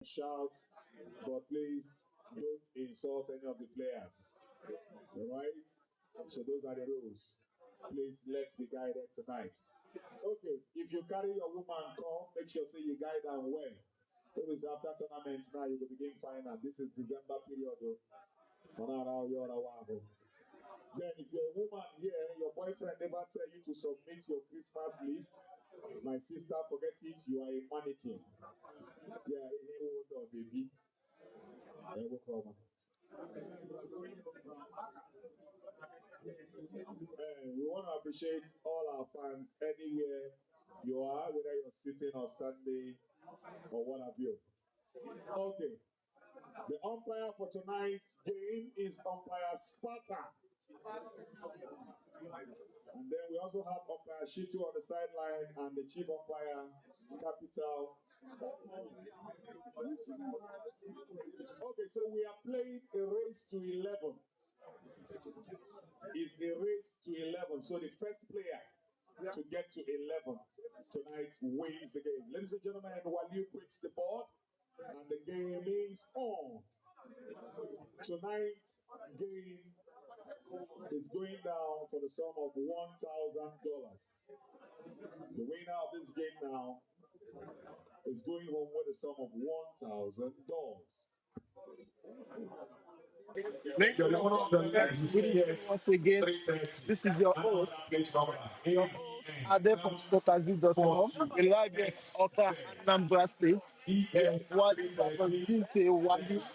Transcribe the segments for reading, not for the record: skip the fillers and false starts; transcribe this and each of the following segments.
shout, but please don't insult any of the players. All right? So those are the rules. Please, let's be guided tonight. Okay, if you carry your woman, come, make sure say you guide her well. If it's after tournament now, you will begin final. This is December period. Then if you're a woman here, your boyfriend never tell you to submit your Christmas list, my sister, forget it, you are a mannequin. Yeah, hold on, baby. We want to appreciate all our fans anywhere you are, whether you're sitting or standing or what have you. Okay. The umpire for tonight's game is umpire Sparta. And then we also have umpire SHEU on the sideline and the chief umpire, Capital. Okay, so we are playing a race to 11. It's a race to 11. So the first player to get to 11 tonight wins the game. Ladies and gentlemen, WALIU quits the board and the game is on. Tonight's game is going down for the sum of $1,000. The winner of this game now is going home with a sum of $1,000. Once again, this is your host. Your host, Ade from snookerz.com. We live in Oka, Anambra State. While from Ginte Vs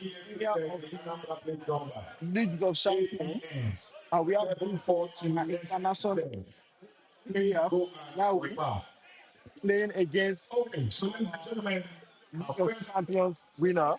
Leagues of Champions. And we have been for an international player now we playing against League of Champions winner.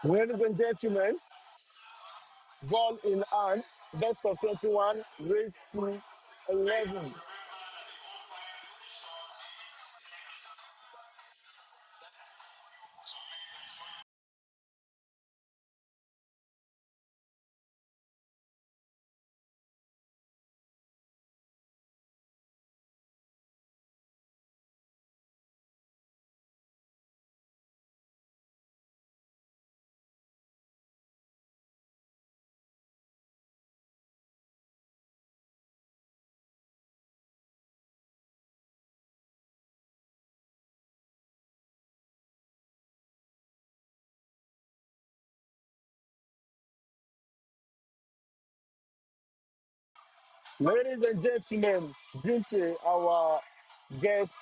Ladies and gentlemen, ball in hand, best of 21, race to 11. Ladies and gentlemen, Ginte, our guest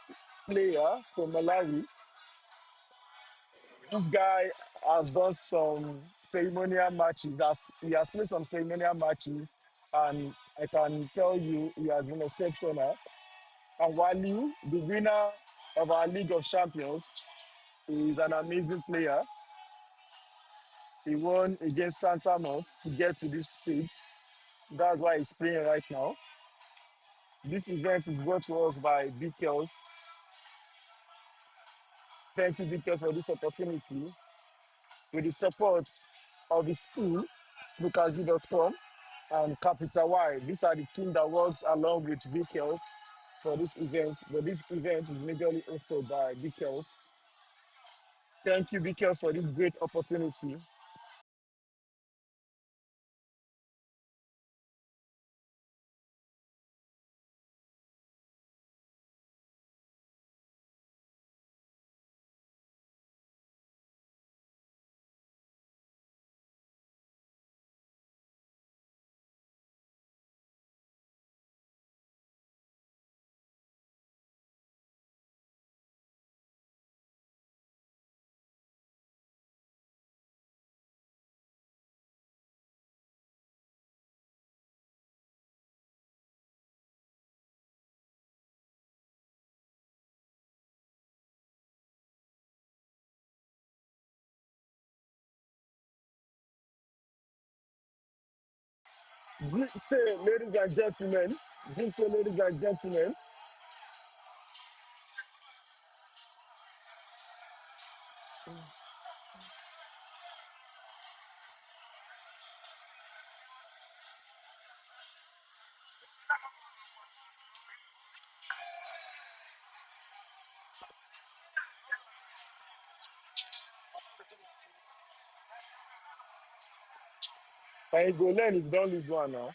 player from Malawi, this guy has done some ceremonial matches. He has played some ceremonial matches, and I can tell you he has been exceptional. And WALIU, the winner of our League of Champions, He's an amazing player. He won against Santa Mons to get to this stage. That's why he's playing right now. This event is brought to us by kels. Thank you, kels, for this opportunity. With the support of the school, snookerz.com, and Capital Y. These are the team that works along with kels for this event. But this event is majorly hosted by kels. Thank you, kels, for this great opportunity. Ginte, ladies and gentlemen. Ginte, ladies and gentlemen. Can you go learn if you don't lose one now?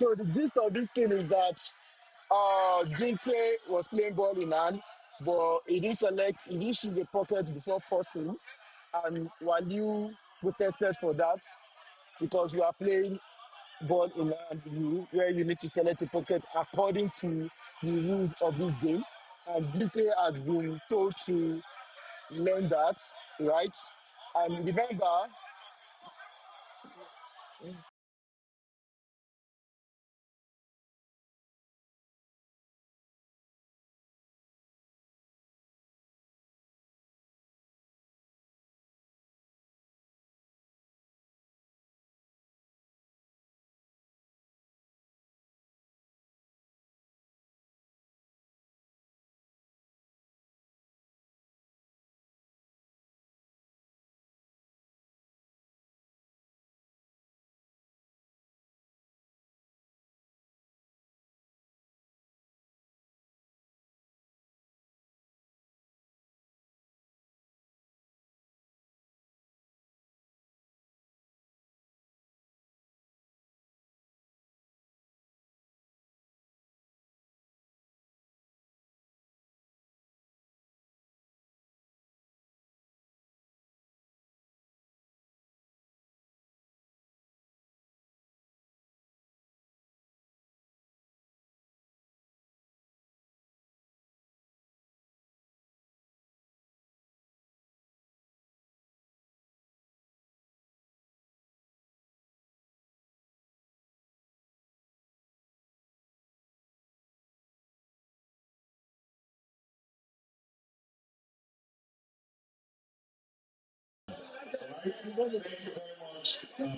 So the gist of this thing is that Ginte was playing ball in hand, but he didn't choose a pocket before potting, and Waliu protested for that because you are playing ball in hand, where you need to select a pocket according to the rules of this game. And Ginte has been told to learn that, right? And remember,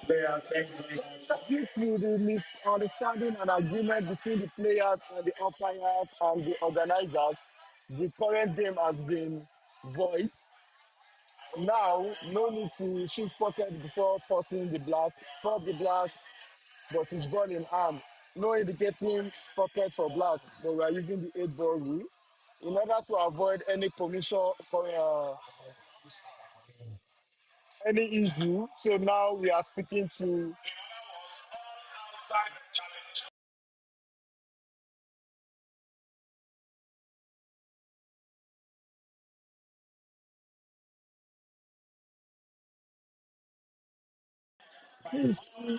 Players, thank you very much. due to the misunderstanding and agreement between the players and the umpires and the organizers, the current game has been void. Now, no need to choose pocket before potting the black. Pot the black, but it's ball in arm. No indicating pocket for black, but we are using the 8 ball rule in order to avoid any commission, any issue. So now we are speaking to please,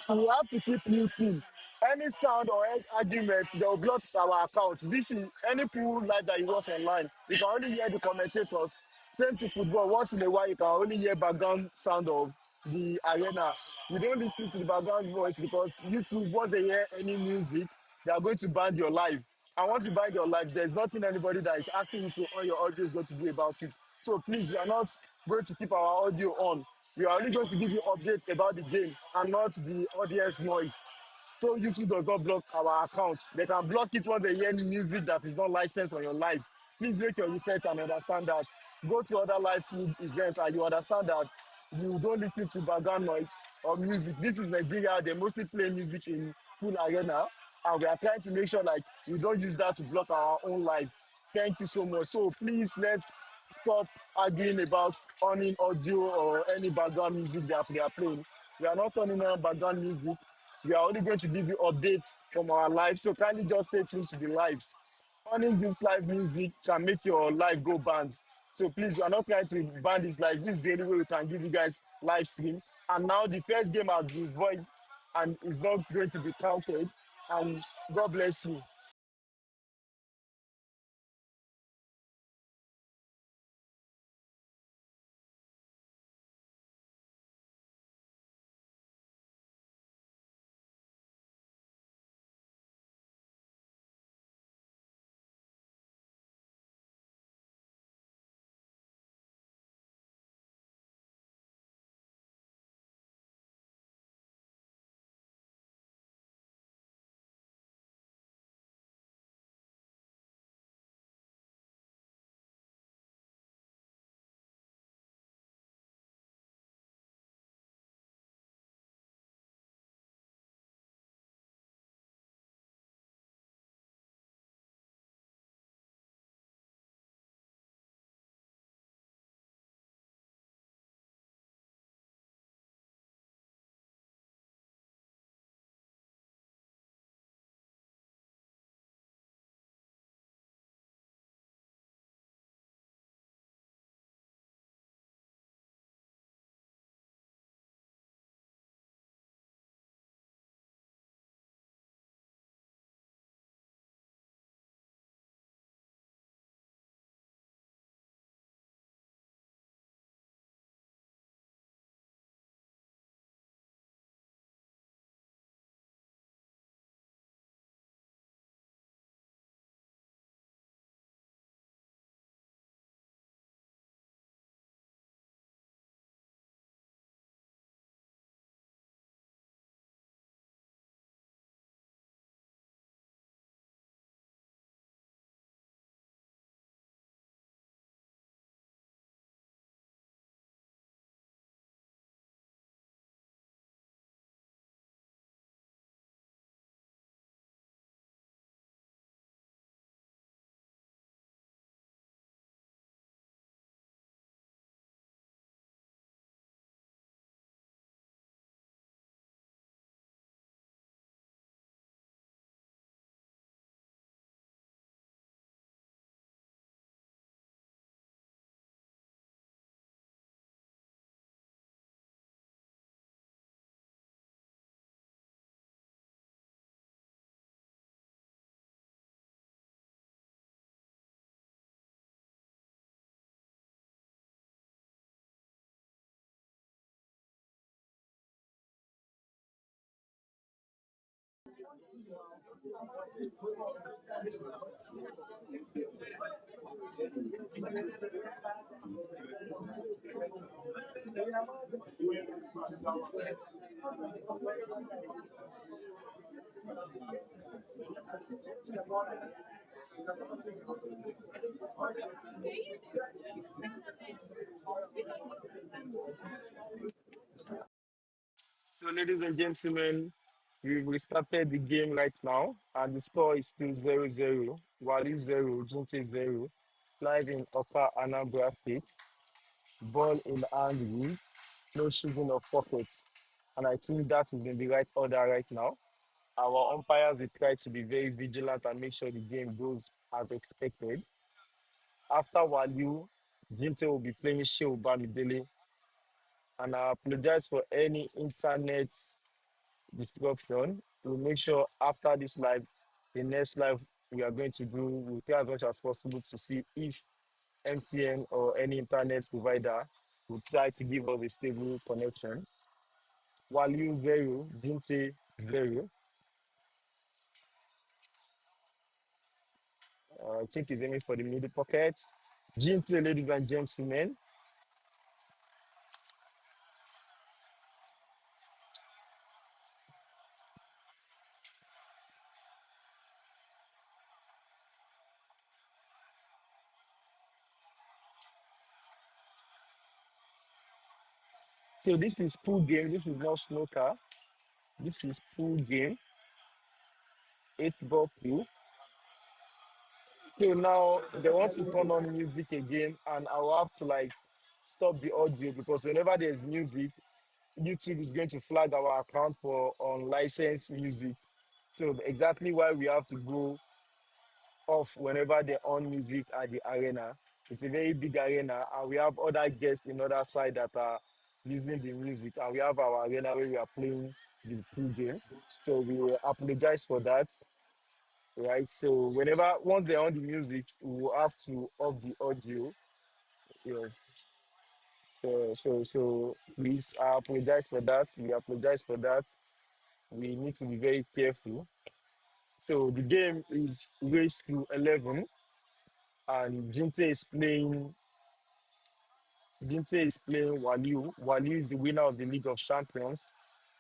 we have to keep muting. Any sound or any argument, they'll block our account. This is any pool live that you watch online. You can only hear the commentators. Same to football. Once in a while, you can only hear background sound of the arena. You don't listen to the background voice because YouTube, once they hear any music, they are going to ban your live. And once you ban your live, there's nothing anybody that is asking you to on your audio is going to do about it. So please, we are not going to keep our audio on. We are only going to give you updates about the game and not the audience noise. So YouTube does not block our account. They can block it when they hear music that is not licensed on your live. Please make your research and understand that. Go to other live club events and you understand that you don't listen to background noise or music. This is Nigeria. They mostly play music in full arena, and we are trying to make sure like we don't use that to block our own life. Thank you so much. So please let's stop arguing about owning audio or any background music that they are playing. We are not turning on background music. We are only going to give you updates from our live. So kindly just stay tuned to the live. Owning this live music can make your live go banned. So please, we are not trying to ban this live. This is the only way we can give you guys live stream. And now the first game has been void and is not going to be counted. And God bless you. So, ladies and gentlemen, we've restarted the game right now, and the score is still 0-0. Wali 0, Ginte 0. Live in Upper Anambra State. Ball in hand win, no shooting of pockets. And I think that is in the right order right now. Our umpires will try to be very vigilant and make sure the game goes as expected. After Waliu, Ginte will be playing SHEU Bamidele. And I apologize for any internet disruption. We'll make sure after this live, the next live we are going to do, we'll try as much as possible to see if MTN or any internet provider will try to give us a stable connection. Waliu 0, Ginte 0. I think he's aiming for the middle pocket. Ginte, ladies and gentlemen. So this is pool game. This is not snooker. This is pool game. 8 ball pool. So now they want to turn on music again, and I will have to like stop the audio because whenever there's music, YouTube is going to flag our account for unlicensed music. So exactly why we have to go off whenever they on music at the arena. It's a very big arena, and we have other guests in other side that are using the music, and we have our arena where we are playing the pool game. So we apologize for that, right? So whenever once they're on the music, we will have to off the audio. Yeah. So please, I apologize for that. We apologize for that. We need to be very careful. So the game is raised to 11, and Ginte is playing Waliu. Waliu is the winner of the League of Champions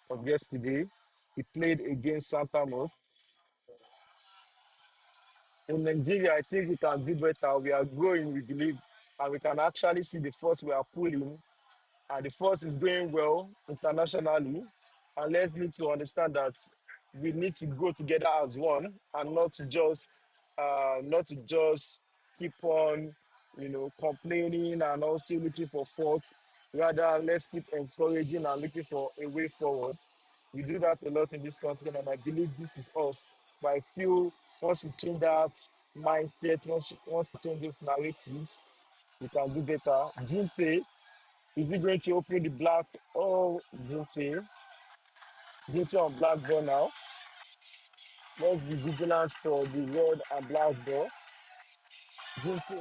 of yesterday. He played against Santa Mo. In Nigeria, I think we can do better. We are growing, we believe, and we can actually see the force we are pulling. And the force is going well internationally. And let's need to understand that we need to go together as one and not to just keep on, complaining and also looking for faults. Rather, let's keep encouraging and looking for a way forward. We do that a lot in this country, and I believe this is us. But I feel once we change that mindset, once we change those narratives, we can do better. Ginte, is he going to open the black? Oh, Ginte. Ginte on black ball now. Let's be vigilant for the red and black ball. Ginte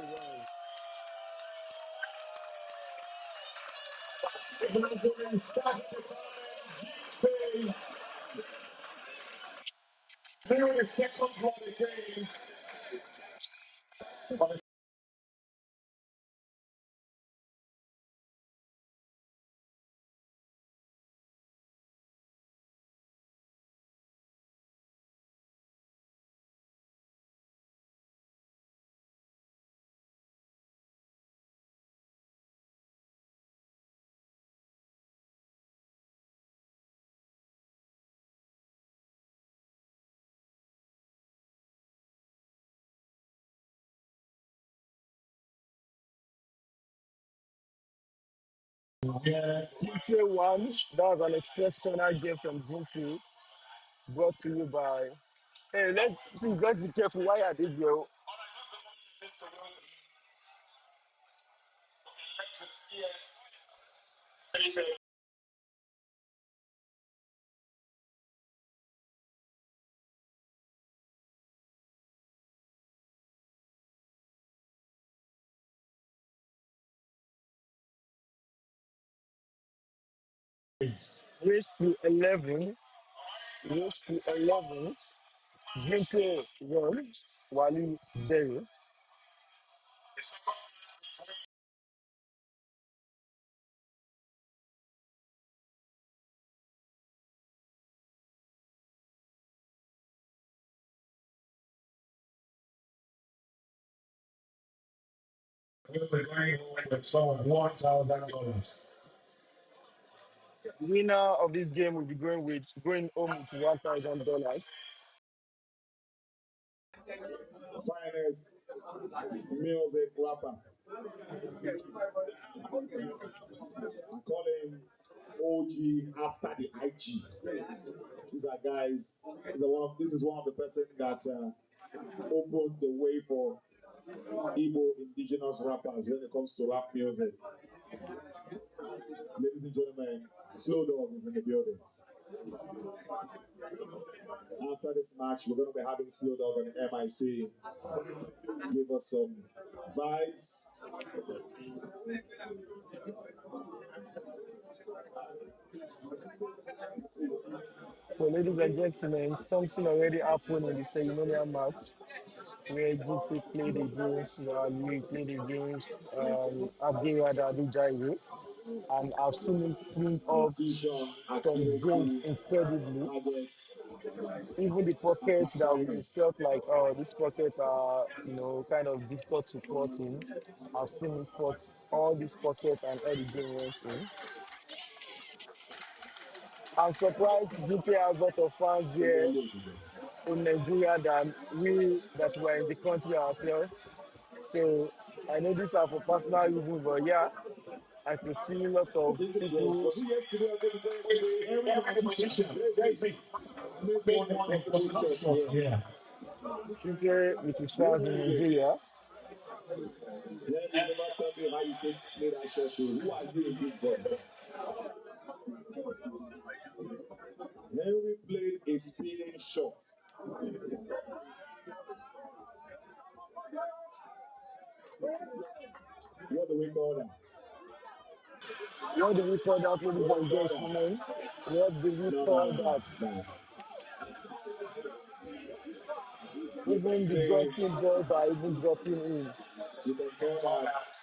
wins. Ginte won. That was an exceptional game from Ginte, brought to you by. Hey, let's be careful. Why are they there? Race to 11. Race to 11. Ginte Vs WALIU. We'll be going home with some $1,000. The winner of this game will be going home with $1,000. Finest music rapper. I call him OG after the IG. These are guys. This is one of the person that opened the way for Igbo indigenous rappers when it comes to rap music. Ladies and gentlemen, Slow Dog is in the building. After this match, we're going to be having Slow Dog and MIC give us some vibes. So, ladies and gentlemen, something already happened in the ceremonial match where Ginte played against WALIU, played against Abdulrahman, and I've seen him clean up Precision, some goals accuracy, incredibly. targets Even the at pockets its that we finest. felt like, oh, this pocket are, kind of difficult to plot in. I've seen him plot all these pockets and all the game went in. I'm surprised GT has a lot of fans here in Nigeria than we that were in the country ourselves. So I know these are for personal reasons, but yeah, I could see a lot I of think it people. was it yesterday or the day before yesterday? Henry the magician, let's see, made one impossible shot here. Yeah. GT with his What fans did in he do? Nigeria. Henry never tell me how you take play that shot to. Who are you in this body? Henry played a spinning shot. What do we call that? What do we call that, ladies What do we and call that? gentlemen? What do we No, no, call no, no, that? no. You can Even the say, dropping balls are even dropping in. you can call that.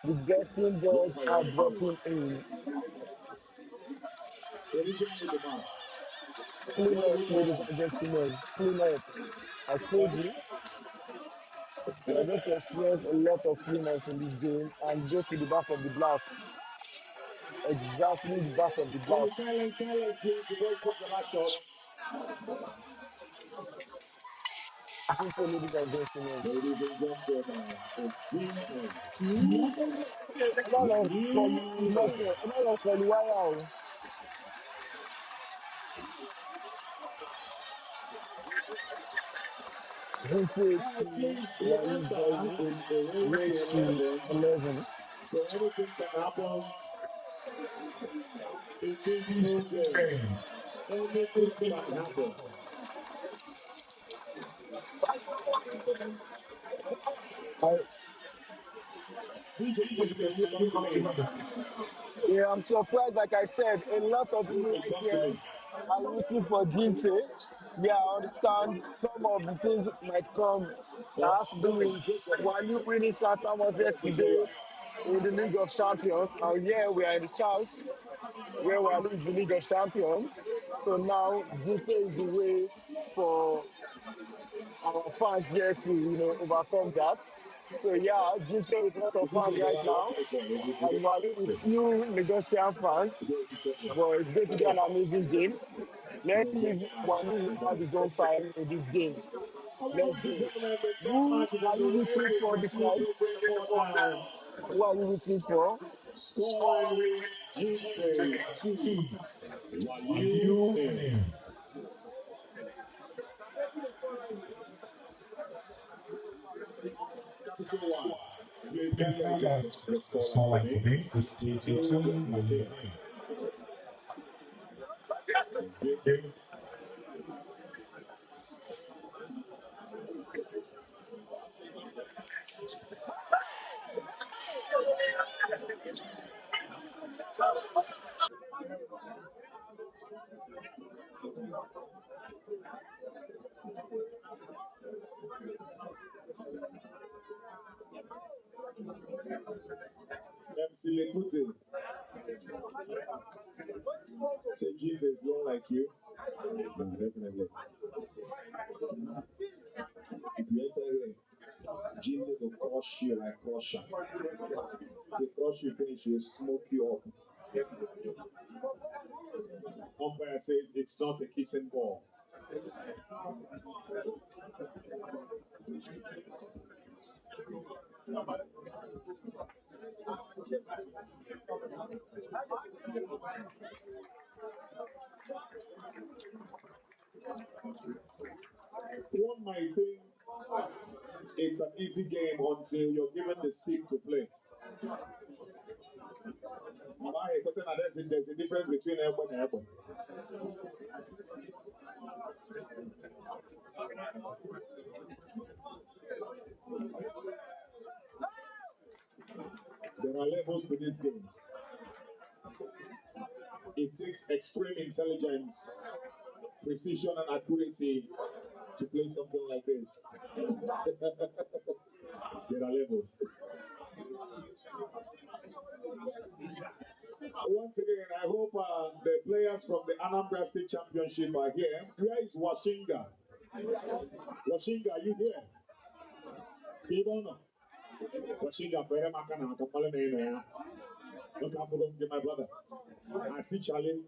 The dropping balls Whatever you are want to call dropping it. in. Collision with the man. Clean What do we up, call ladies that? and gentlemen. Clean up. I told you, we are going to experience a lot of cleanups in this game and go to the back of the block. Exactly the back of the block. Please, silence, please, before he takes the last shot. Simple, ladies and gentlemen. Ladies and gentlemen, it's Ginte Not long for not WALIU. not long for the wire. Vintage All right, to please Wally remember Boy, it's a race to race to 11, 11. so anything can happen in this new game. Anything can happen. I, DJ, please, can you come to me? yeah, I'm surprised. Like I said, a lot of people DJ, right come to here me. are rooting for Ginte. Yeah, I understand some of the things might come that has to do Come in, with just come in. Wally winning South Thomas Come in, please, where you yesterday are. in the League of Champions. And yeah, we are in the South where Wally is the League of Champions. So now Ginte is the way for our fans here to, overcome that. So yeah, Ginte with a lot The of DJ fans is right allowed now. to take one. And Wally with few Nigerian fans. But it's going to be an amazing game. Let's see if Wally will have his own time in this game. All right, Let's ladies and go. gentlemen, the third Who match is are on the you way. rooting Please, for can this you night? please report down? Who are you rooting for? Scoreline reads Ginte 2, WALIU nil. Capital One. Please, can you adjust the scoreline for me? It's Ginte 2, WALIU nil. Thank you. MC Lekute. Say Ginte is blown like you. Nah, definitely. If you enter here, Ginte will crush you like crusher. If they crush you finish, he will smoke you up. Umpire says it's not a kissing ball. One might think it's an easy game until you're given the stick to play. There's a difference between elbow and elbow. There are levels to this game. It takes extreme intelligence, precision, and accuracy to play something like this. There are levels. Once again, I hope the players from the Anambra State Championship are here. Where is Washinga? Washinga, are you here? You don't know. Washinga, very makana, kapale na. Look out for them, my brother. I see Charlie.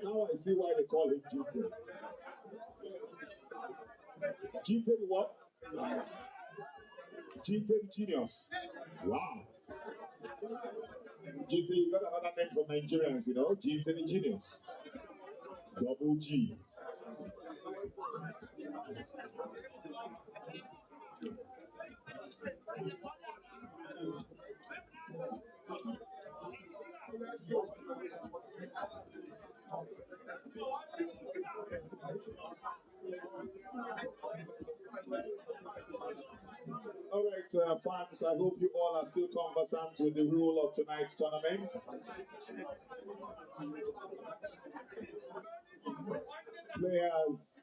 Now I see why they call him Ginte. Ginte what? Ginte Genius. Wow. Ginte, you got another name for Nigerians, you know? Ginte Genius. Double G. All right, fans, I hope you all are still conversant with the rule of tonight's tournament. Players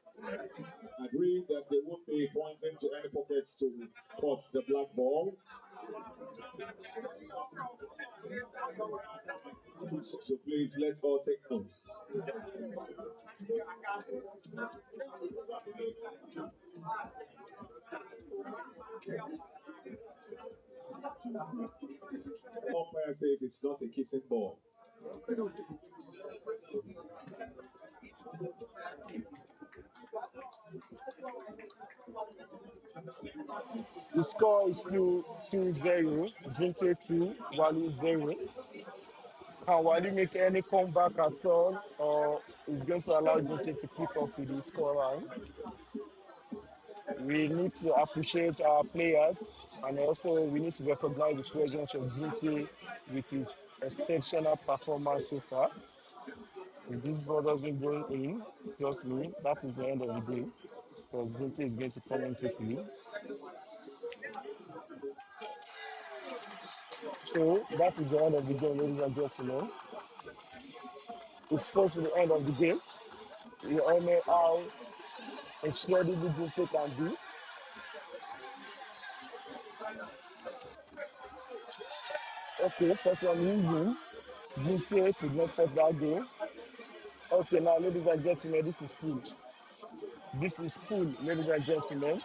agreed that they won't be pointing to any pockets to pot the black ball. So please, let's all take notes. Umpire says it's not a kissing ball. The score is 2-0. Ginte 2, WALIU 0. Can WALIU make any comeback at all, or is going to allow Ginte to keep up with the scoreline? We need to appreciate our players, and also we need to recognize the presence of Ginte with his exceptional performance so far. If this ball doesn't go in, trust me, that is the end of the day, because Ginte is going to come into it. So that is the end of the game, ladies and gentlemen. It's close to the end of the game. We all know how incredible Ginte can be. Okay, for some reason, Ginte could not set that goal. Okay, now, ladies and gentlemen, this is cool. This is cool, ladies and gentlemen.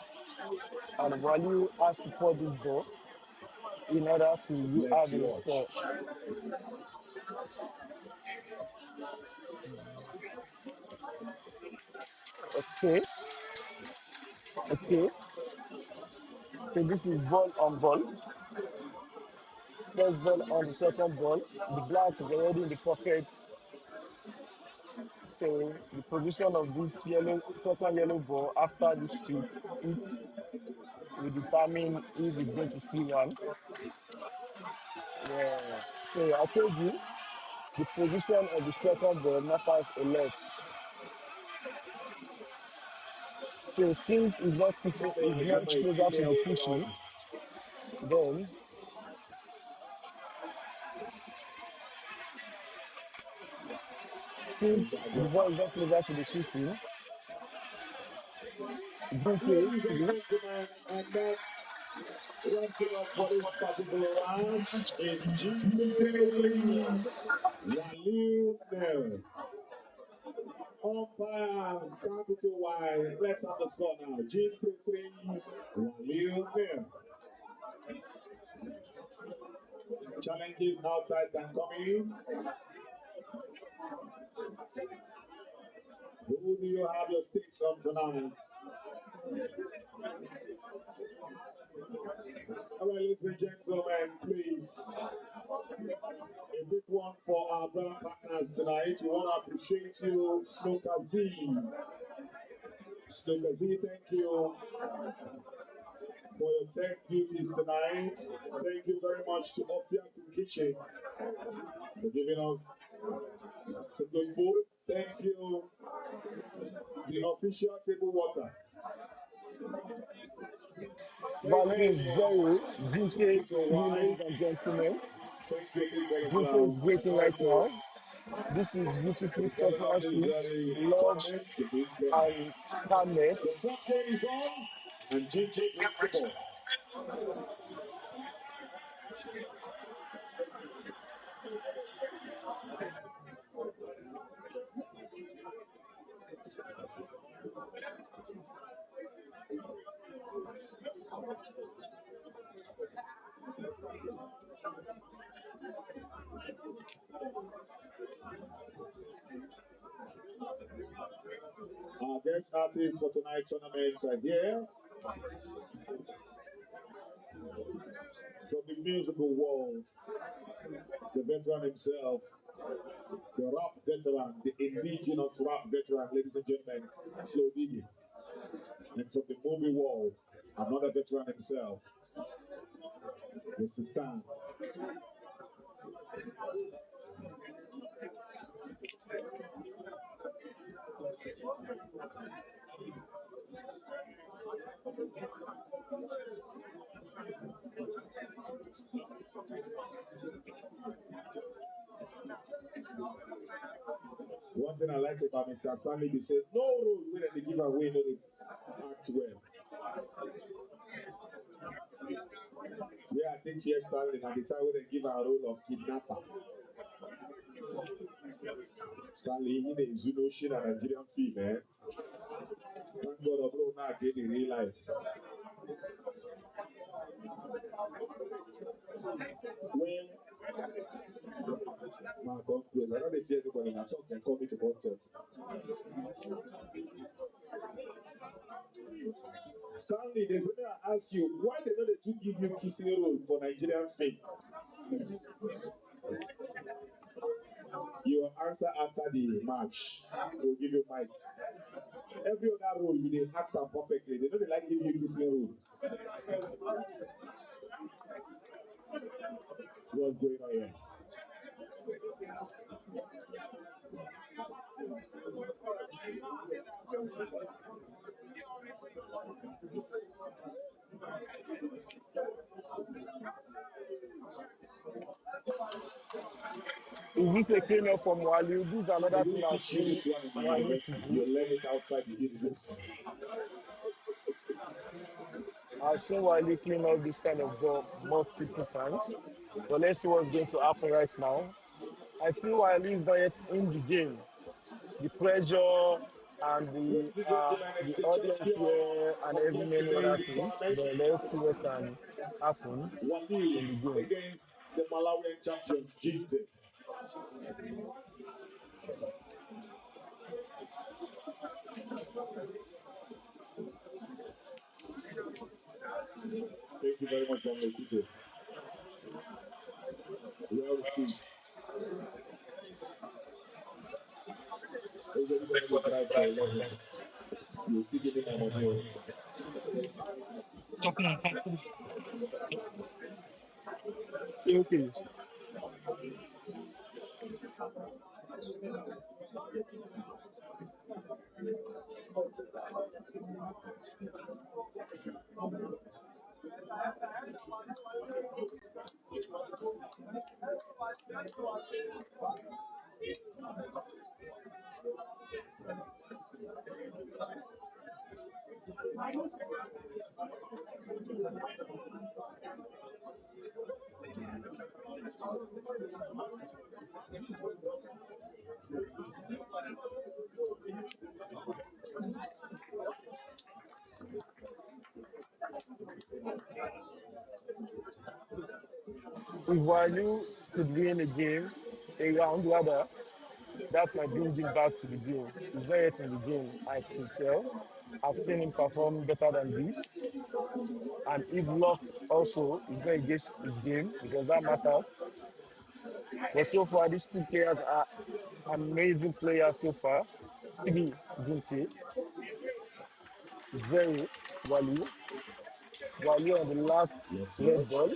And Waliu has to pour this ball in order to you Let's have a watch. score. Okay, okay. So this is ball on ball. First ball on the second ball. The black is already in the pocket. So the position of this yellow second yellow ball after this sweep it will determine if it's going to see one. Yeah. So I told you the position of the second ball matters a lot. So since it's not pushing, it's much closer to the pushing, then since the ball is not closer to the pushing, Ginte Ladies and gentlemen, and that wraps it up for this particular round. It's Ginte 3, WALIU 0. Umpire, capital Y. Let's have the score now. Ginte 3, WALIU 0. Challenges outside can come in. Who do you have your stakes on tonight? All right, ladies and gentlemen, please. A big one for our brand partners tonight. We want to appreciate you, snookerz. snookerz, thank you for your tech duties tonight. Thank you very much to Ofiaku Kitchen for giving us some good food. Thank you, the official table water. Thank Value is you, zero, Ginte Capital 3, Y. ladies and gentlemen. Thank you, people as Ginte well. is And breaking right also now. This is to beautiful the telling of this sportsmanship, very love, tournament, the big and players. The calmness. first game is on, and Ginte brings the ball. Our guest artists for tonight's tournament are here from the musical world, the veteran himself, the rap veteran, the indigenous rap veteran, ladies and gentlemen, Slow Diggy. And from the movie world, another veteran himself, Mr. Stan. One thing I like about Mr. Stanley, he said, no rule when they give away, no they act well. Yeah, I think yes, Stanley, at the time when they give a role of kidnapper. Stanley, he is Zuno shit a Nigerian film, eh? Thank God, bro, now I get in real life. When my God close, I don't fear anybody. I talk, they call me to come talk. Stanley, there's something I ask you, why they don't they give you kissing role for Nigerian film? Your answer after the match will give you mic. Every other role, you did act out perfectly. They don't like give you kissing role. What's going on here? Is this a clean up from Waliu? This is They another thing didn't I've teach you seen this one in the Waliu to university. do. You learn it outside the university. I've seen Waliu clean up this kind of ball multiple times. But let's see what's going to happen right now. I feel Waliu is not yet in the game. The pressure, and Ladies and gentlemen, it's the the audience champion here and of every many other yesterday's things. tournament, But let's see what can happen Waliu, in the game. against the Malawian champion, Ginte. Thank you very much, Daniel Kute. Well received. Those of you that will drive for 11s, you'll still give me my money. Okay. If Walu could win a game, a round rather, that might bring him back to the game. He's not yet in the game, I can tell. I've seen him perform better than this. And if luck also is not against his game, because that matters. But so far, these two players are amazing players so far. Maybe Ginte is very Walu. Walu on the last Let's red watch. ball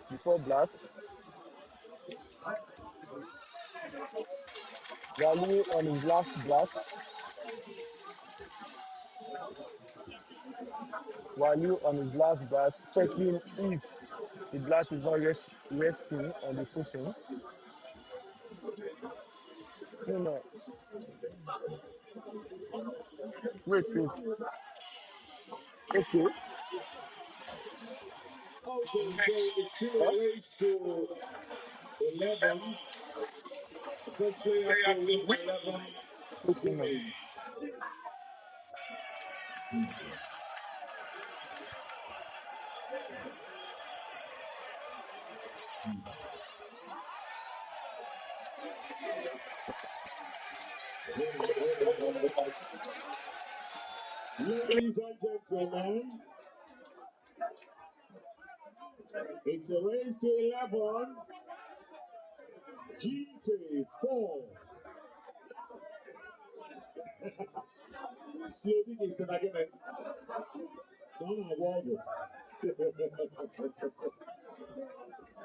before black. Walu on his last black. Walu on his last black, checking if the black is not resting on the cushion. No, no. Wait. Okay. Okay, so it's still a Huh? race to 11. First player to win 11 Okay, no. games. Jesus. Jesus. Hold on. Ladies and gentlemen, it's a race to 11. Ginte 4. Slovenia is an argument. Don't award.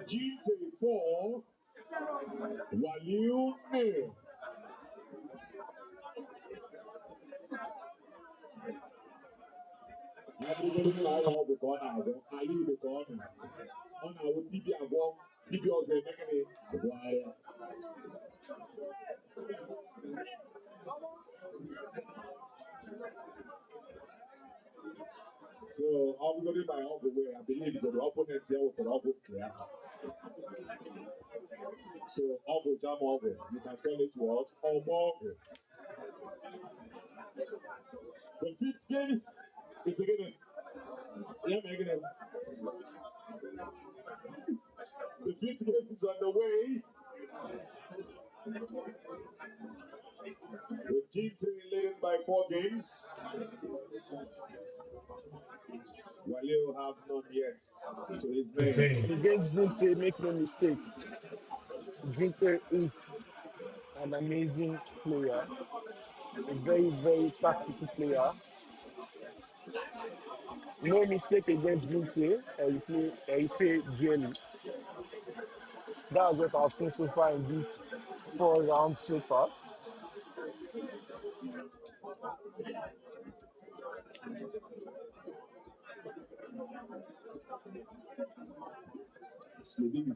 Ginte 4. Waliu nil. Everybody buy all the corner. I leave the corner. On our TB agwọ TB ọsẹ mẹkẹrẹ wáyà. So everybody by all the way, I believe the opponent here will put up clear. So ogu jam ogu, you can call it what? Omogu. The fifth game is again. Yeah, again. The fifth game is on the way. With Ginte leading by 4 games. Waliu have none yet to his name. Against Ginte, make no mistake. Ginte is an amazing player, a very, very tactical player. No mistake against Ginte, he failed dearly. That's what I've seen so far in these 4 rounds so far. Slovenia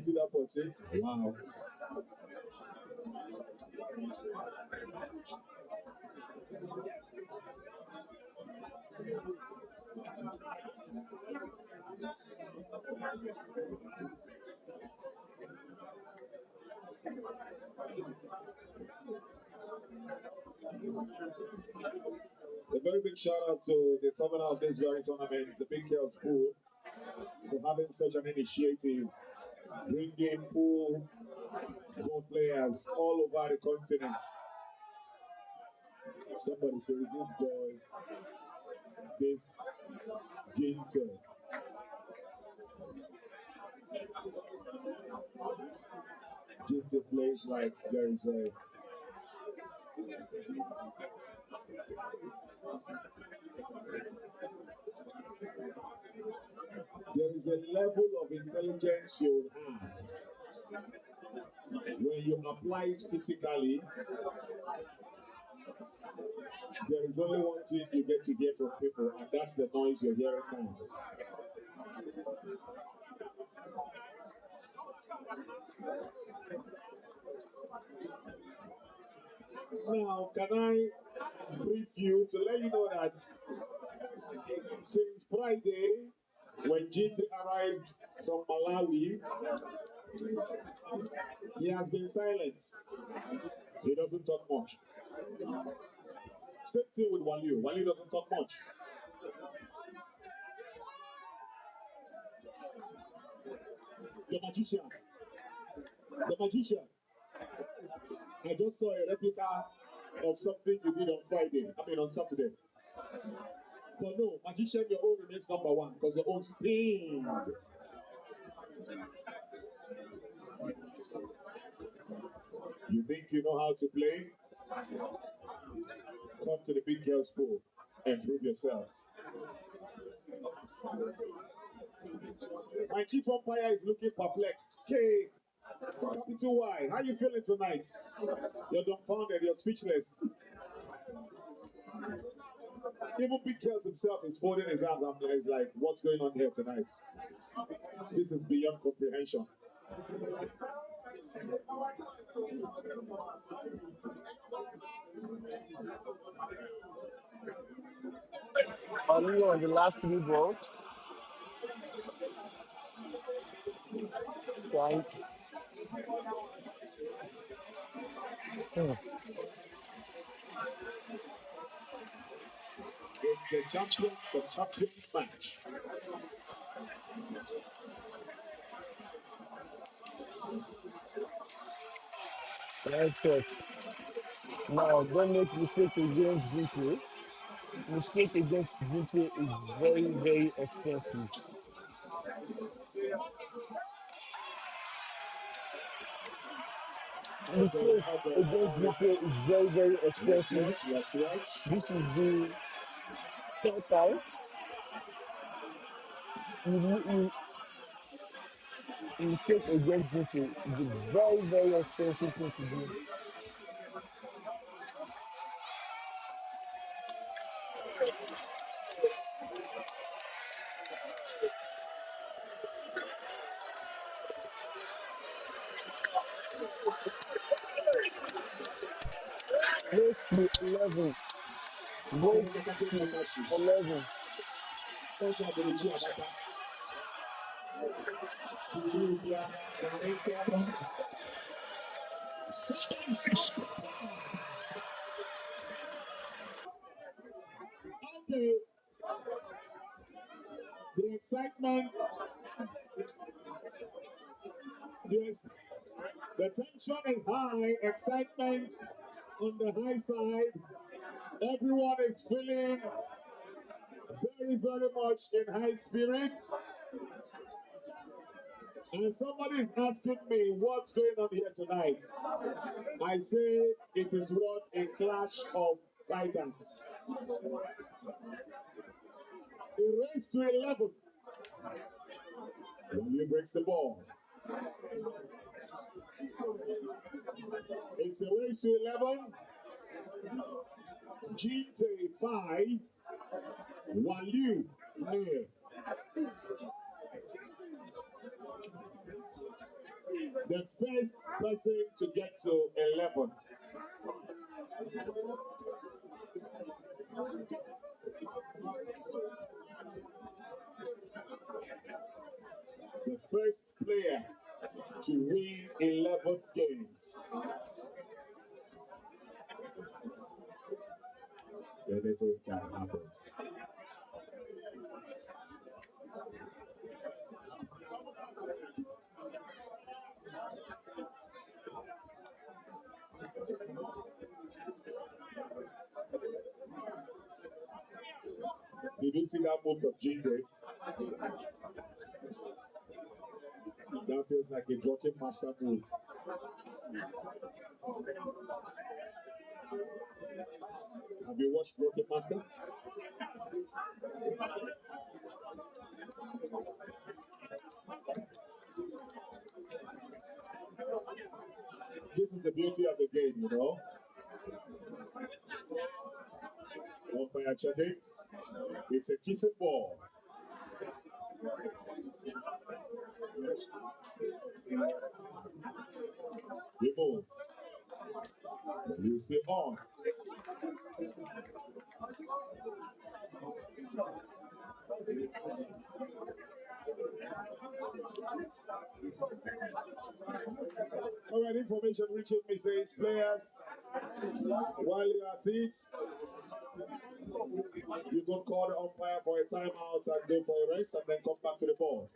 see that person. Wow. A very big shout out to the governor of this very tournament, the Big Kels Pool, for having such an initiative, bringing pool players all over the continent. Somebody say this boy, this Ginte. Ginte plays like there is a level of intelligence you have when you apply it physically. There is only one thing you get to hear from people, and that's the noise you're hearing now. Now, can I brief you to let you know that since Friday, when Ginte arrived from Malawi, he has been silent. He doesn't talk much. Same thing with WALIU. WALIU doesn't talk much. The magician. The magician. I just saw a replica of something you did on Friday. I mean on Saturday. But no, magician, your own remains number one because your own spin. You think you know how to play? Come to the Big Kels Pool and prove yourself. My chief umpire is looking perplexed. K, capital Y, how you feeling tonight? You're dumbfounded, you're speechless. Even Big Kels himself is folding his arms and he's like, what's going on here tonight? This is beyond comprehension. WALIU on the last 3 balls. Right. It's the champions of champions match. That's it. Now, don't make mistake against Ginte. Mistake against Ginte is very, very expensive. Mistake against Ginte is very, very expensive. Let's watch. This is the third time you mistake against Ginte is a very, very expensive thing to do. Race to 11. Race to 11. Okay. The excitement, yes, the tension is high, excitement on the high side. Everyone is feeling very, very much in high spirits. And somebody is asking me what's going on here tonight. I say it is what a clash of titans. A race to 11. WALIU breaks the ball. It's a race to 11. Ginte 5. WALIU 0. The first person to get to 11. The first player to win 11 games. anything can happen. Did you see that move from Ginte? That feels like a blocking master move. Have you watched Blocking Master? This is the beauty of the game, you know. Umpire checking. It's a kissing ball. Remove. You see on. All right, information reaching me says, players, while you're at it, you can call the umpire for a timeout and go for a rest and then come back to the board.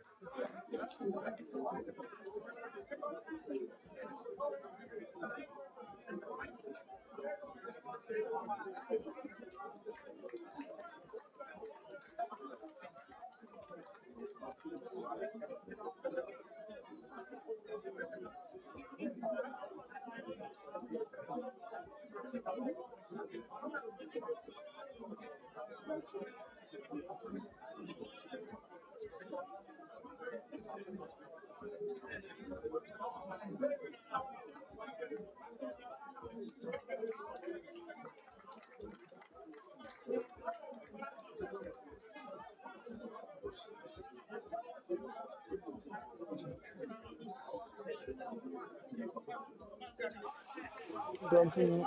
Something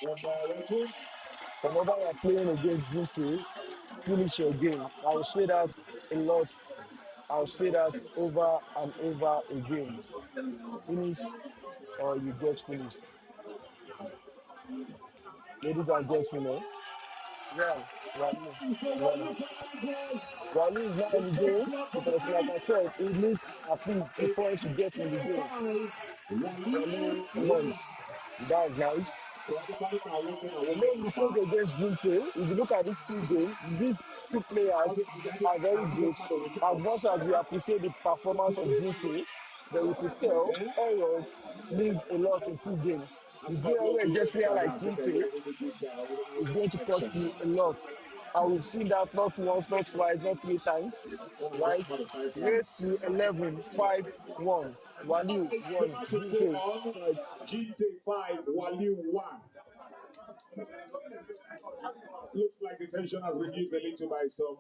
Umpire watching. whenever you're playing against Ginte, finish your game. I'll say that a lot. I'll say that over and over again. Finish or you get finished. Ladies and gentlemen, yeah, Wally, So what Wally. looks like was Wally is not the in the first game half of the because, like night. I said, he needs at least a It's point to get in the Ginte game. 5, WALIU Wally 1. won. That's nice. No mistake against Ginte. If you look at this two game, these two players are very good. As much as we appreciate the performance of Ginte, but we could tell errors leaves a lot in two games. I If you stopped do error looking against at player that. like I said, okay, we Ginte, don't need this guy. We don't need it's this going to cost connection. you a lot. And we've seen that not once, not twice, not three times. Right? About the 5 Race points. to 11, 5, 1. Waliu The 1. match is still Ginte on. 5. Ginte 5, WALIU 1. Looks like the tension has reduced a little by some.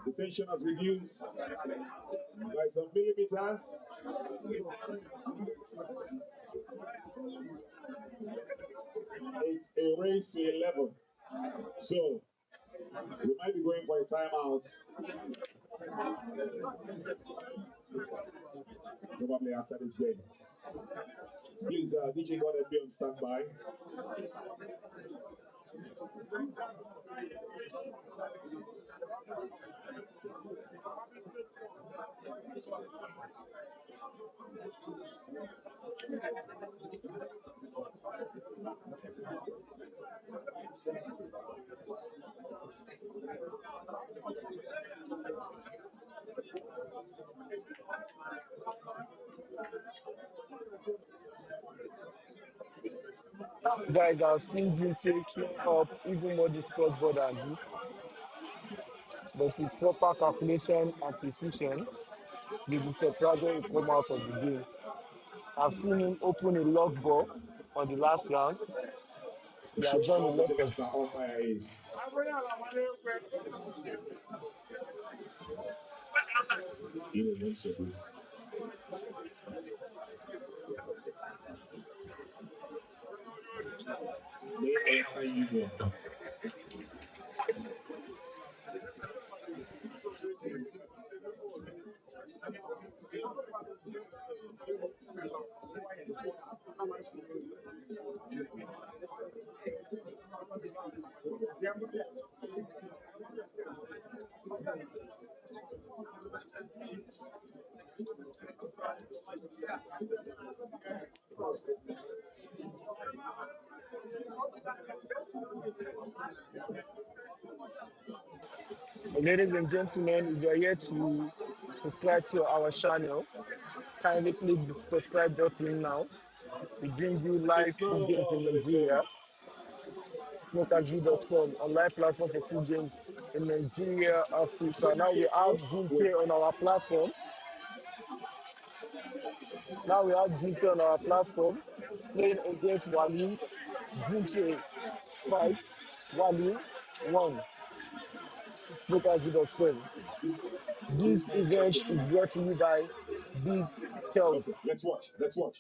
The tension has reduced by some millimeters. It's a race to 11. So, we might be going for a timeout. Probably after this game. Please, DJ, go ahead and be on standby. Guys, I've seen Ginte clear up even more difficult board than this. But with proper calculation and precision, you'll be surprised when you come out of the game. I've seen him open a lock ball on the last round. He has Showing done a how lot of vigilant our umpire is. Union City. Main Western Union. Ladies and gentlemen, if you are here to subscribe to our channel, kindly click the subscribe button now. We bring you live It's not food games in about it's Nigeria. over. snookerz.com, online platform for food games in Nigeria, Africa. Now we have Ginte Was on our platform. Now we have Ginte on our platform playing against WALIU. Ginte 5, WALIU 1. snookerz.com. This event is brought to you by Big Kels. okay. Let's watch. Let's watch.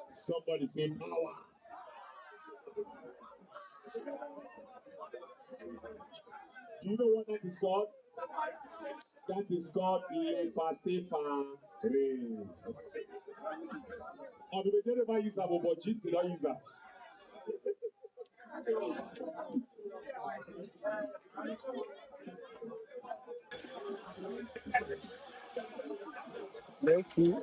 Somebody say power. Do you know what that is called? That is called lefa sefa re. On the majority use am, but Ginte don't use am. Let's see.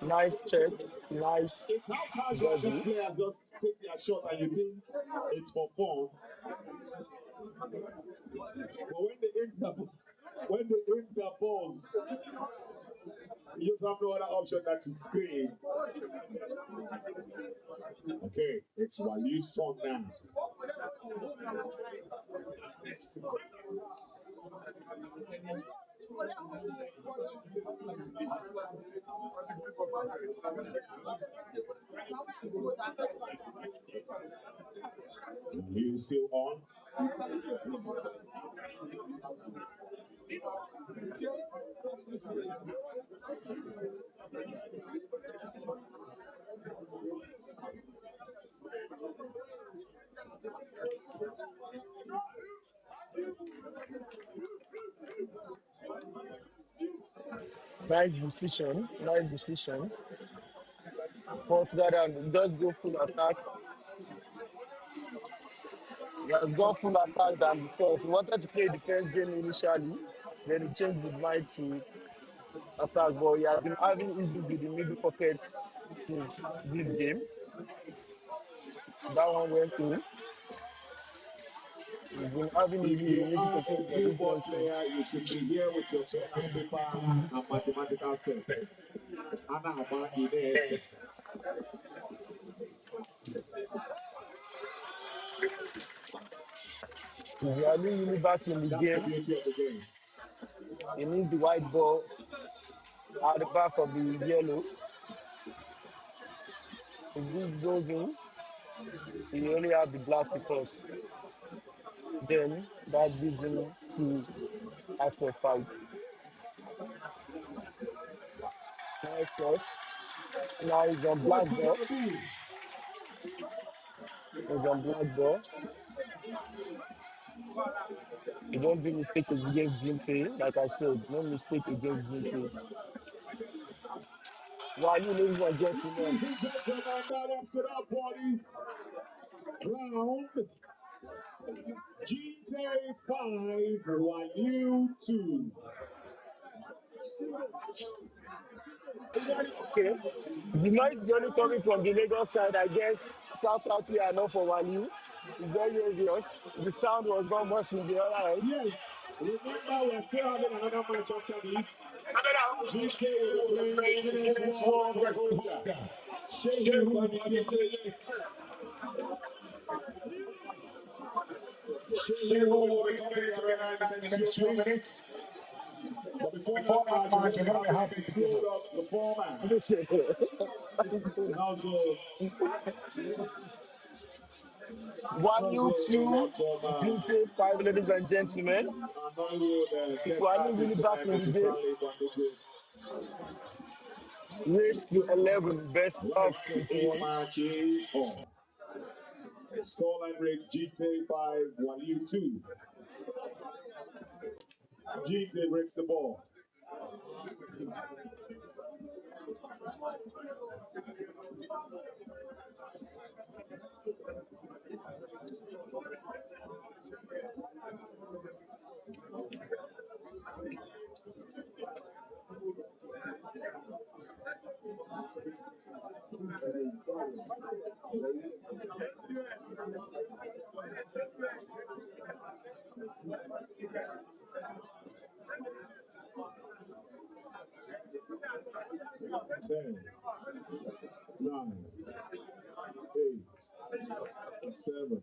Nice check. Nice It's how casual these debut. players just take their shot and you think it's for fun. But when they aim the balls, you just have no other option than to scream. Okay, it's WALIU's turn now. WALIU still on. Nice decision. Nice decision. Portugal and just go full attack. He has gone full attack than before. So he wanted to play defense game initially. Then he changed his mind to attack. But he has been having issues with the middle pockets since this game. That one went in. He's been having If issues with you the middle are a pockets, but this football went in. player, you should be here with your pen and paper and mathematical sets. Anna Ama Ines. He's really back in the That's the game. beauty of the game. He needs the white ball at the back of the yellow. If this goes in, he only have the black to cross. Then that gives him to ask for fight. Nice shot. Now he's on black What's it ball. gonna be? He's on black ball. You don't do mistake against Ginte. Like I said, no mistake against Ginte. While you ladies and gentlemen, Ladies and gentlemen, that wraps it up for this round. Ginte 5, WALIU 2. okay. The noise is only coming from the Lagos side. I guess South here are not for WALIU. It's very obvious. The sound was not much in the other end. Yes, remember we're still having another match after this. Ginte will be playing the Guinness World Record holder, SHEU Bamidele. SHEU will be coming to the arena in the next few minutes. But before that match, we're going to be having a slow dogs performance. And also, WALIU a 2, lot from Ginte 5, ladies and gentlemen. our Nollywood guest WALIU really artist back tonight, in the Mrs. game. Stanley Bandugu. Race to 11, best Right, of the 8th 21. match is on. Scoreline breaks Ginte 5, WALIU 2. Ginte breaks the ball. 10, 9, 8, 7.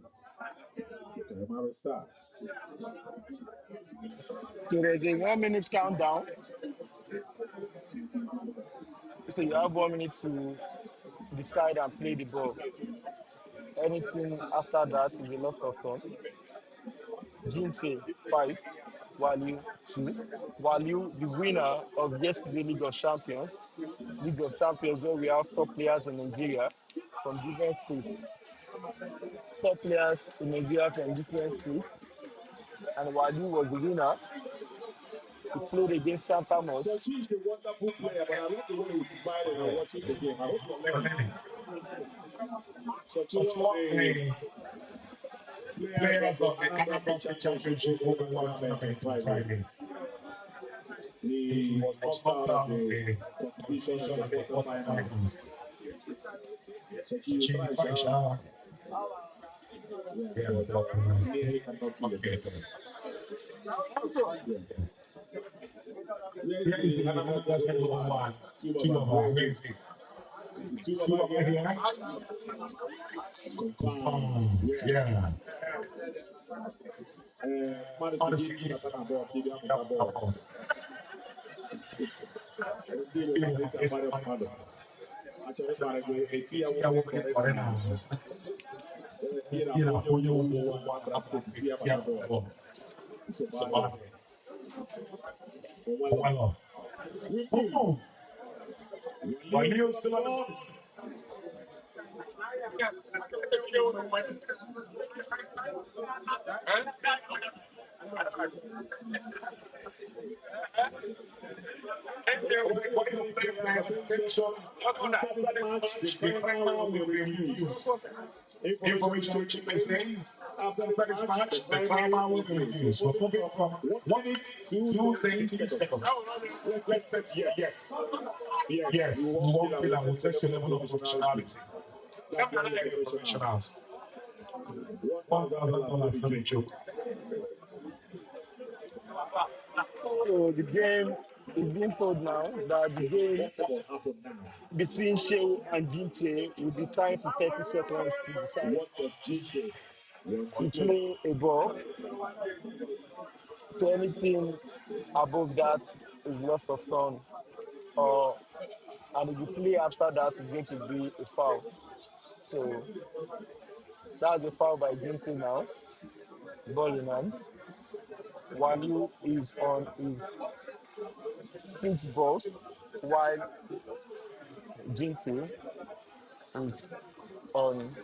Timer starts. So there's a 1 minute countdown. So you have 1 minute to decide and play the ball. Anything after that is a loss of fun. Ginte 5, Waliu 2. Waliu, the winner of yesterday's League of Champions, where we have top players in Nigeria from different states. Top players in Nigeria from different states. And Waliu was the winner. He played against Santa Mos. Sochi is a wonderful player, but I love the way he's smiling and watching the game. I hope you're learning. Sochi won the Players of the Anambra State Championship over 2005. He was knocked out of the competition in the quarterfinals. Sochi, you try, Sha. Yeah, but nearly cannot kill it. Yeah. Where is the Anambra State one? Two Baba, where is it? Is Two Baba here? Confirmed. Yeah. Madison Ginte Vs WALIU. Attention. After this match, the timer will be reduced. Information which says after this match, the timer will be reduced. We're moving from 1 minute to 30 seconds. Let's set yes. Yes, we won't kill and we'll test your level of professionality. That's why you're professionals. $1,000 for the joke. So the game is being told now that the game between SHEU and Ginte will be timed to 30 seconds to decide What does Ginte want to to play a ball. So anything above that is loss of fun. And if you play after that, it's going to be a foul. So that's a foul by Ginte now. Ball in hand. Waliu is on his 6 balls, while Ginte is on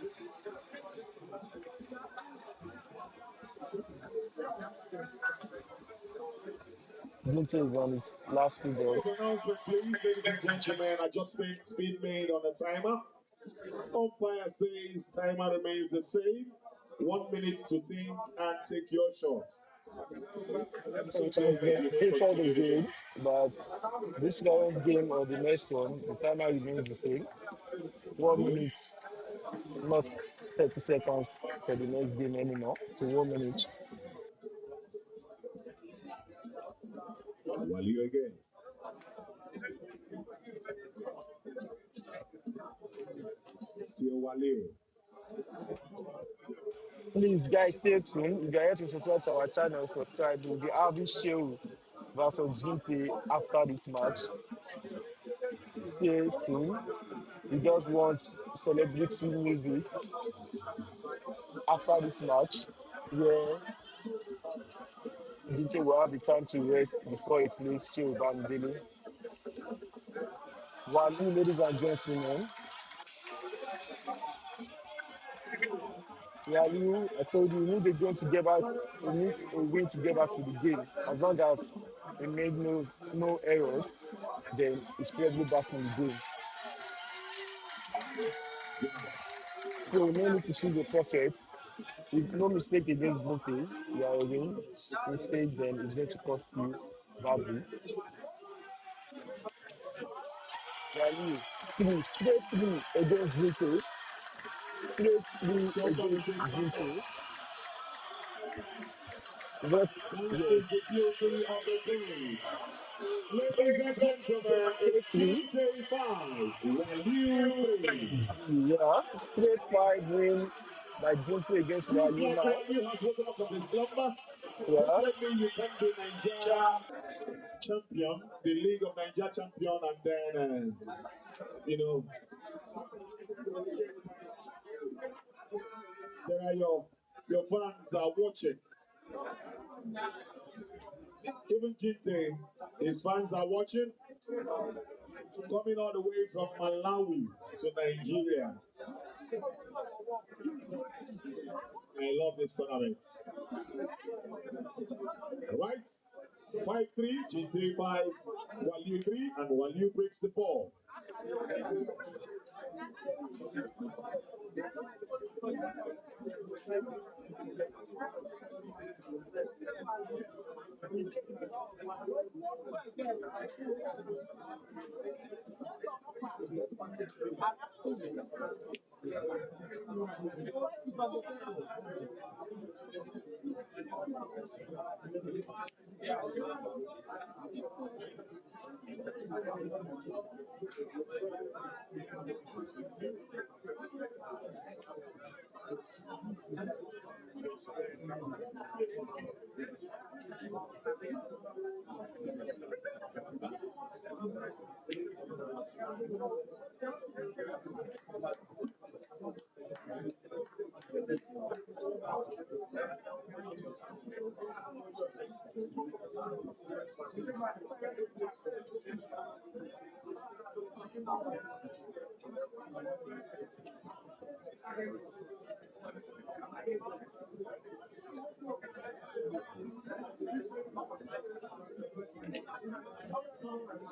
his last 2 balls. announcement, please, ladies and gentlemen. Adjustments being made on the timer. Umpire says timer remains the same. 1 minute to think and take your shot. Paper the game, but this current game or the next one, the timer remains the same. 1 minute, not 30 seconds for the next game anymore. So 1 minute. Waliu again. Still Waliu. Please, guys, stay tuned. If you're here to subscribe to our channel, subscribe. We'll be having SHEU versus Ginte after this match. Stay tuned. We just want celebrity music after this match, where Ginte will have the time to rest before he plays SHEU Bamidele. Waliu, ladies and gentlemen, Waliu, I told you, we need a game to get back, we need a win to get back to the game. As long as we made no errors, then it's probably back in the game. So no need to see the prophet. If no mistake against Ginte, you are away. If mistake, then it's going to cost you badly. Waliu, three, straight three against Ginte, straight three Somebody against say backup. Ginte. But That is yes, the beauty of the game. Ladies and gentlemen, it's straight three. Ginte 5, Waliu 3. Yeah, straight five win by Ginte against Looks Waliu like now. Waliu has woken up from the slumber. Yeah, Definitely you can't be Nigeria champion, the League of Nigeria champion, and then, you know, there are your fans are watching. Even Ginte, his fans are watching, coming all the way from Malawi to Nigeria. I love this tournament. Right? 5-3, Ginte 5, Waliu 3, and Waliu breaks the ball.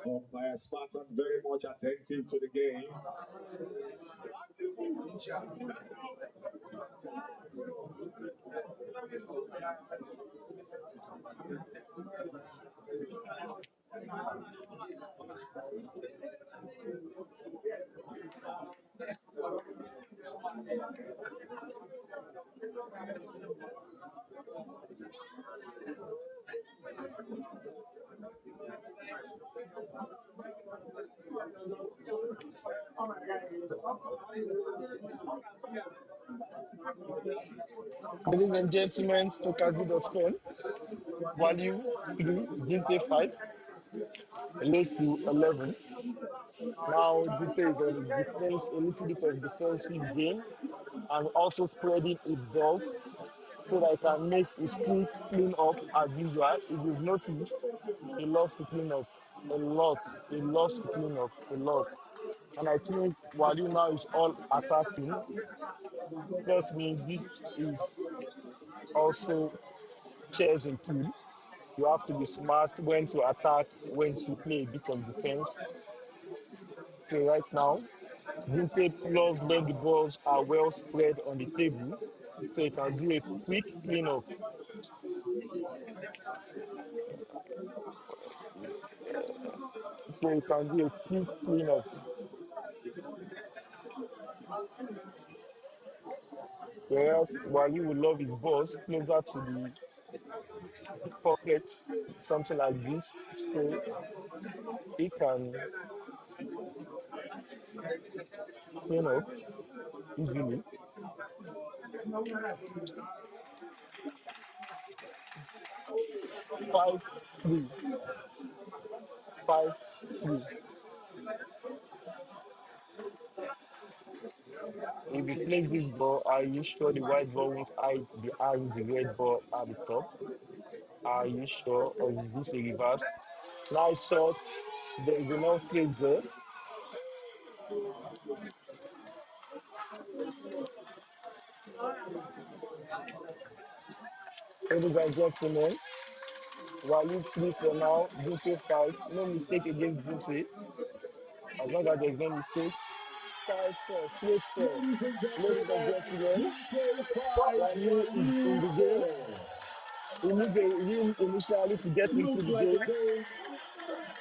Umpire Spartan very much attentive to the game. ladies and gentlemen, snookerz.com. Waliu 3, Ginte 5, raised to 11. Now Ginte is on his defense, a little bit of defensive game, and also spreading his ball so that he can make his quick clean up as usual. If you've noticed, he loves to clean up a lot. He loves to clean up a lot. And I think Waliu now is all attacking. Trust me, this is also chess and pool. You have to be smart when to attack, when to play a bit of defense. So right now, Ginte loves when the balls are well spread on the table, so you can do a quick cleanup. So you can do a quick cleanup. Whereas while you will love his balls closer to the pocket, something like this, so he can clean up easily. 5-3, 5-3. If he plays this ball, are you sure the white ball won't hide behind the red ball at the top? Are you sure? Or is this a reverse? Nice shot. There is enough space there. Ladies and gentlemen, Waliu 3 for now, Ginte 5. No mistake against Ginte. As long as there's no mistake. 5-4, straight 4. Ladies and Ladies and gentlemen, gentlemen, Ginte 5, Waliu is in the WALIU game. 4. We need a win initially to get into Looks the like the game. game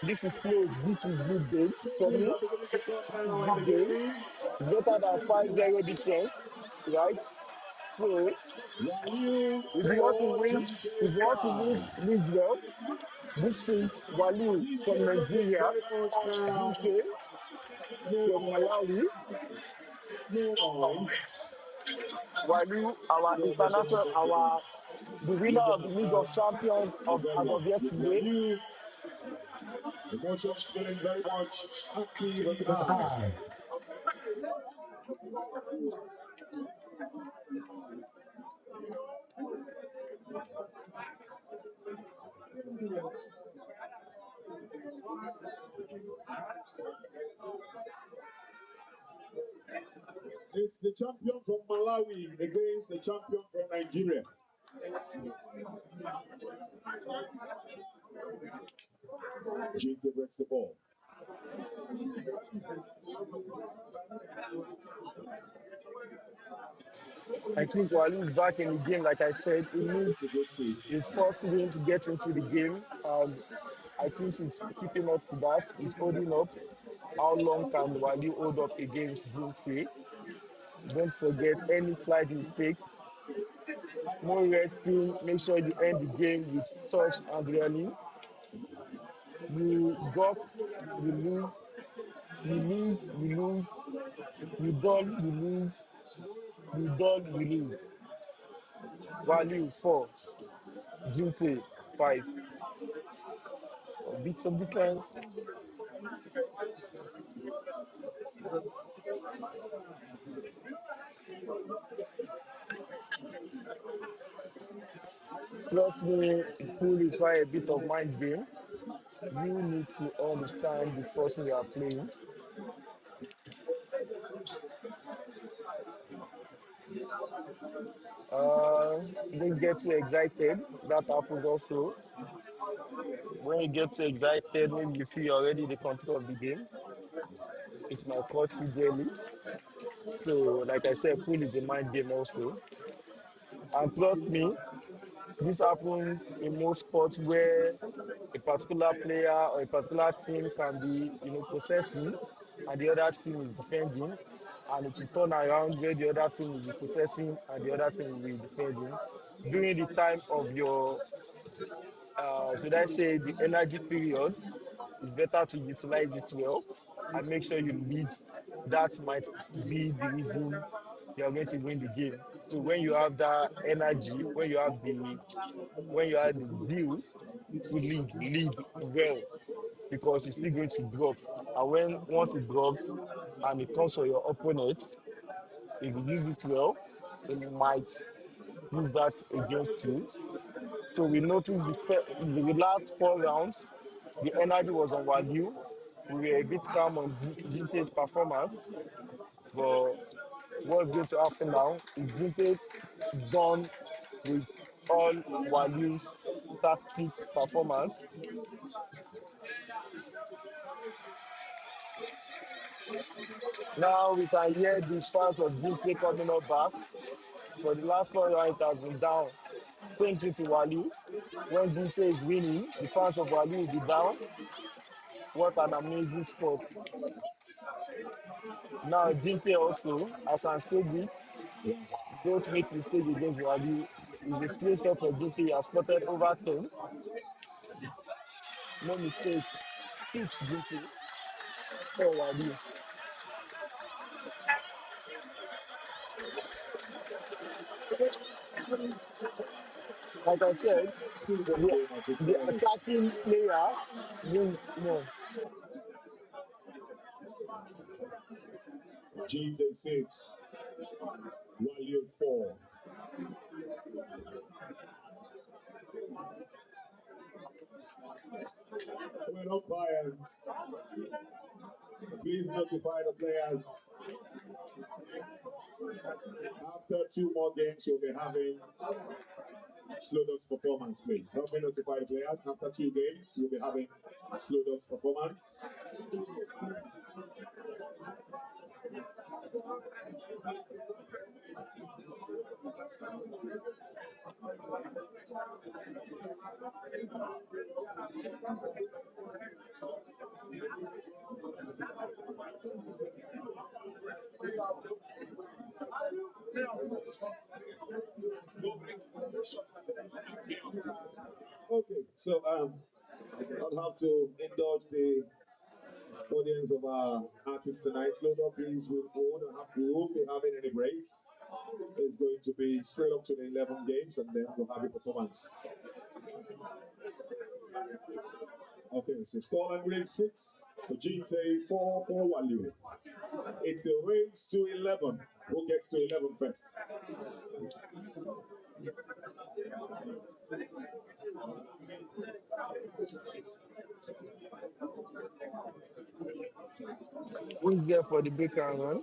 This is close. This is good game. For tables me, are beginning to turn this is now in the good game. game. It's better than 5-0 difference, right? So, WALIU if you want to 4, win, if Ginte you want to 5. lose well, this is Waliu from Ginte, thank you Nigeria, very much now. Ginte No from Malawi, noise. No noise. Waliu, our No emotional international, our sentiments. the winner Keep of them the League of aside. Champions As as of always, with yesterday. WALIU, emotions feeling very much active and high. It's the champion from Malawi against the champion from Nigeria. Ginte breaks the ball. I think Waliu is back in the game. Like I said, he needs Eagle State. his first win to get into the game. I think he's keeping up to that. He's holding up. How long can Waliu hold up against Ginte? Don't forget any slight mistake. No resting. Make sure you end the game with touch and rally. You gawk, you lose, you lose, you lose, you dull, you lose, you dull, you lose. Waliu 4, Ginte 5. A bit of difference. Trust me, it will require a bit of mind game. You need to understand the person you are playing. Don't get too excited. That happens also. When you get too excited, maybe you feel you're already the control of the game. It might cost you dearly. So, like I said, pool is a mind game also. And trust me, this happens in most sports where a particular player or a particular team can be, possessing, and the other team is defending, and it will turn around where the other team will be possessing and the other team will be defending. During the time of your, should I say, the energy period, it's better to utilize it well and make sure you lead. That might be the reason you are going to win the game. So when you have that energy, when you have the zeal to lead well, because it's still going to drop. And once it drops and it comes for your opponent, if you use it well, it might use that against you. So we noticed the last 4 rounds, the energy was on Waliu. We were a bit calm on Ginte's performance, but what's going to happen now is Ginte done with all Waliu's tactic performance. Now we can hear the fans of Ginte coming up back. For the last 4 rounds, it has been down. Same thing to Waliu. When Ginte is winning, the fans of Waliu will be down. What an amazing sport. Now, Ginte also, I can say this, don't make mistake against Waliu. It's a straight shot for Ginte. He has spotted over 10. No mistake. 6 Ginte for Waliu. Like I said, Keep the the, game as it the stands. attacking player wins more. Ginte 6, WALIU 4. When umpire, please notify the players. After 2 more games, you'll be having slow dogs performance, please. Help me notify the players. After 2 games, you'll be having slow dogs performance. Okay, so I'll have to indulge the audience of our artists tonight. Load up, please. We won't be having any breaks. It's going to be straight up to the 11 games, and then we'll have a performance. Okay, so scoreline grade 6 for Ginte, 4 for WALIU. It's a race to 11. Who gets to 11 first? Who's there for the break and run?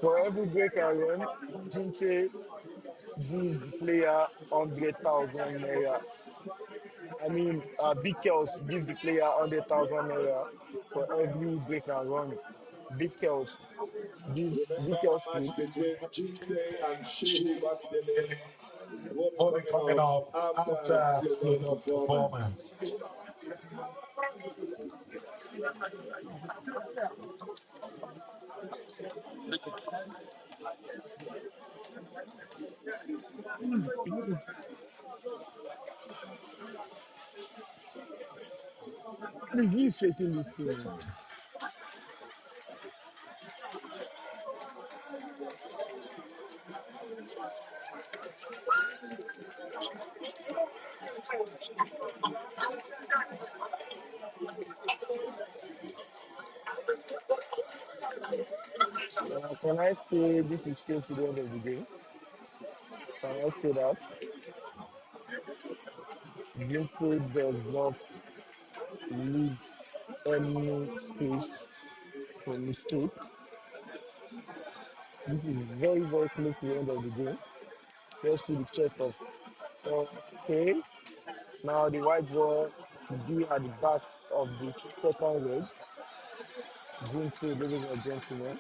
For every break and run, Ginte gives the player 100,000 naira. I mean, Big Kels gives the player 100,000 naira for every break and run. Big Kels gives Remember Big the Kels match team. between Ginte and SHEU Bamidele will be Only coming coming up up after after Slowdog's Slowdog's performance. performance. Please, he's shaking this thing. Can I say this is close to the end of the game? Can I say that? Greenfield does not leave any space for mistake. This is very, very close to the end of the game. Let's see the check of. Okay, now the white ball should be at the back of the second leg. Greenfield, ladies and gentlemen.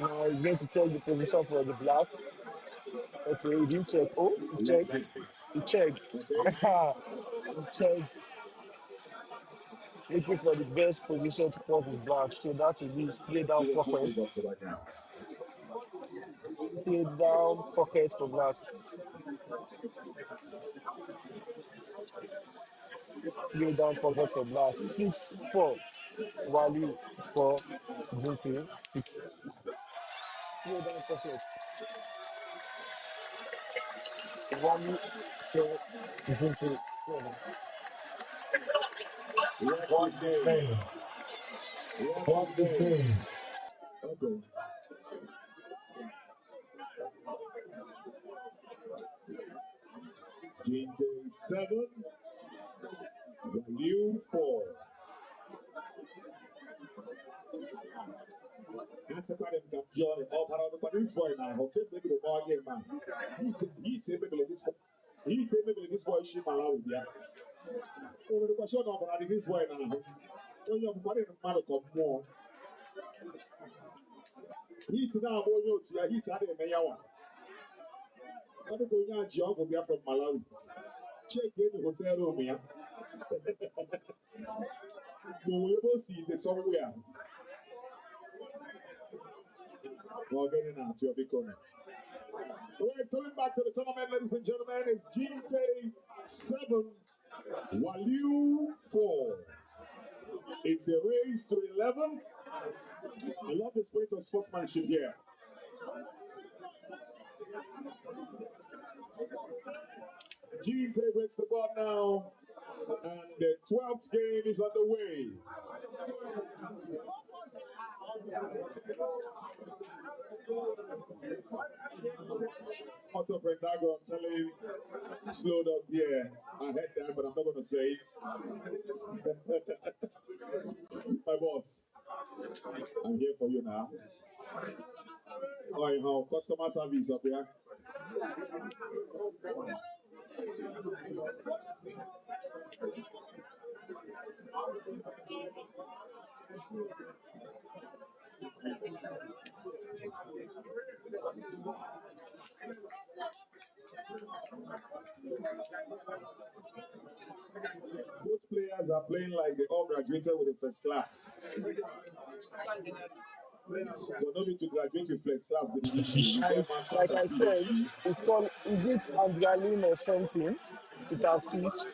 Now he's going to check the position for the black. Okay, he didn't check. Oh, he Let's checked. see. He checked. Okay, He checked. Looking for the best position to pop his black. So that will be play let's down see the flip pocket. is up to right now. Play down pocket for black. Play down pocket for black. 6-4. WALIU for Ginte. 6. Play down pocket. WALIU for Ginte. What's his What's his name? name? What's his What's his name? name? Okay. Ginte 7, WALIU 4. That's about him can join it up around but this boy now. Okay, maybe the ball game man. He take maybe this boy. He take maybe this boy ship Malawi. Yeah. Oh, the question about this boy now. When you're putting the man come more. Heat now, boy, you heat had a mayor. I'm going to job will be from Malawi. Check in the hotel room here. We will see it somewhere. We're getting out your big corner. We're coming back to the tournament, ladies and gentlemen. It's Ginte 7, WALIU 4. It's a race to 11. I love the spirit of sportsmanship here. Ginte breaks the board now, and the 12th game is underway. Otto Brendago, I'm telling slowed up here. I heard that, but I'm not going to say it. My boss, I'm here for you now. Oh, you know, customer service up here. Both players are playing like they all graduated with the first class. But no need to graduate with first class with the issue. You And get masters like and I said, PhD. it's called, is it adrenaline or something? It has switched.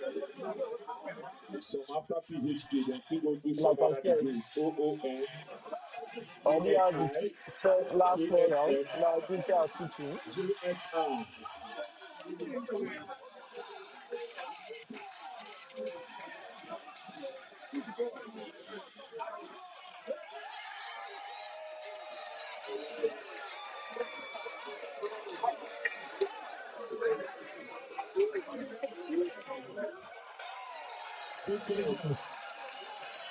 Some after PhD, then still go do some Like I other said, degrees. OON, earlier the ESI, last four round, ASM, now Ginte are switching. JSR. Big girls,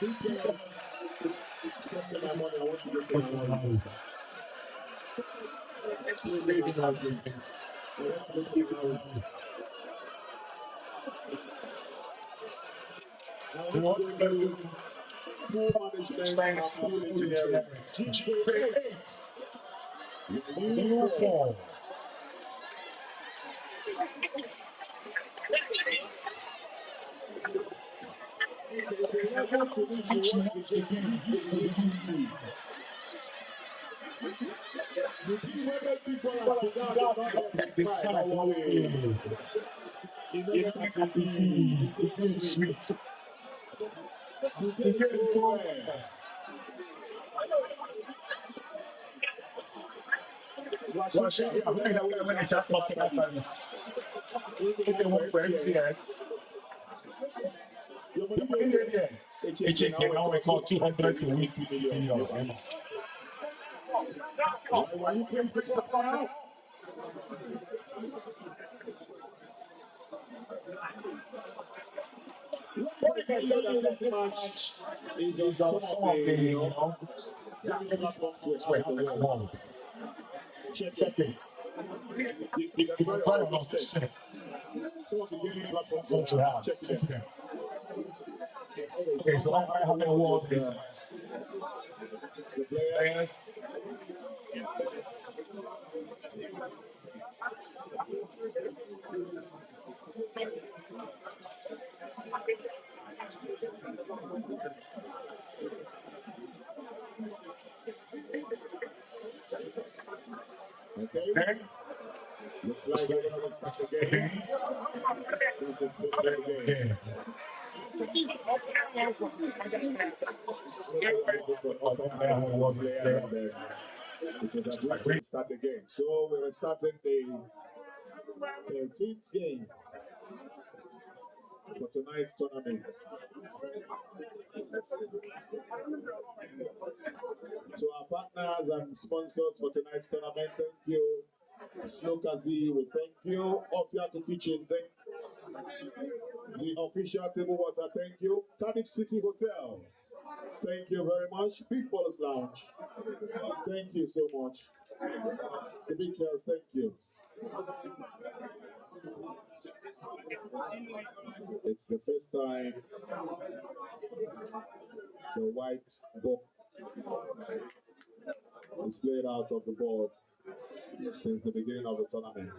big girls. Send me my money. I want to go to Malawi. Pay me my money, please. I want to go to Malawi. I want to go do pool management and pool engineering. Ginte 8. WALIU 4. There's a level to which you watch the game, you need to believe you. The team where make people and sit down, they not let the smile, don't worry. You know that as it be, the game sweet. The game go well. Rashid, who the guy when they shout customer service? Who they work for MTN? Your money there. HK now we call 200 to win 50 million. Why you place the ball now? Let me tell you that this match is on some of the, gaming platforms we have in the world. Check it. You can try your just check. Some of the gaming platforms we have. Check them. Okay, so I have a word with the players. Okay. Looks like we're going to start the game. That's the spirit of the game. Upper hand one players and then it was agreed to start the game. So we're starting the 13th game for tonight's tournament. To our partners and sponsors for tonight's tournament, thank you. snookerz, we thank you. Ofiaku Kitchen, thank the official table water, thank you. Cardiff City Hotels, thank you very much. Big Ballers Lounge, thank you so much. The Big Kels, thank you. It's the first time the white book is played out of the board since the beginning of the tournament.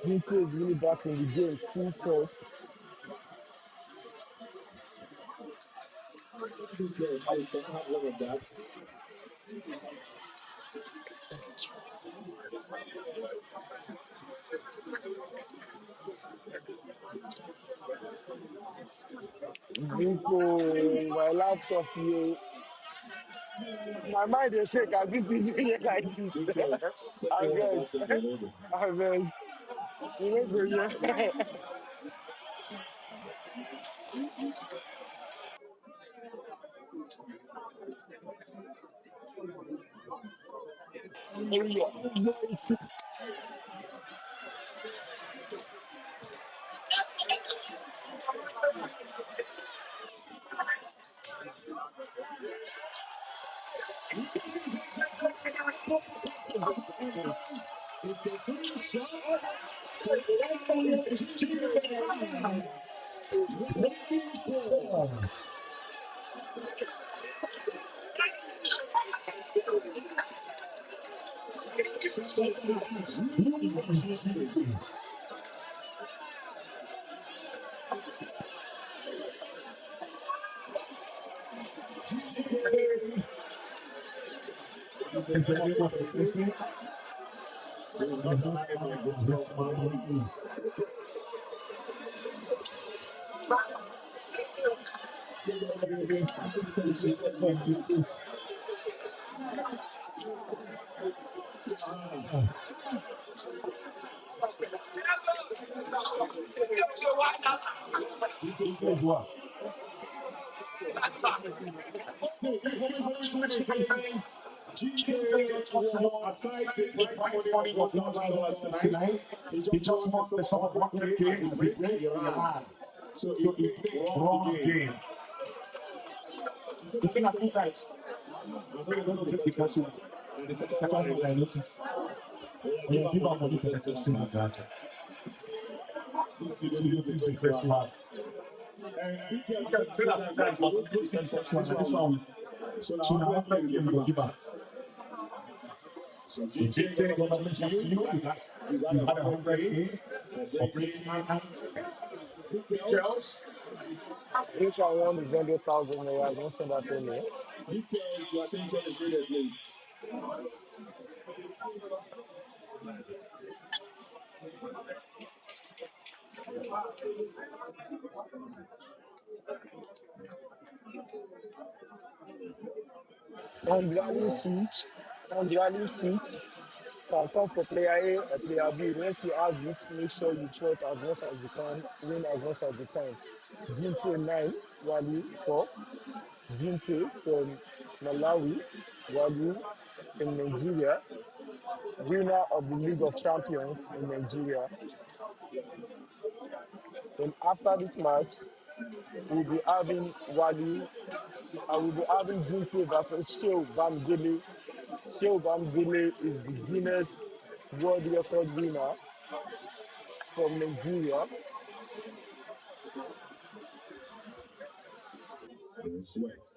Ginte is really back in the game, full force. Big Kels, please, can I have one of that? Ginte, my laptop here. My mind is sick. I just be doing it like this. Big Kels, send I me one of beg. that thing already. I beg. You know, go here. It's a free shot. So the right now is Ginte. Waiting for. Somebody asked, who is Ginte? Ginte is a name of a person who is not alive like this from Malawi. Ginte is what? Okay, information which one says Ginte just won, aside the prize money of $1,000 tonight, he just won the sum of 100K as he break the Iran. So he picked wrong game. He said a few times. I don't notice the first one. And the second one I noticed. Yeah, give up money for the first one. Since you noticed the first one. And because said a few times, but don't see the first one. This one. So now after you will give up. So Ginte, congratulations to you. You got a 100K for playing kels. Each one is 100,000 naira. Don't send that to me. Kels, your attention is needed, please. On rally switch, can come for player A, player B. Once you have it, make sure you put as much as you can, win as much as you can. Ginte 9, Wali 4. Ginte from Malawi, Wali in Nigeria, winner of the League of Champions in Nigeria. And after this match, we'll be having Wali, I will be having Ginte versus SHEU. SHEU is the Guinness World Record winner from Nigeria. Sweat.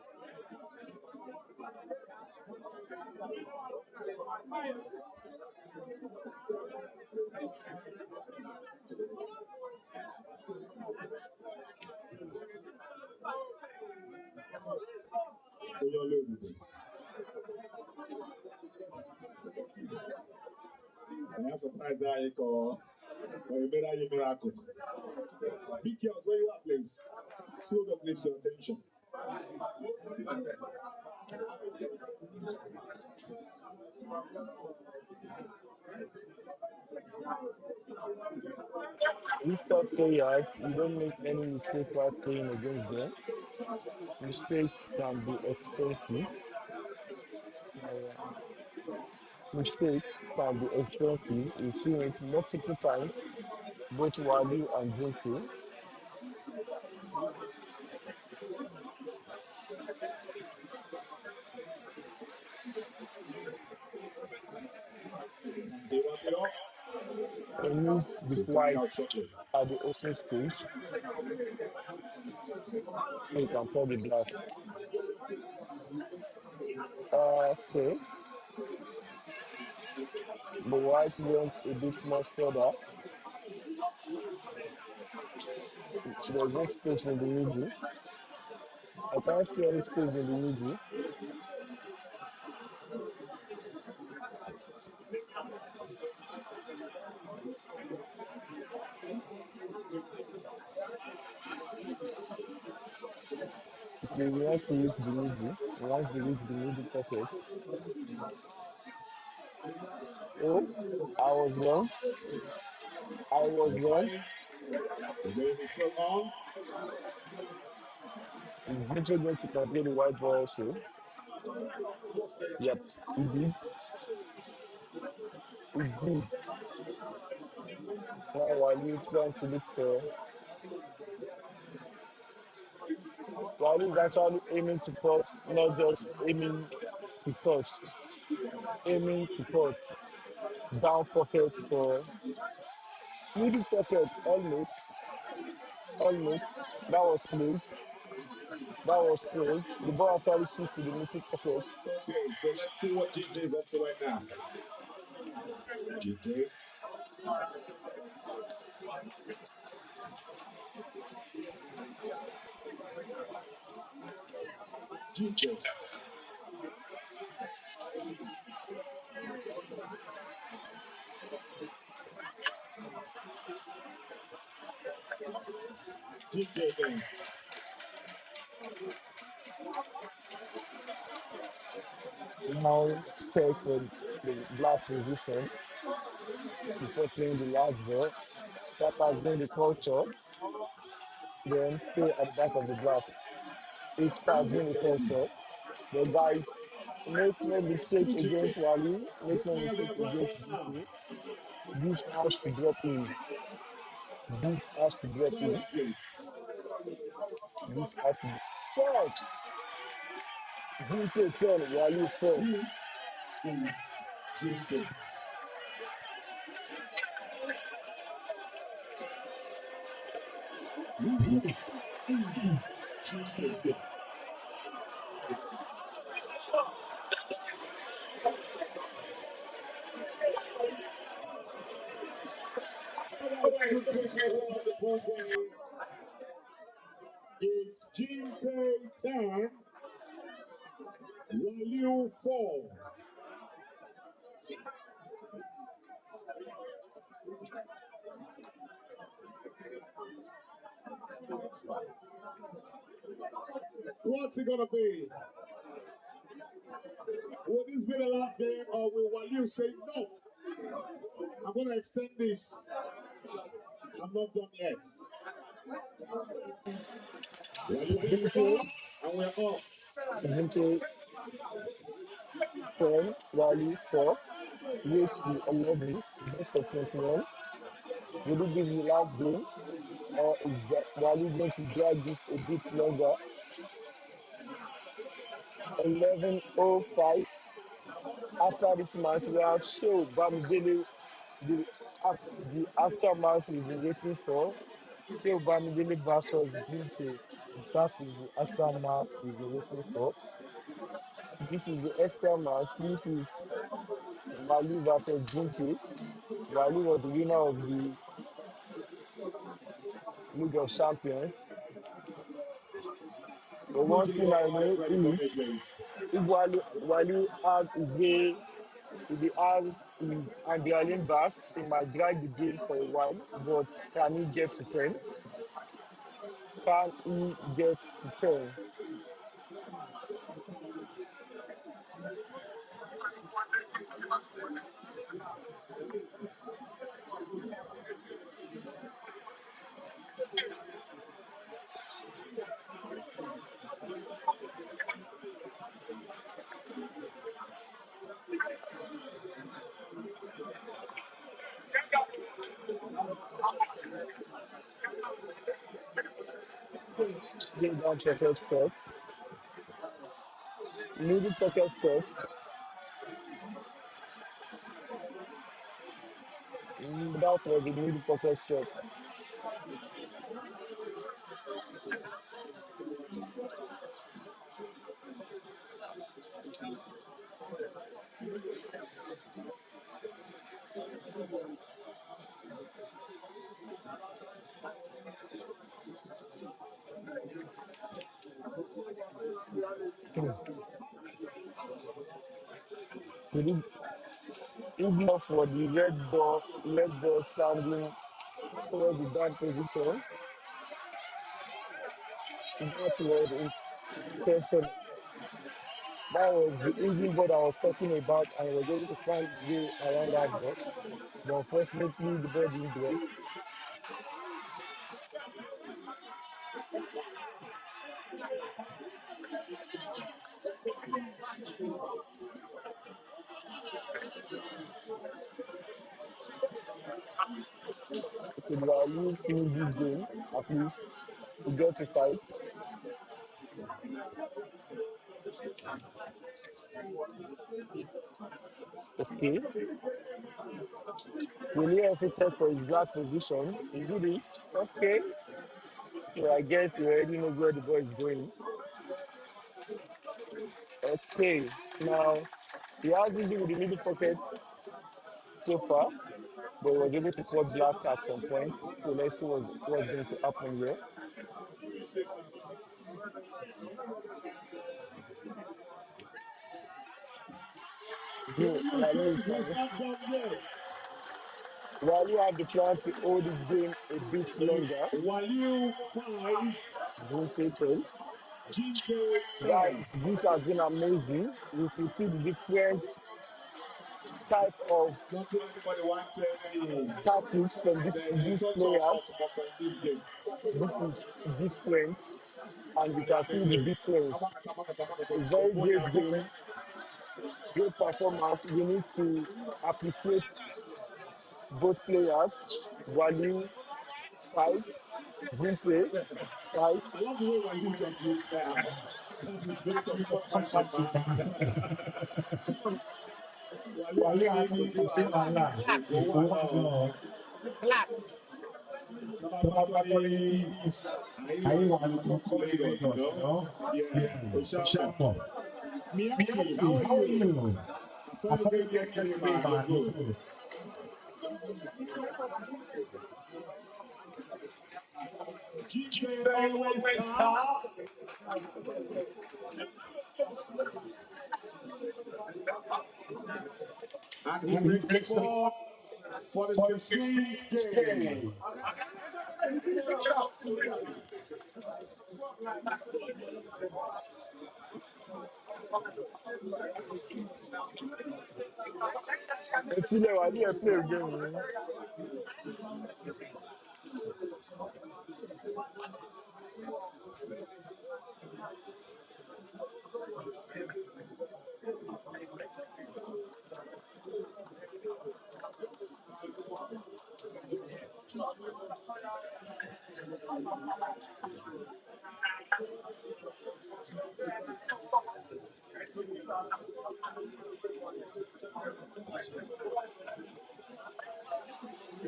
And I'm surprised that you call, but you better you miracle. Big girls, where you at, please? Slow down, please, your attention. These top players, you don't make any mistake while playing against them. Mistakes can be expensive. Mistakes can be expensive. We've seen it multiple times, both Wali and Jinsu. They wrap it up. It means the We'll find flight out shortly. at the ocean space. You can call the black. Okay. The white went a bit more further. So there's no space in the middle. I can't see any space in the middle. He wants to reach the middle. He wants to reach the middle perfect. Oh, I was wrong. I was The wrong. game is still on. He's eventually going to complete the white ball also. Yep, he did. He did. Now while you trying to look for, while he's actually aiming to touch, not just aiming to touch. aiming to cut down pockets for middle pocket almost. That was close. That was close. The ball actually switched to the middle pocket. Okay, so let's see what Ginte is up to right now. Ginte. Ginte. Ginte again. Now check for the black position before playing the last ball. That has been the culture. Then stay at the back of the glass. It has been the culture. The guys make no mistakes Still Ginte. against Wali, make Two no players mistakes have one against ball now. DC. This has to drop in. This has to drop in. Silence, please. This has to be. God! Ginte 10, Wali 4. Who is Ginte? Who is Ginte? All right, good people of the pool game. It's Ginte 10, Waliu 4. What's it gonna be? Will this be the last game or will Waliu say no? I'm gonna extend this. I'm not done yet. Waliu brings the Ginte, ball and we're off. Ginte 10, Wali 4. Race to 11, best of 21. Will it be the last game or is Wali going to drag this a bit longer? 11:05. After this match, we have SHEU Bamidele, the, the aftermath we've been waiting for. SHEU Bamidele versus Ginte. That is the aftermath we've been waiting for. This is the extra match, which is Wali versus Ginte. Wali was the winner of the League of Champions. But Need one you to thing get I the lights know ready for me, is please. if Wali adds his way, if he adds his adrenaline back, he might drag the game for a while, but can he get to 10? Can he get to 10? Bring down pocket shots, middle pocket shots, that was the middle pocket shot. He did ignore for the red ball standing towards the down position. That was the intention. That was the engine board I was talking about, and I was able to find the way around that ball. But unfortunately, the ball didn't drop. Okay, we are losing this game, at least, to get to 5. Okay. Will he also check for his guard position? He did it. Okay. So I guess he already knows where the ball is going. Okay. Now, he has been with the middle pocket so far, but he was able to put black at some point. So let's see what's going to happen here. Waliu says he's not done yet. While you have the plan to hold this game a bit longer, It's Waliu 5, don't say so. Ginte Guys, 10. this has been amazing. You can see the different type of Nothing anybody wants to tell me. tactics from There's a these touch of players. Mokmoko in this game. This is different, and you can see the Exactly. difference. A very great game, great performance. We need to appreciate both players. Wali, fight, Ginte, fight. I love the way Waliu just looks now. That's his spirit of sportsmanship, man. Waliu Wali Army, Army kò sí kò sí wàhálà, wàhálà, Èkó wà Èkó wà náà. náà. Tábà Tọ́ba gbàtọ́ gbàgbọ́ ní ní East, East, ayé Àyíwá wà ló ní come to come to Lagos, Lagos, you know? Yeah, Yeah, Oshamo. Oshamo. Miyaki, how Miyaki, are how are you? you? I saw I your saw you game game yesterday, yesterday, man. You're man. good. You good. Ginte They always always calm, calm. and he And he breaks the breaks the ball for the for the 16th 16th game. game. If you know, I need to play again.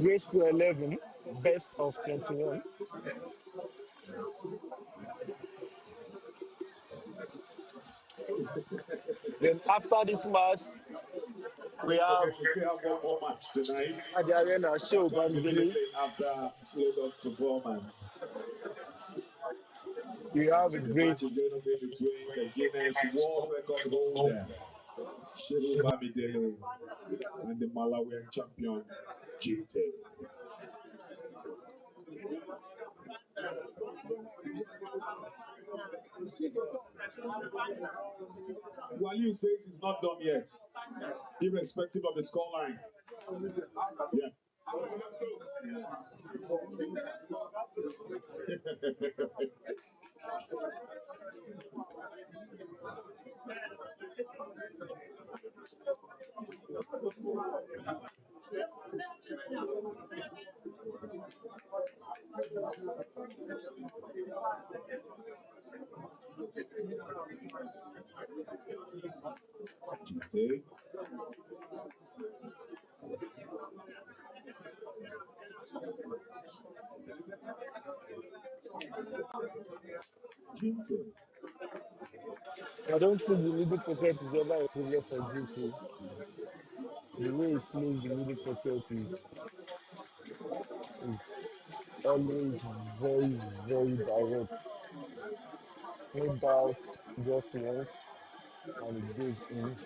Race to 11, best of 21. Then after this match, we Don't have forget, we still have one more match tonight. at the arena show That's Bandvili. immediately after Slow Dog's performance. We have a The great match is going to be between the Guinness World Record holder, Shehu Bamidele, and the Malawian champion, Ginte. Waliu says he's not done yet, irrespective of the scoreline. Yeah. Ginte. Ginte. I don't think the middle pocket is ever a problem for GT. The way he plays the middle pocket is always very, very direct. No doubt, just once, and it goes in.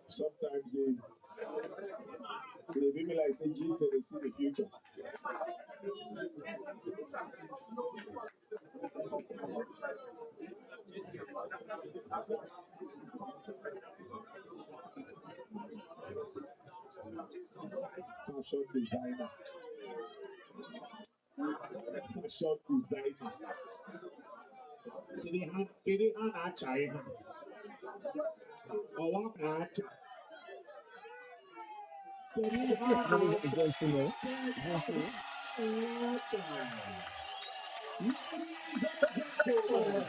Sometimes he they maybe like say Ginte they see the future. Fashion designer. Fashion designer. Kini ha China. Owa na China. Kini ha Against you know. China. Ladies and gentlemen,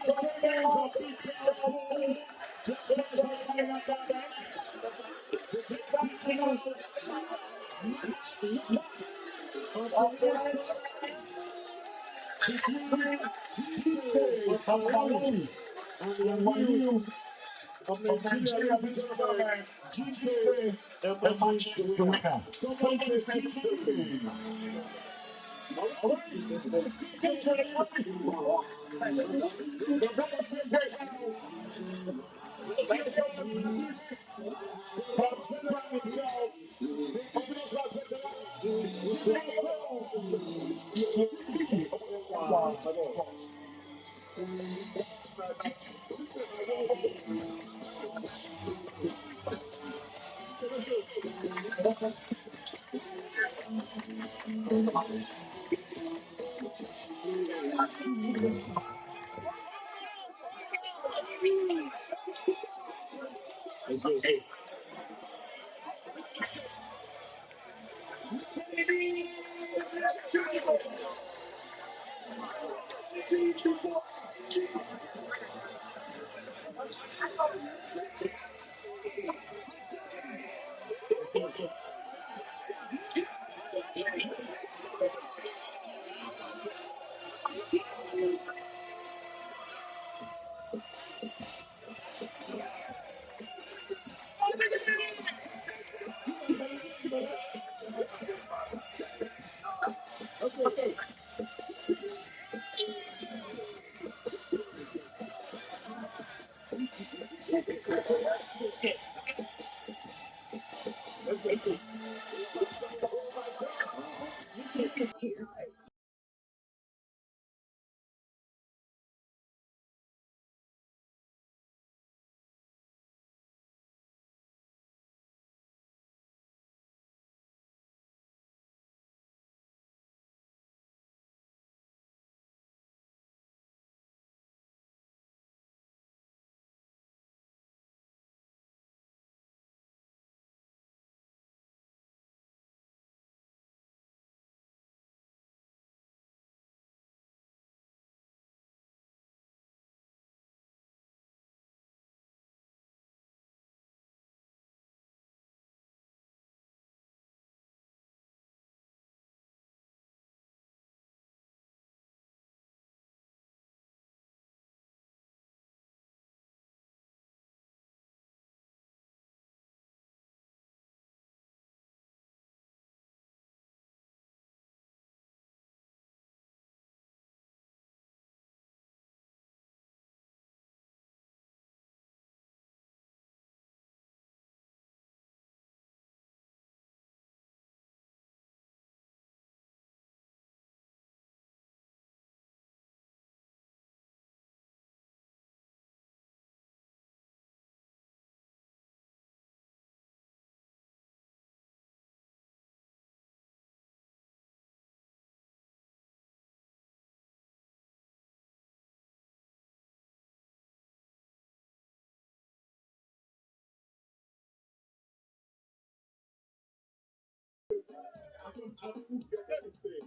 the stage of Big Kels Pool 2025 final tournament. The grand final match one of tonight's tournament between Ginte of Malawi and Waliu of Nigeria. Ladies and gentlemen, Ginte emerges the winner. Somebody say Ginte. All right, the DJ the very first right now, just artist, the rap veteran himself, the indigenous rap veteran, wow, my boss. Let's go. Okay.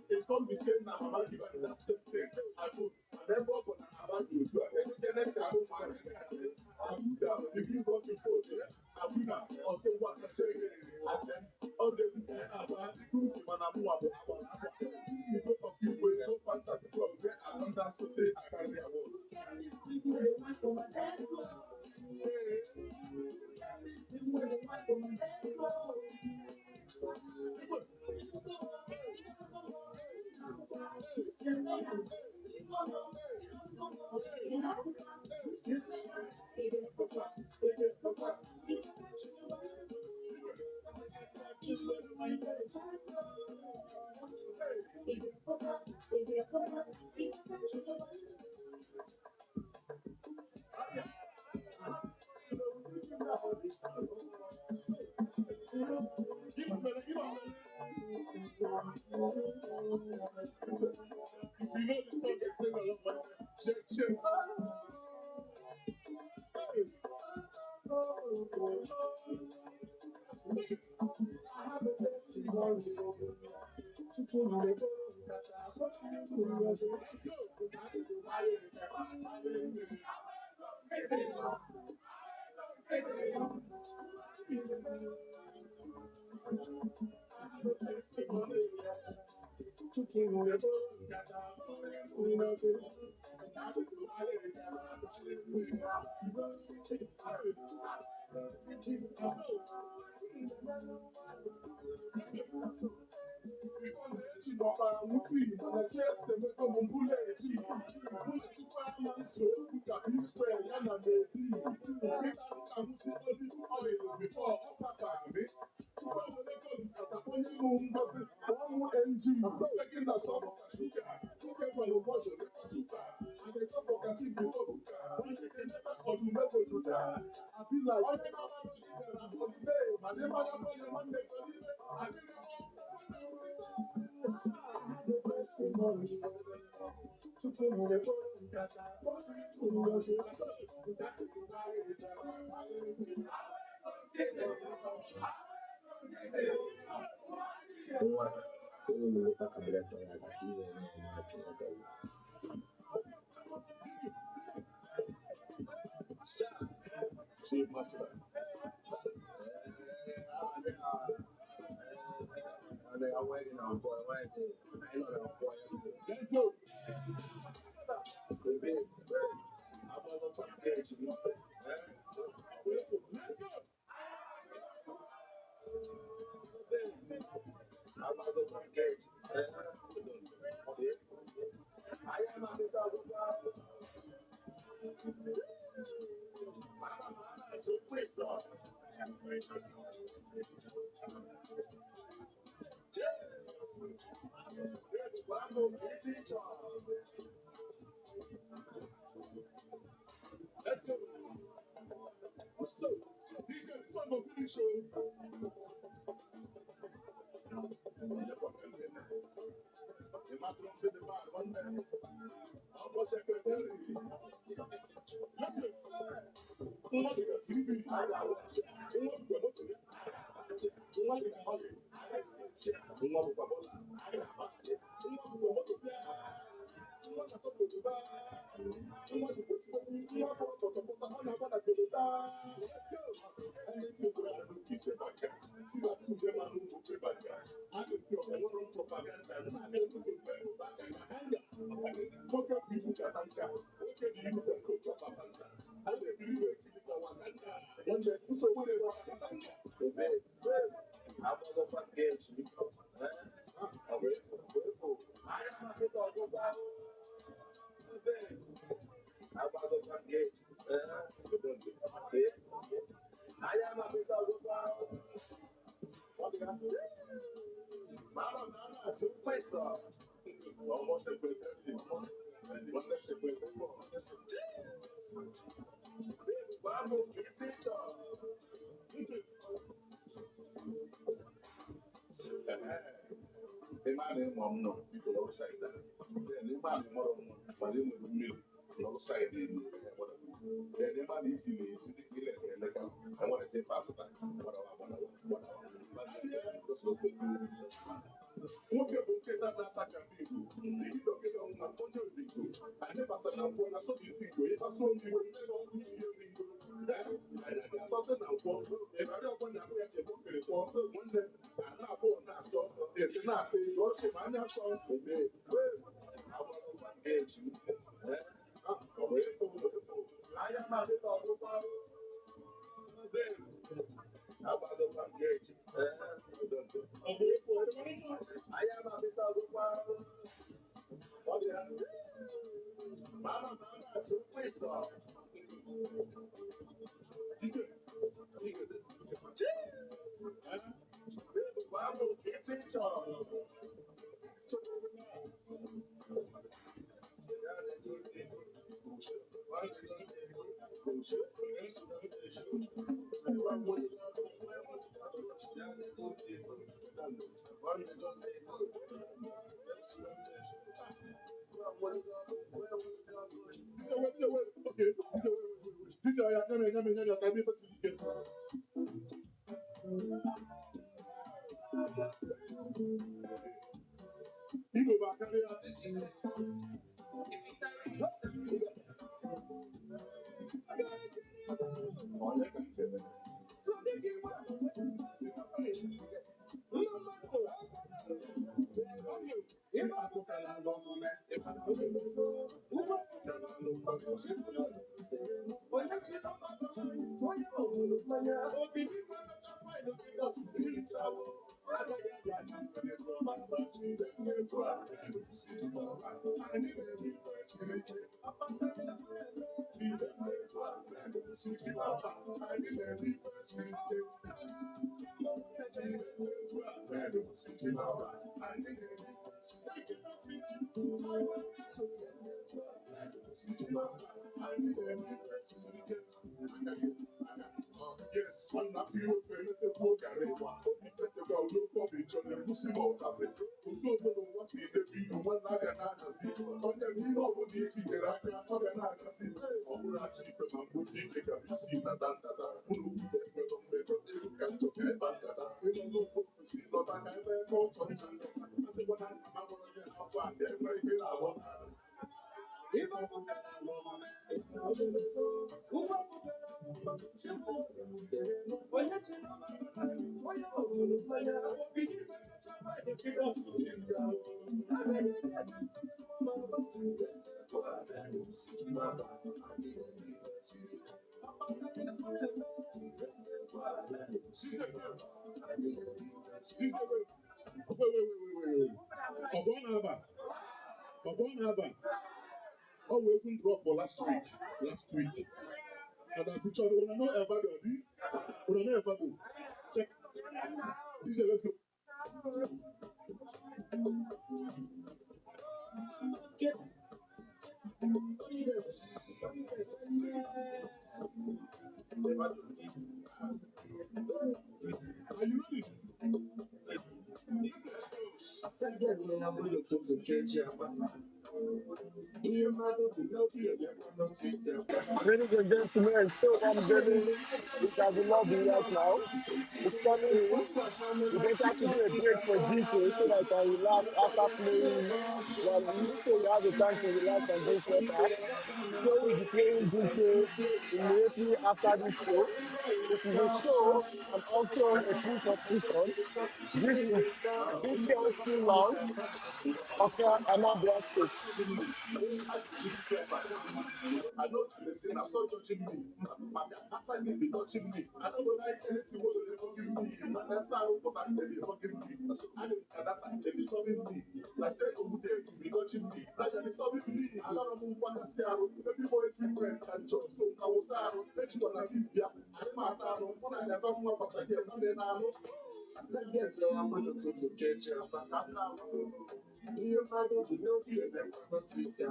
It's not the same now. I'm not giving that same thing. I put then what about you too. And the next time I don't find it. I do that. If you go to photo, I do that. Or say what I say. I said, oh, the about the groups in Manamu about you go from this way, no fantasy club. I don't dance so I carry a wall. Oh, we opened drop for last week. And I featured when I know ever do. When I know ever do. Check. DJ, let's go. Are you ready? Ladies and gentlemen, so I'm getting it as a lobby right now. It's coming in. We just have to do a break for Ginte so that I can relax after playing WALIU. So we have the time to relax and drink water. So we'll be playing Ginte immediately after this show. This is a show and also a proof of person. This is this kels lounge, Oka Anambra State. I know they say now stop judging me. But after they be touching me, I don't like anything what they forgive me. And that's how but they be forgiving me. I don't that they be stopping me. Like say oh they be touching me. Like they be stopping me. I don't know what I say. Maybe boy treatment and job. So I was out. Let you wanna give ya. I don't matter. When I never want to pass again. And then I know. I'm going to get you. But now. You might be no fear. But we say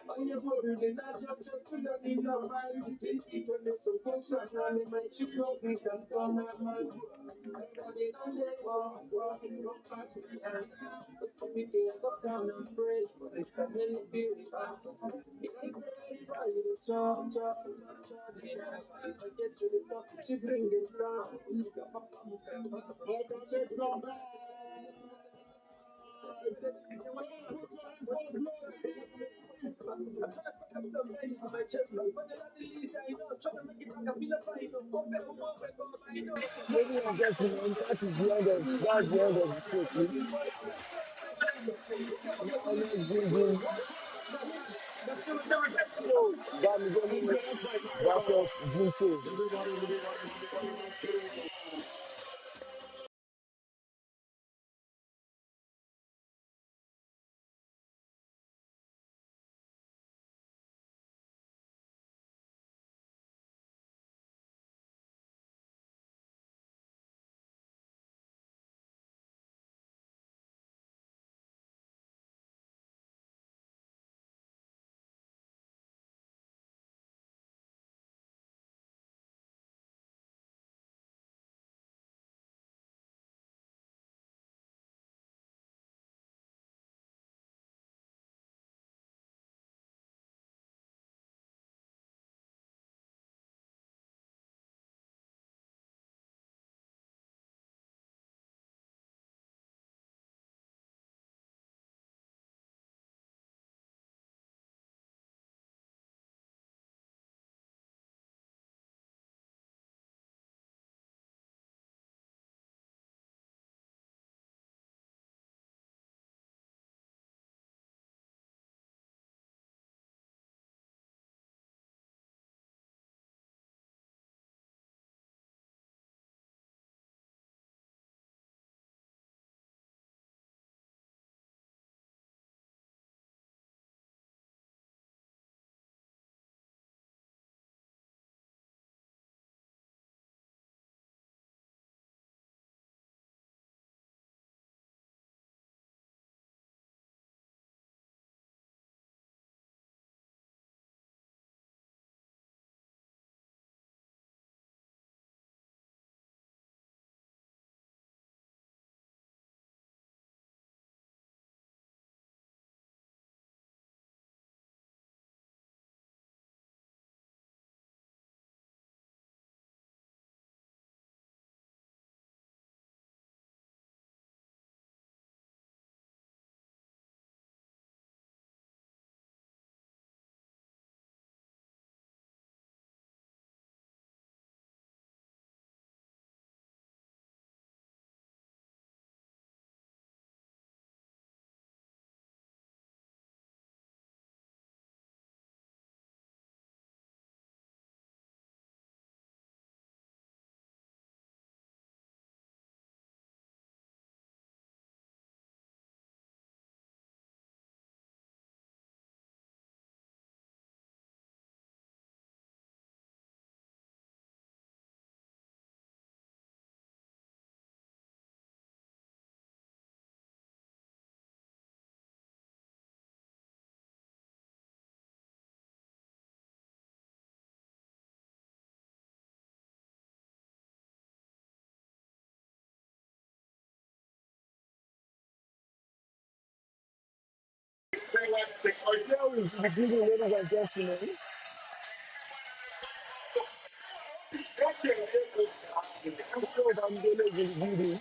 on your body, they not just feel that in your mind. It's even the supposed to run in my chip, no things that come out. I said it on the wall, walking from past me. But some people go down and pray, but they said many feel it back. It ain't very hard to talk. If I get to the top, you bring it down. You got my Ladies and gentlemen, that's the end of the show, please. Now let's bring in Bamigoni versus Ginte. Here is the beginning, ladies and gentlemen. So Bamidele will be the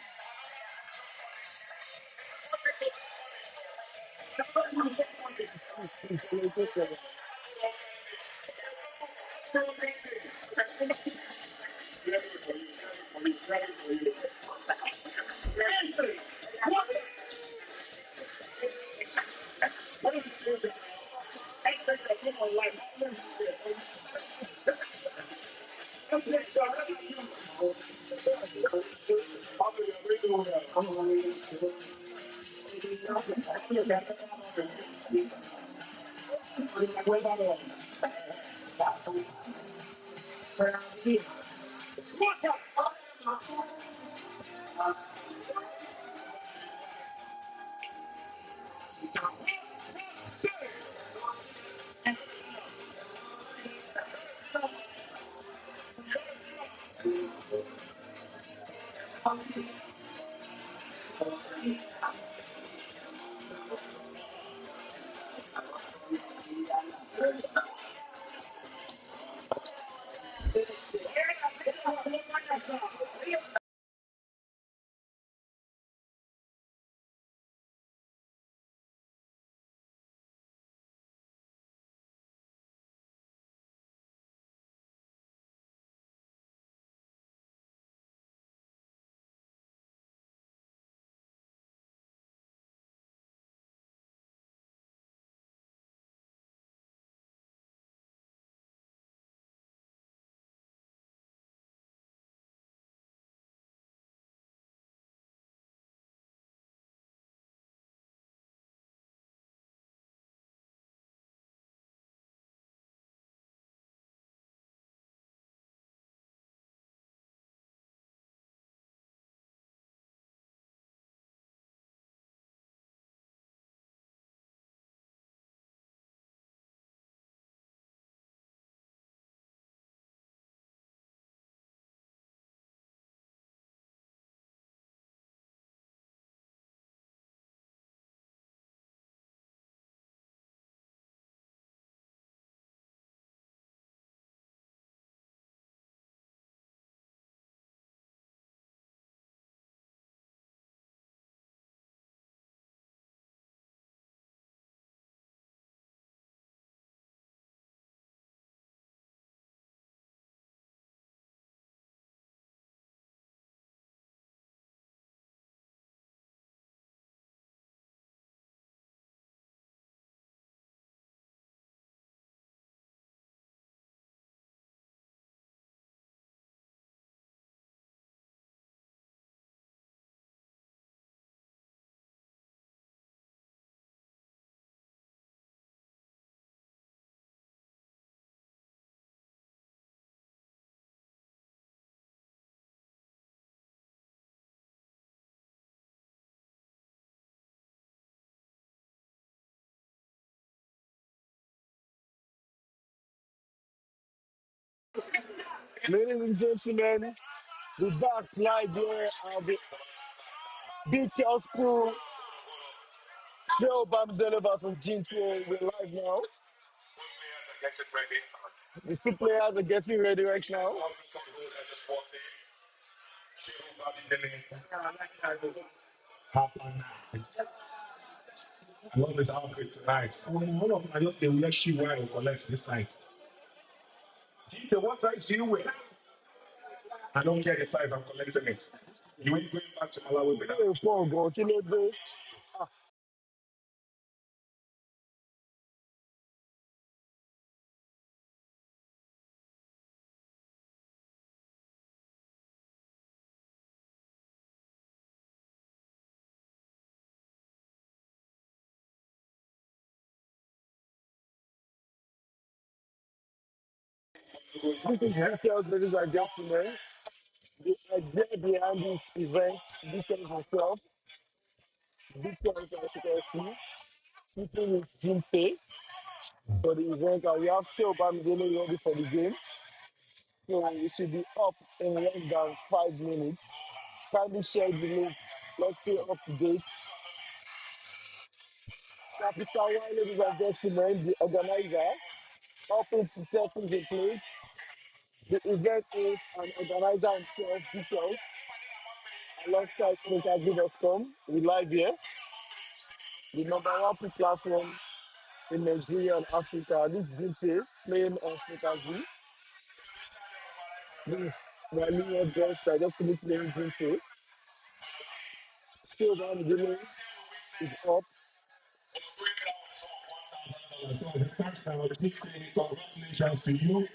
ladies and gentlemen, we're back live here at the Big Kels Crew. Show Bamidele versus Ginte. We're live now. The two players are getting ready right now. I love this outfit tonight. All of them, I just say, let SHEU collect this night. Ginte, what size do you wear? I don't care the size, I'm collecting it. You ain't going back to Malawi with that. Hey, Paul, go, kill it, bro. This is Big Kels, ladies and gentlemen. The idea behind this event, Big Kels himself, Big Kels, as you can see, sleeping with Ginte for the event, and we have Show Bamidele ready for the game. So we should be up in less than 5 minutes. Kindly share the link. Let's stay up to date. Capital One, ladies and gentlemen, the organizer, helping to set things in place. The event is an organizer himself, details, alongside snookerz.com. We live here, the number one platform in Nigeria and Africa. This Ginte playing on snookerz. This is my new guest. I just finished playing Ginte. Showdown Guinness is up. So, congratulations to you.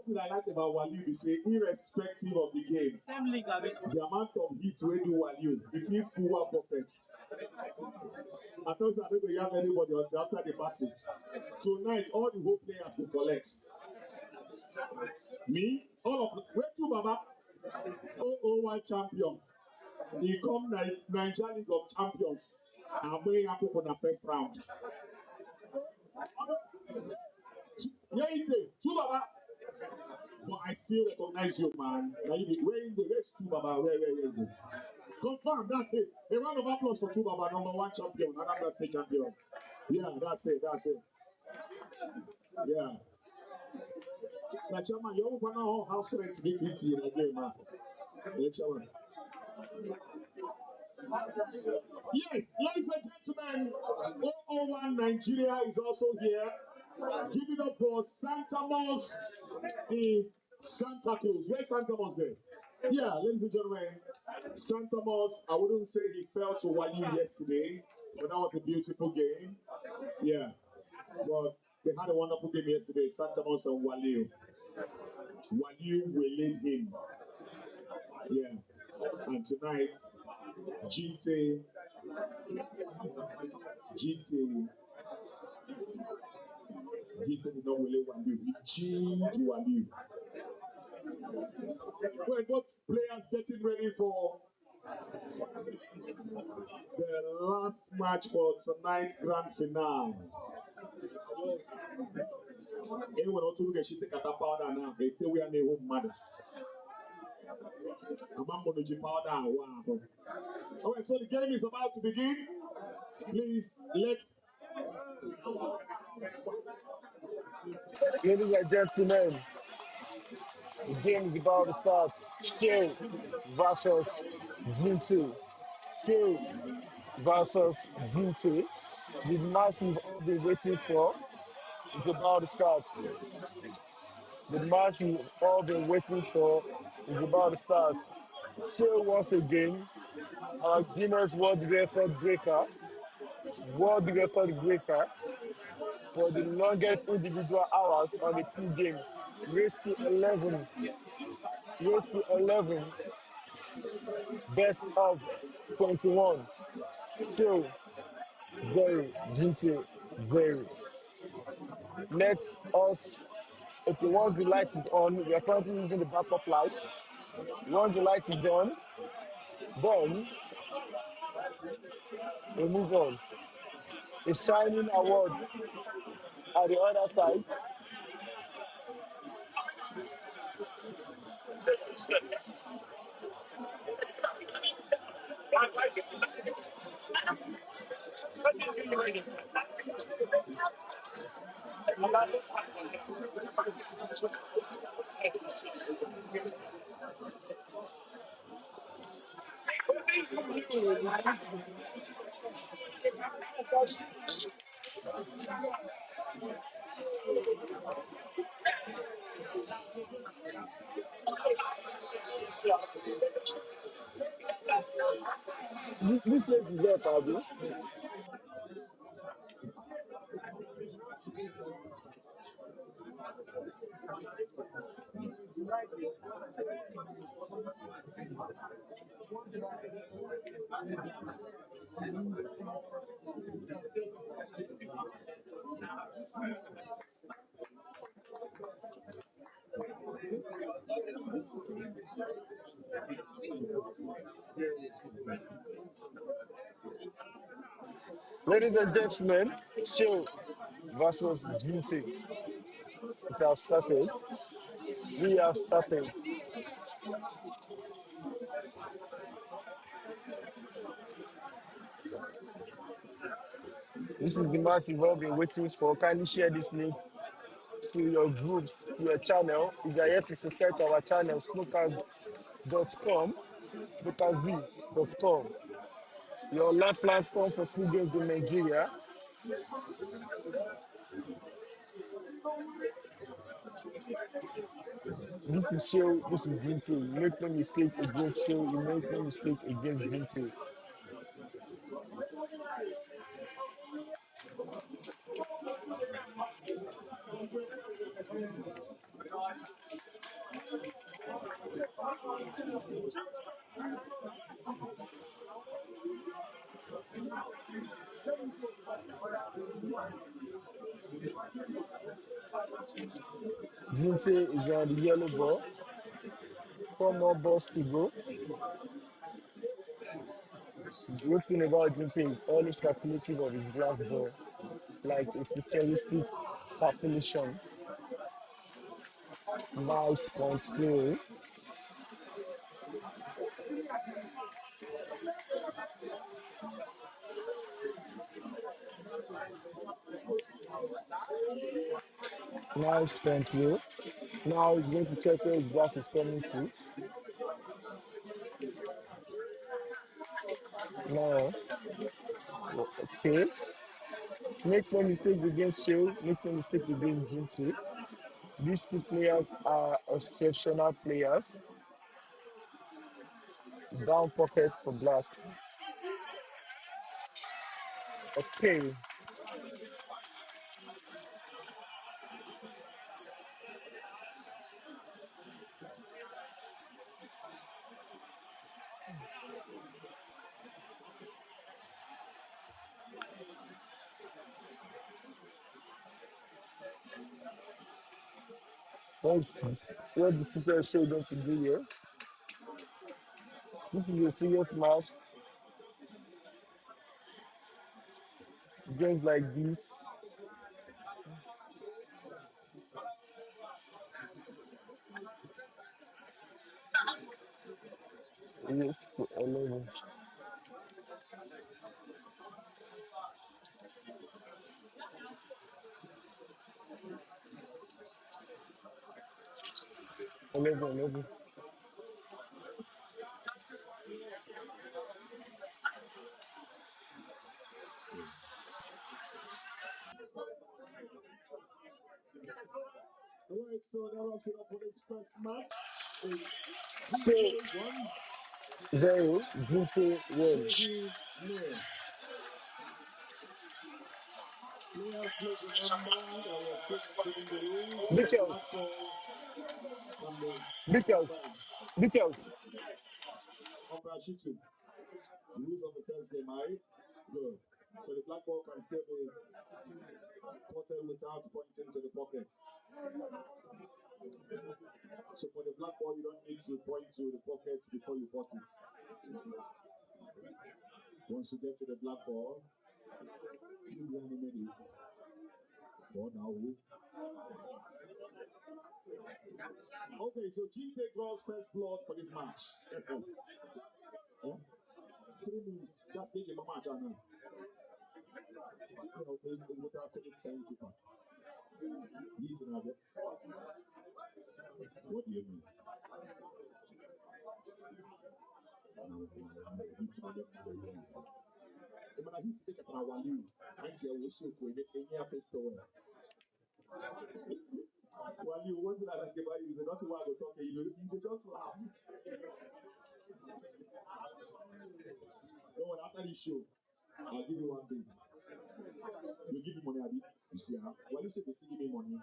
What I like about Waliu is say, irrespective of the game, the amount of hits we do Waliu, if he full buckets. I thought I don't have anybody until after the battle. Tonight, all the whole players will collect. Me, all of them. Wait to Baba, 001 champion. He come Nigeria League of Champions. I'm going up on the first round. Yeah, he did. To Baba. But I still recognize you, man. Now you be wearing the rest two Baba. Where is it? Confirm, that's it. A round of applause for two Baba, #1 champion, another state champion. Yeah, that's it. Yeah. Now, Chairman, you open our house rent big hit in again, man. Yeah, Chairman. Yes, ladies and gentlemen, 001 Nigeria is also here. Give it up for Santa Mos, the Santa Cruz. Where's Santa Mos there? Yeah, ladies and gentlemen, Santa Mos, I wouldn't say he fell to WALIU yesterday, but that was a beautiful game. Yeah, but they had a wonderful game yesterday, Santa Mos and WALIU. WALIU waylaid him. Yeah, and tonight, Ginte did not waylay WALIU, he cheated WALIU. Well, both players getting ready for the last match for tonight's grand finale. Anyone want to look at she take a powder now? They tell we are home mother. I'm going to powder. Wow. All right, so the game is about to begin. Please, let's. Ladies and gentlemen, the game is about to start. SHEU versus Ginte. SHEU versus Ginte. The match we've all been waiting for is about to start. The match we've all been waiting for is about to start. SHEU once again, our Guinness World record breaker for the longest individual hours on the two-game. Race to 11. Race to 11. Best of 21. SHEU, very, GT, very. Let us, okay, once the light is on, we are currently using the backup light. Once the light is on, then we move on. A shining award at the other side. This place is there, Pablo. Ladies and gentlemen, SHEU versus GT. It has started. We have started. This is the match we've all been waiting for. Kindly share this link to your groups, to your channel. If you are yet to subscribe to our channel, snookerz.com, snookerz.com, your online platform for cool games in Nigeria. This is SHEU, this is Ginte. You make no mistake against SHEU, you make no mistake against Ginte. Ginte is on the yellow ball. 4 more balls to go. The good thing about Ginte is always calculative of his glass ball, like a futuristic calculation. Nice point play. Nice point play. Now he's going to check where his block is coming to. No. Okay. Make no mistake against SHEU. Make no mistake against Ginte. These two players are exceptional players. Down pocket for black. Okay. What's, what the future SHEU going to do here? This is a serious match. Games like this. Yes, to 11. 11. All right, so that wraps it up for this first match. It's So, Ginte 1, 0. Ginte wins. SHEU 0. Players, please remember that we are still maintaining the rules. The Details. black ball can be Details. Details. umpire Shitu. The rules of the first game, right? Good. So the black ball can still be potted without pointing to the pocket. So for the black ball, you don't need to point to the pockets before you pot it. Once you get to the black ball, you run a minute. Ball now. Okay, so Ginte draws first blood for this match. Yeah? 3 moves. That's stage in my match, I know. It's without credit timekeeper. Needs another. What do you mean? When I hit take a WALIU, and you will so for it in your pistol. WALIU, what did I give you? Not to want to talk, you just laugh. No one after this show, I'll give you one thing. You give me money, Abi. You see, WALIU said they give me money.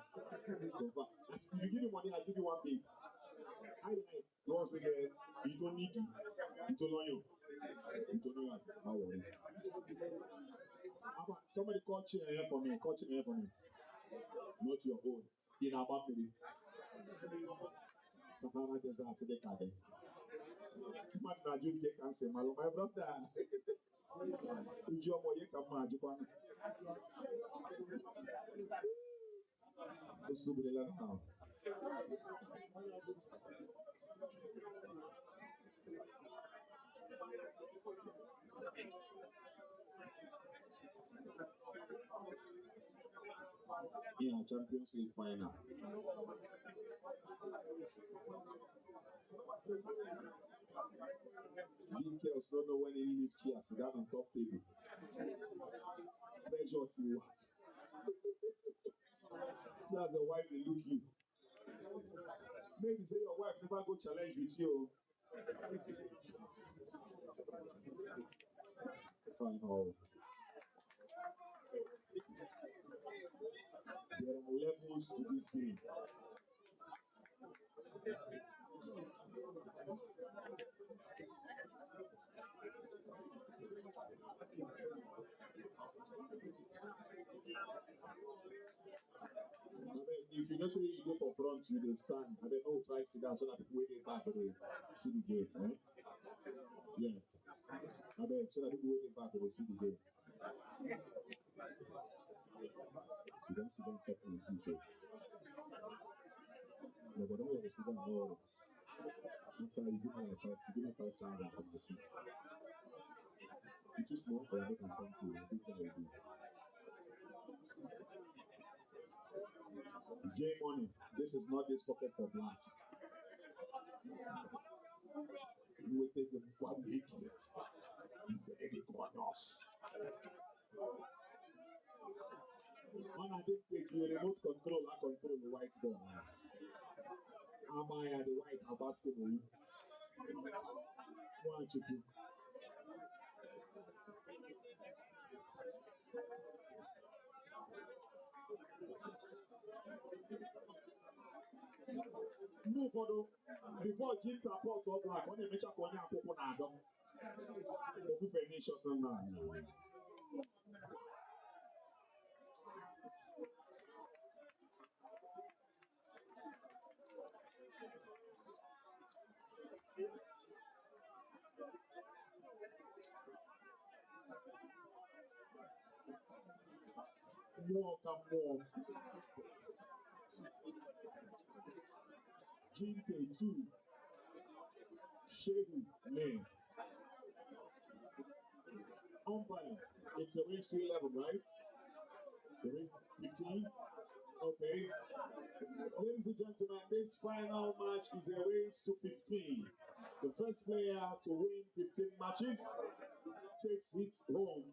If you give me money, I'll give you one thing. I once again, you don't need to. You don't know you. You don't know that. How worry. Somebody call Chin here for me. Call Chin here for me. Not your own. In our family. Sahara Desert to the garden. Man, Nigeria can say, my brother. Ijo mo ye come on, Japan. Now. In our Champions League final. Kels don't know when he leaves here, sit down on top table. Pressure to you. So as a wife, they look you. Maybe say your wife never go challenge with you. Final. There are levels to this game. If you know say you go for front, you dey stand. I don't know, try sit down so that people will get back to the see the game, right? Yeah. I mean, so that people will get back to the see the game. You don't see them talking and see the No, but don't receive them all. After you give me like five, you give me 5,000 from the seat. It's too small for you, can thank you. Big thing I do. J money. This is not this pocket for black. You will take the 1 week. Any corners. On a did take your remote control, I control the white ball. Am I at the white basketball? Watch it. No for before Ginte Vs WALIU, when they make up for your people now, don't. If you finish or something. More and more. Ginte 2. SHEU lane. Umpire. It's a race to 11, right? The race 15. Okay. Ladies and gentlemen, this final match is a race to 15. The first player to win 15 matches takes it home.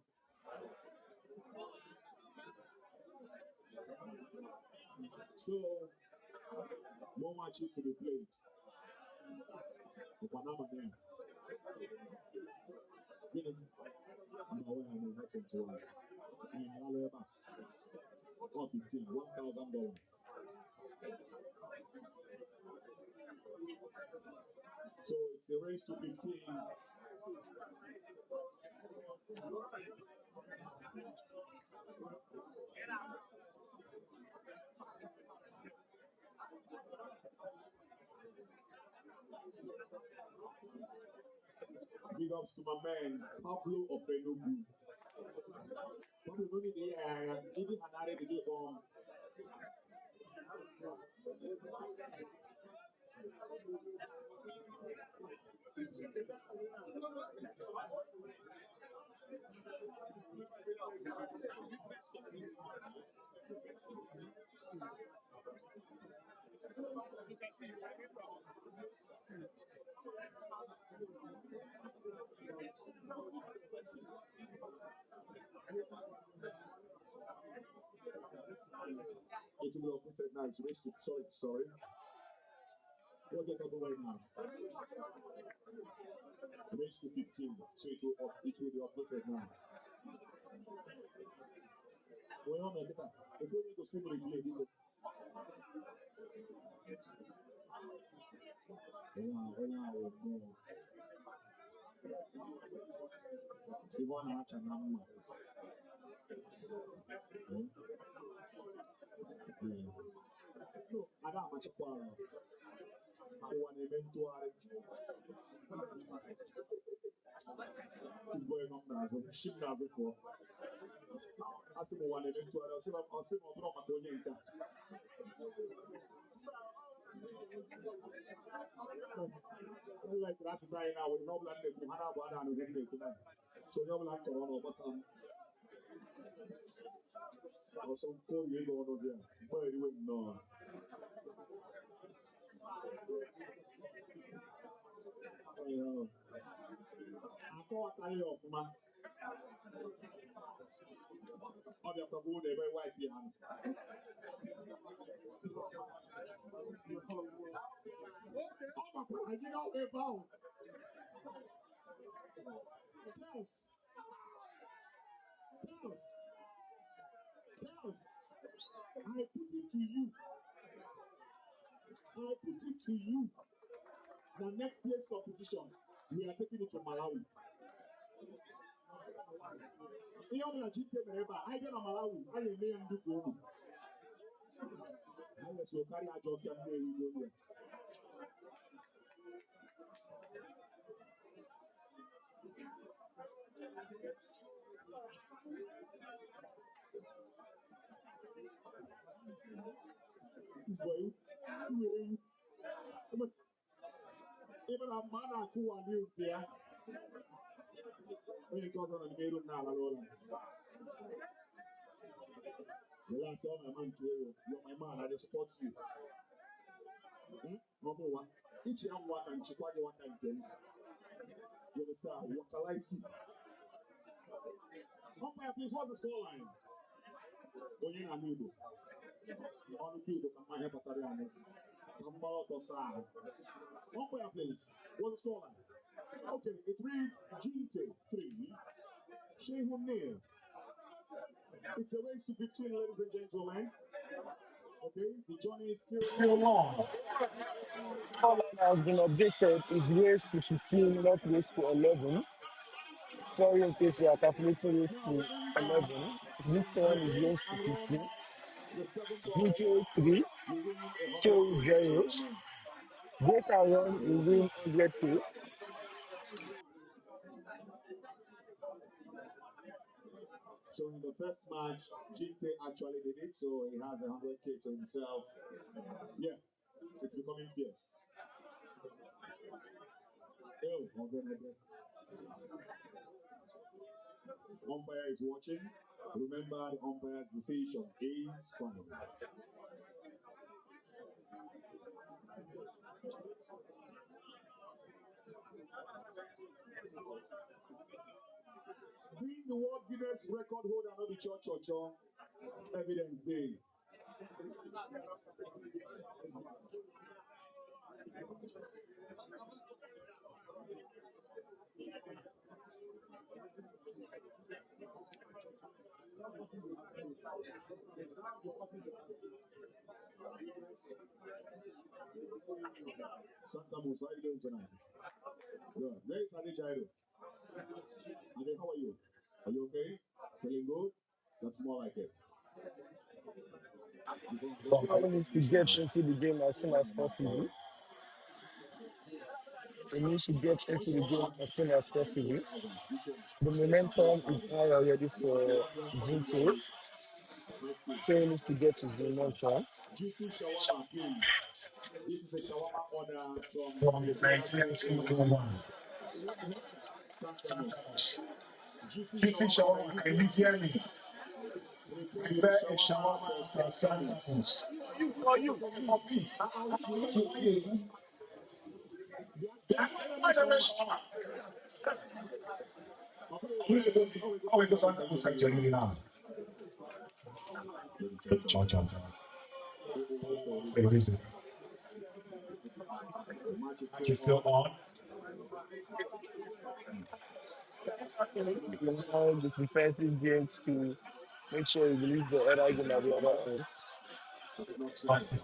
So, more matches to be played. The Panama there. No, I know nothing to one. And Alabas. Or 15, $1,000. So it's a race to 15. Big ups to my man, Pablo of Enugu. Pablo, no need to even Hanare to get on. It will be updated now. It's race to, sorry. What gets up right now? Race to 15. So it will be updated now. We're on the data. If we need to see the replay, we go. You want to match a number. No, I don't match a quarrel. I want to eventually. It's going on now, so ship now before. I see one eventually. I'll see my brother. Like that's saying now we know that the Hana Bada and the so you will have to run over some also 4 years over there. But you wouldn't know. I thought I tell you off, man. I'll be able to go there very white here. Oh my God, I get out there bound. Kels, I put it to you. The next year's competition, we are taking it to Malawi. I don't Malawi. I am laying the go. Unless you carry a job, you This boy, Even a man who are new there. When you come on the middle now, the last one, my man, you're my man, I just support you. Number one, each young one and Chicago 110. You understand? What can I see? Umpire, please, what's the score line? Onye na Nido. On the field, come my Patariano. Come out of Sahara. Umpire, please, what's the score line? Okay, it reads Ginte 3, SHEU 0. It's a race to 15, ladies and gentlemen. Okay, the journey is still long. Scoreline has been updated. Is race to 15, not race to 11. Sorry in case you are calculating race Now, to 11. This one is win race to and 15. run the 7 ball, Detail 3, you win show 100K 0. tournament. Break and run, There you it win is. 100K. So in the first match, Ginte actually did it, so he has 100K to himself. Yeah, it's becoming fierce. Umpire is watching. Remember, the umpire's decision is final. Being the World Guinness record holder, not the church, evidence day. Santa Musa, how are you doing tonight? Good. Where is Ade Jairo? Ade, how are you? Are you okay? Feeling good? That's more like it. Everyone needs to get into the game as soon as possible. We need to get into the game as soon as possible. The momentum is high already for Ginte. He needs to get his momentum. Juicy shawarma, please. This is a shawarma order from Nigeria Snooker 1. Santamus. Juicy shawarma, can you hear me? Prepare a shawarma for Santamus. For you. I'll leave you. Why don't you shawarma? Oh, we go Santamus actually now. For a reason. The match is still on. The defensive games to make sure you release the other game at the other end. It's not fair.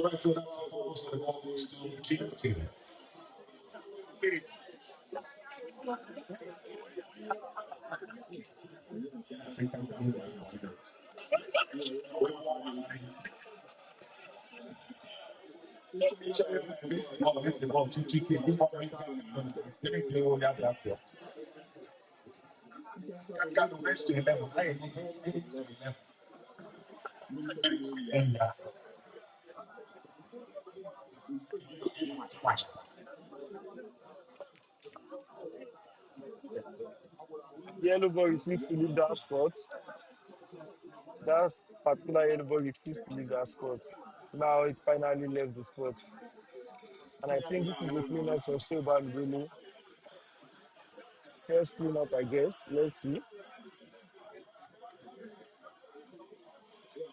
Right, so that's the ball goes to Ginte. Hits the ball too tricky. Got the rest to 11. Watch. Yellow ball refused to leave that spot. That particular yellow ball refused to leave that spot. Now it finally left the spot. And I think this is a cleanup for SHEU really. First cleanup, I guess. Let's see.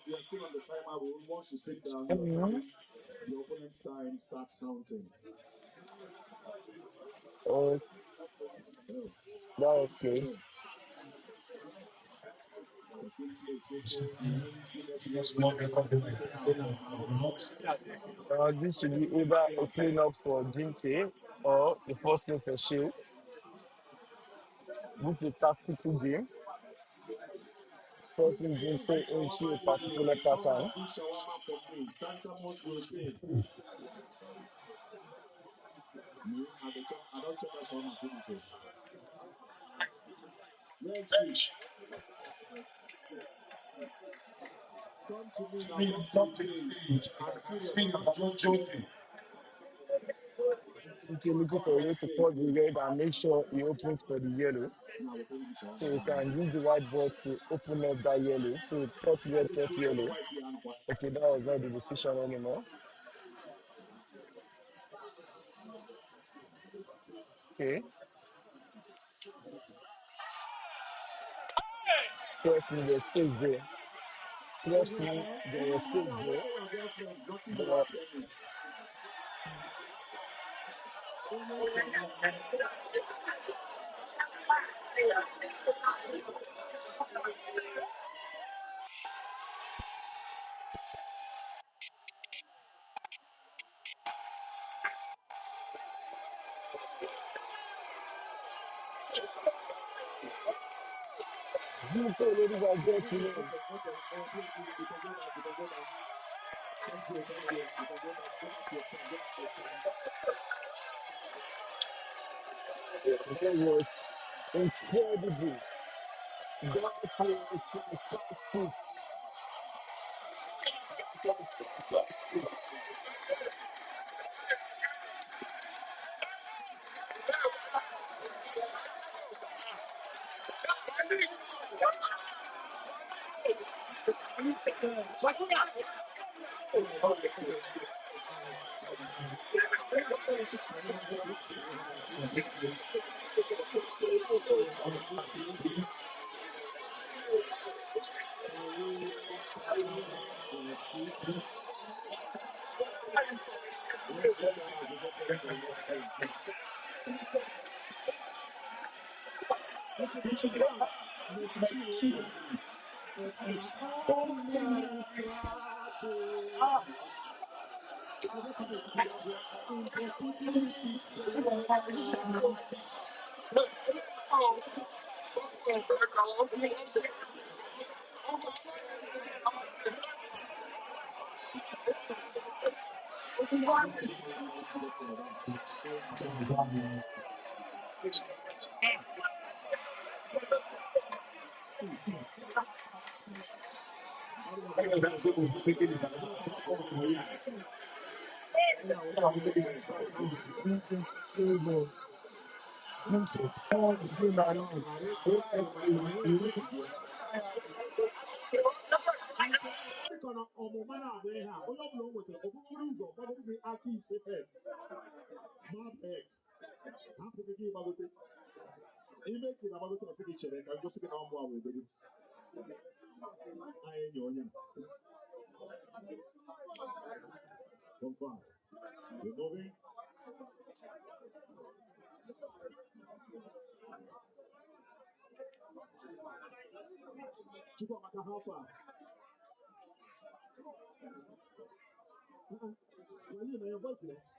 We are still on the timer. Once you sit down, Mm-hmm. your opponent's time starts counting. Oh, that was close. This should be either a cleanup for Ginte or the first thing for SHEU. This is a tactical game. First thing Ginte into a particular pattern. Shawarma for me. Santa Mons will pay. Me, I don't chop that shawarma finish. Where is she? Come to me now, come to the stage. I'm serious, I'm not joking. If you're looking for a way to cut the red and make sure it opens for the yellow, Now we're going to show so you can use the white ball to open up that yellow. So cut red, cut yellow. Okay, that was not the decision anymore. Okay. Trust me, there's space there. Trust me, there was space there. your girlfriend, nothing you But want to me. beautiful ladies and gentlemen, Please, you can go back, you can go back. Thank you, thank you. You can go back to your stand, go back to your stand. that was incredible. That was fantastic. Okay. Are we number six? Are we number six? Are we number six, please? Can we sit? Let's sit down as we get ready for the next game. Which is one? Mercy, extraordinary has started. I get to the as well. Impossibilities take place. Just like that. How do I just say that? Yeah, we're taking this game. Confirm. We're moving. Chukwamaka, how far? Well, you know your voice, bless.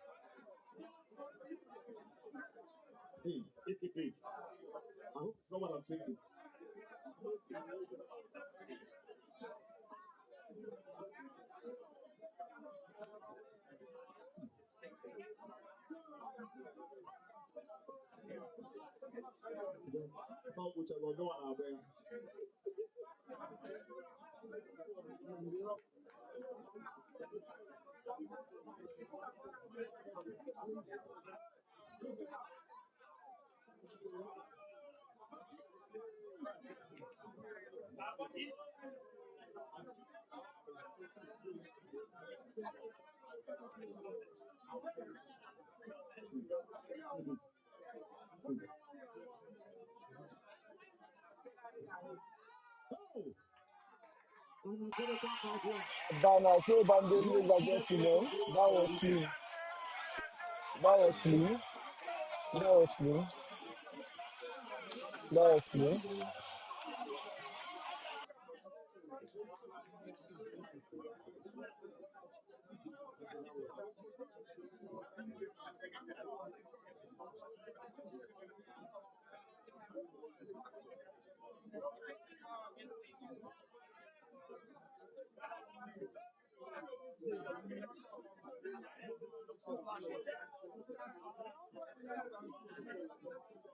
Hey. I hope it's not what I'm thinking. Not which I will go on out there. Dana, so ladies and gentlemen, that was clean. That was clean. That was clean. That was clean.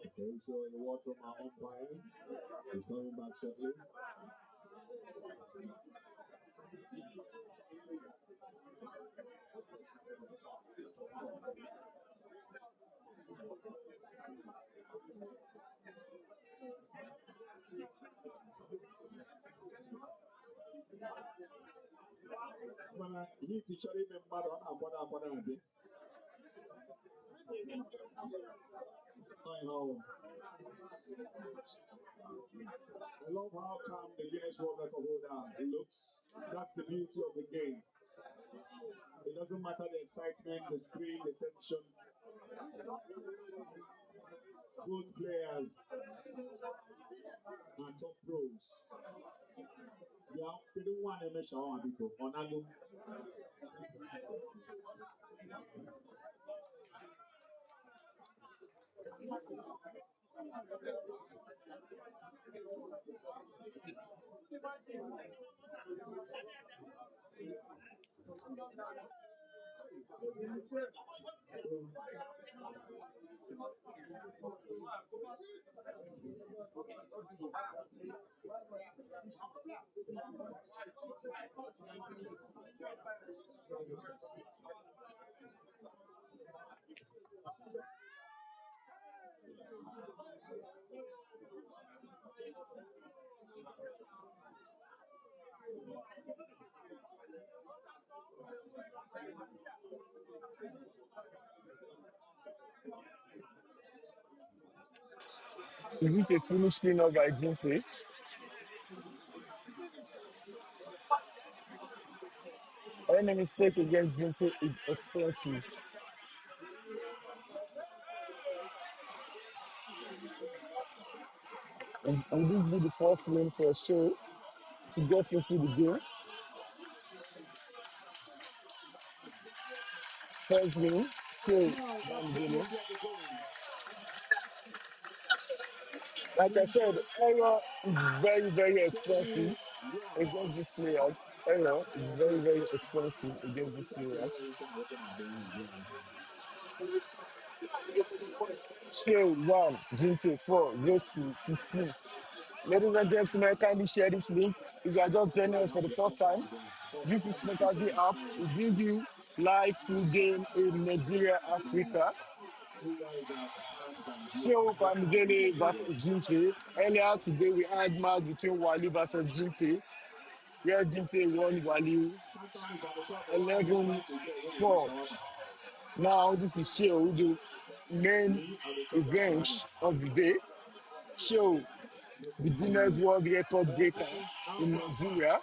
Okay, so the word from our umpire is coming back shortly. Mana hit chọrọ ime mmadụ ọ na-akwado akwado abịa. I love how calm the Guinness World Record holder looks. That's the beauty of the game. It doesn't matter the excitement, the screen, the tension. Both players are top pros. Yeah, they don't want to measure on people. Onago. Is this a finish cleaner by Ginte? Any mistake against Ginte is expensive. And this be the first win for SHEU to get into the game. First win, SHEU Wow, that's the Bambino. beauty of the game. Like I said, Ginte error is very, very showing you expensive against these players. Error is very, very expensive against these players. SHEU 1, Ginte 4, Rescue 15. Ladies and gentlemen, kindly share this link. If you are just joining us for the first time, this is snookerz app. We give you live full game in Nigeria, Africa. You guys are fans and SHEU viewers. Let's have a Bamidele video. versus Ginte. Earlier today, we had match between WALIU versus Ginte, where Ginte won WALIU Sometimes at the top, the one I dey try 11 to get when they make 4. shawarma. Now, this is SHEU, the main Me, I dey chop that shawarma. event of the day. SHEU, the Guinness World Record breaker in Alpha, Nigeria.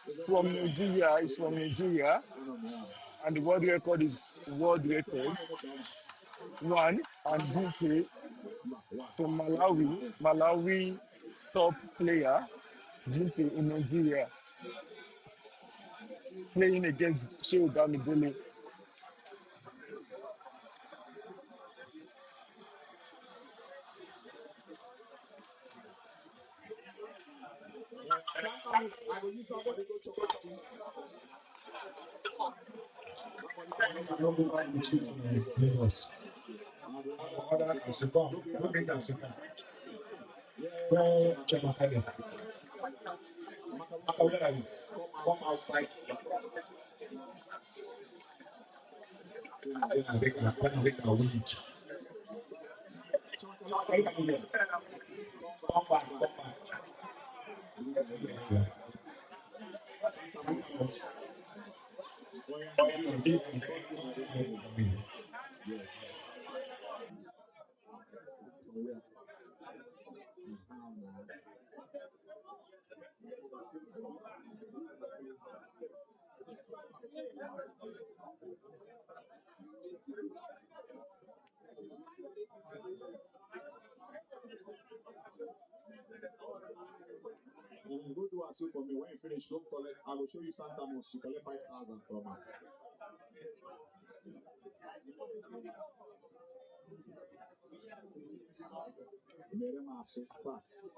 is that From player? Nigeria, is from Nigeria, I don't know. and the world record is world So record one in the shawarma. one. And Number Ginte one. from What's the Malawi, name? Malawi top player, Ginte in Nigeria, playing against SHEU Bamidele. Sometimes I go use that money go chop asu. That money I no go I no come go with back you with you to to Lagos. Lagos. I go order Other Asuka. as a bomb, No be no bring Asuka. as a bomb. Yeah, Where Chamakale. Chamakale? Amaka, where are you? Where are you? Come Come outside. outside. Then I Then take I a make when a I make a finish. week. Chamakale, How you can do that? come Come back. back, come back. Bring Yeah. Santa Mos. Sometimes, Oh yeah, oh now yeah, give no, me. this I thought give my day for me. for me. Yes. Oh yeah. It's how now. Go do a soup for me. When you finish, don't collect. I will show you Santa Mos. You collect 5,000 from her. Mere ma soup fast.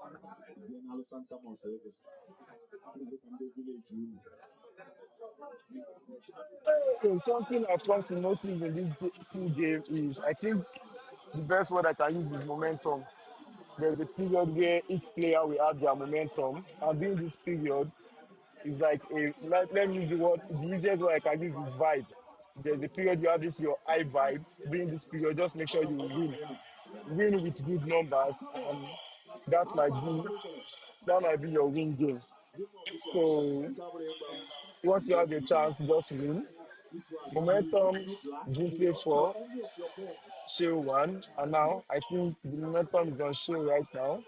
Then I'll Santa Mos. I can do village. So something I've come to notice in this full game is, I think the best word I can use is momentum. There's a period where each player will have their momentum, and during this period, It's like let me use the word, the easiest word I can use is vibe. There's a period you have this your high vibe. During this period, just make sure you win with good numbers, and that might be your win games. So once you have the chance, just win. Momentum, Ginte for SHEU 1, and now I think the momentum is on SHEU right now.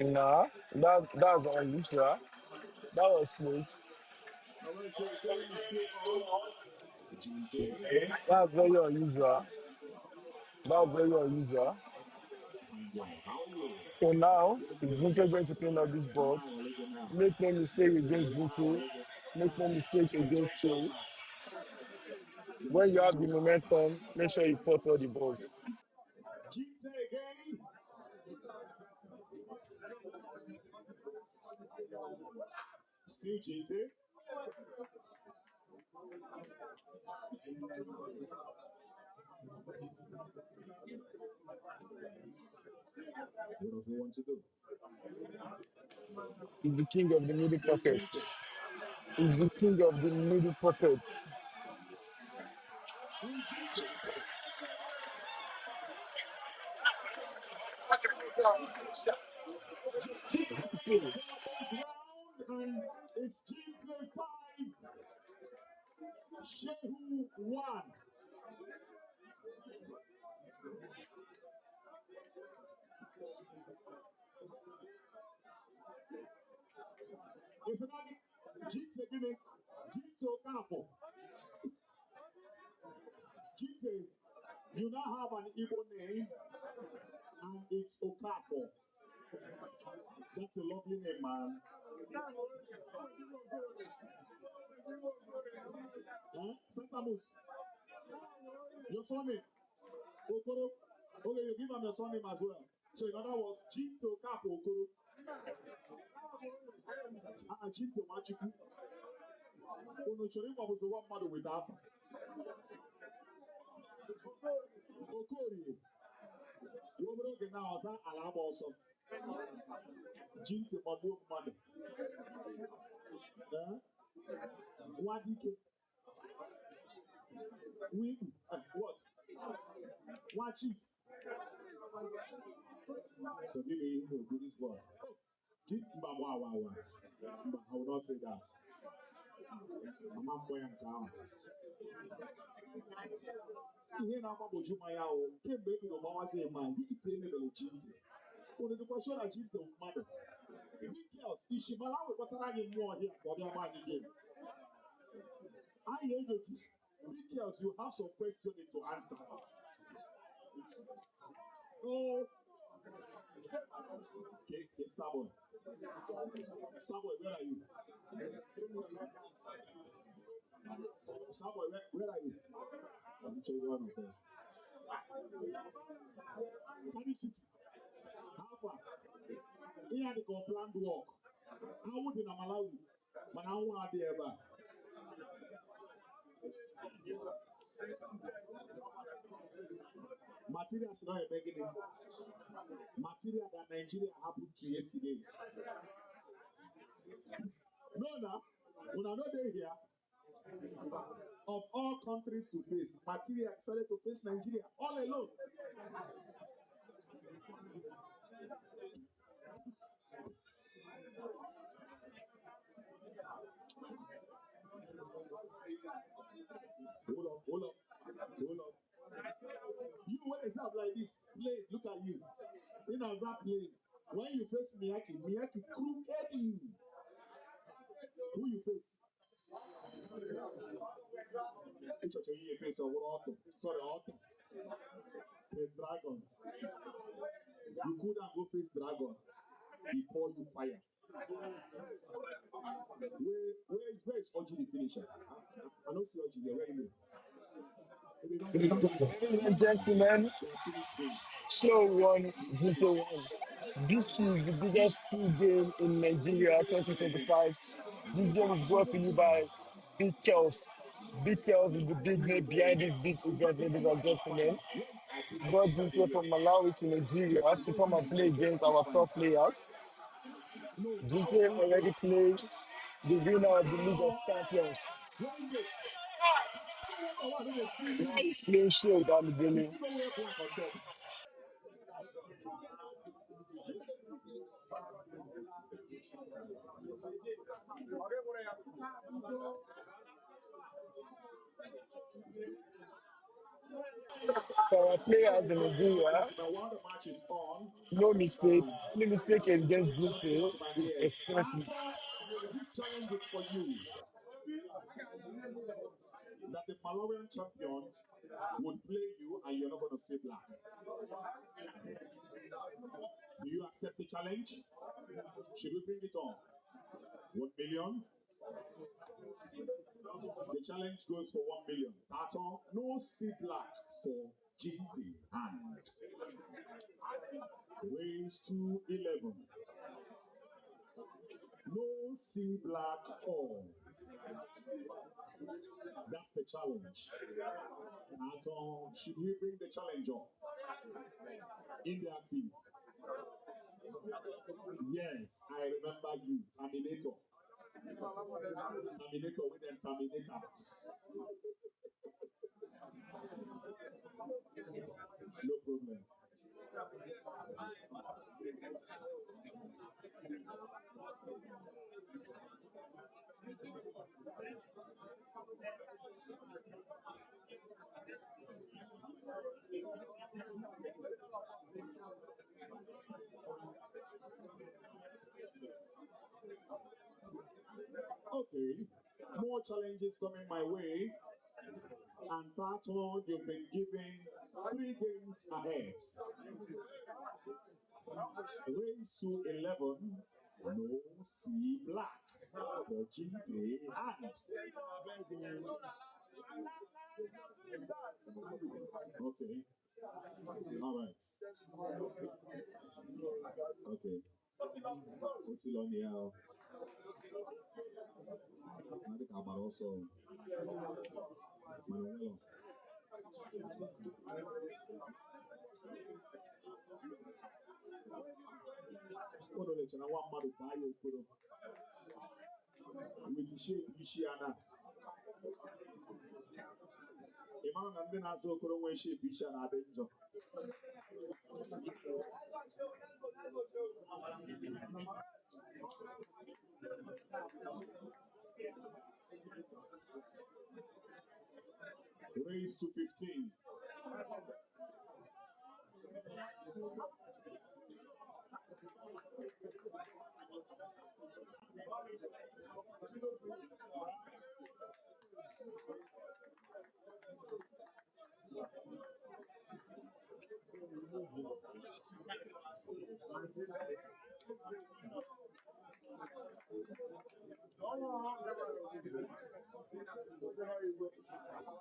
Nah, that's unusual. That was close. Alright, so the game is still on. Ginte That's very unusual. That's very unusual. WALIU. So now, if Ginter going to clean up this board, make no mistake against Ginter, make no mistake against Shea. When you have the momentum, make sure you put all the balls. Ginte again. Still Ginte. What does he want to do? He's the king of the middle Still pocket. Ginte. He's the king of the middle pocket. And Ginte. Ginte Discipline. for this round, and it's Ginte 5, SHEU 1. If not, Ginte give me Ginte Okafor. Ginte, you now have an Igbo name, and it's Okafor. That's a lovely name, man. Santa Mus, your surname, Okoro. Okay, you give him your surname as well. So in other words, Ginte Okafor Okoro. Ginte Machiku. Ono chori kwa buzo one mother with Alpha. Okori. Wobro ge na osa alaba oso. Ginte mabu mother. Wadike. We what? Watch it. So give me this word. Wow. I will not say that. I'm not going down. Ihe na-agbagwoju m anya o kemgbe e bido gbawa game a ite emebere Ginte unu dịkwa sure na Ginte mmadụ kels ishimala wekọtara anyị mmụọ ọhịa ka ọ bịa gba anyị game anyị enyochi kels you have some questions to answer. Oh, okay, Starboy, where are you? Starboy, where are you? Let me show you one of us. Cardiff City. How far? He had a planned walk. I would in Malawi, but I want to be ever. Materials not a beginning. Material that Nigeria happened to yesterday. No, when I know they here, of all countries to face, Material decided to face Nigeria all alone. Hold up. You when it's up like this, play, look at you. In as that play, when you face Miyaki crooked you. Who you face? You face Autumn. Sorry, Autumn. The dragon. You couldn't go face dragon. He pour you fire. Where is Oji the finisher? I don't see Oji there. Where you? Ladies and gentlemen, show one, Ginte one. This is the biggest pool game in Nigeria 2025. This game is brought to you by Big Kels. Big Kels is the big name behind this big event, ladies and gentlemen. Brought Ginte from Malawi to Nigeria to come and play against our top players. Ginte already played the winner of the League of Champions. Now he's playing show down the beginning. For our players in Nigeria, While the match is on, no mistake. Any mistake against Ginte is expensive. this challenge is for you. That the Malawian champion would play you and you're not going to say black. Do you accept the challenge? Should we bring it on? 1 million. The challenge goes for 1 million. Tato, no C black for Ginte and raise to 11. No C black all. That's the challenge. Tato, should we bring the challenge on? India team. Yes, I remember you. Terminator. Terminator with them Terminator. No problem. Okay, more challenges coming my way, and that one you've been given 3 games ahead. Raise to 11, no C black for Ginte and. Okay, all right. Okay, what's it on here? I think I'm also Manuel. What do they want mother buy you put with the shape Ishiana? Imam and then also couldn't wear shape Ishiana danger. Raise to 15.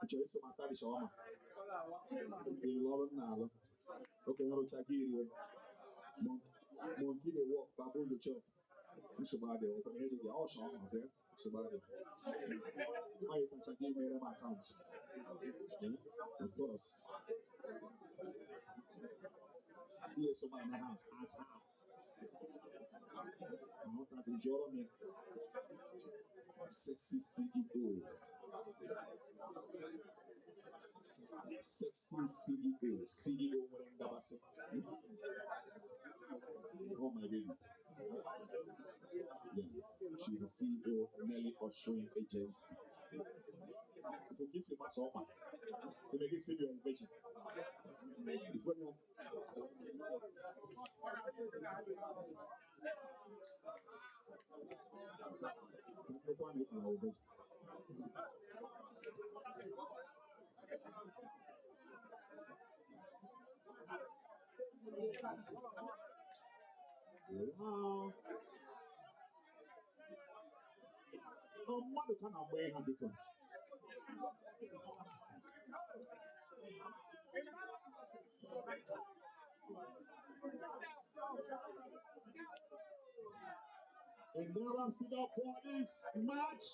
Chase my tadi shawama. Okay, I'll check you. Monkey they walk, baboon the chop. Subade, open head the all shawama there. Subade. I can check you made my account. Of course. Here's some my house. As how. I'm not as enjoying sexy CEO. Sexy CEO. CEO Murendabase. Oh my baby. Yeah. She's the CEO of Nelly Ushering Agency. If you kiss him, that's all man. To make it see you on virgin. If when you wow. Oh, mother can have way difference. And now I'm sitting up for this match.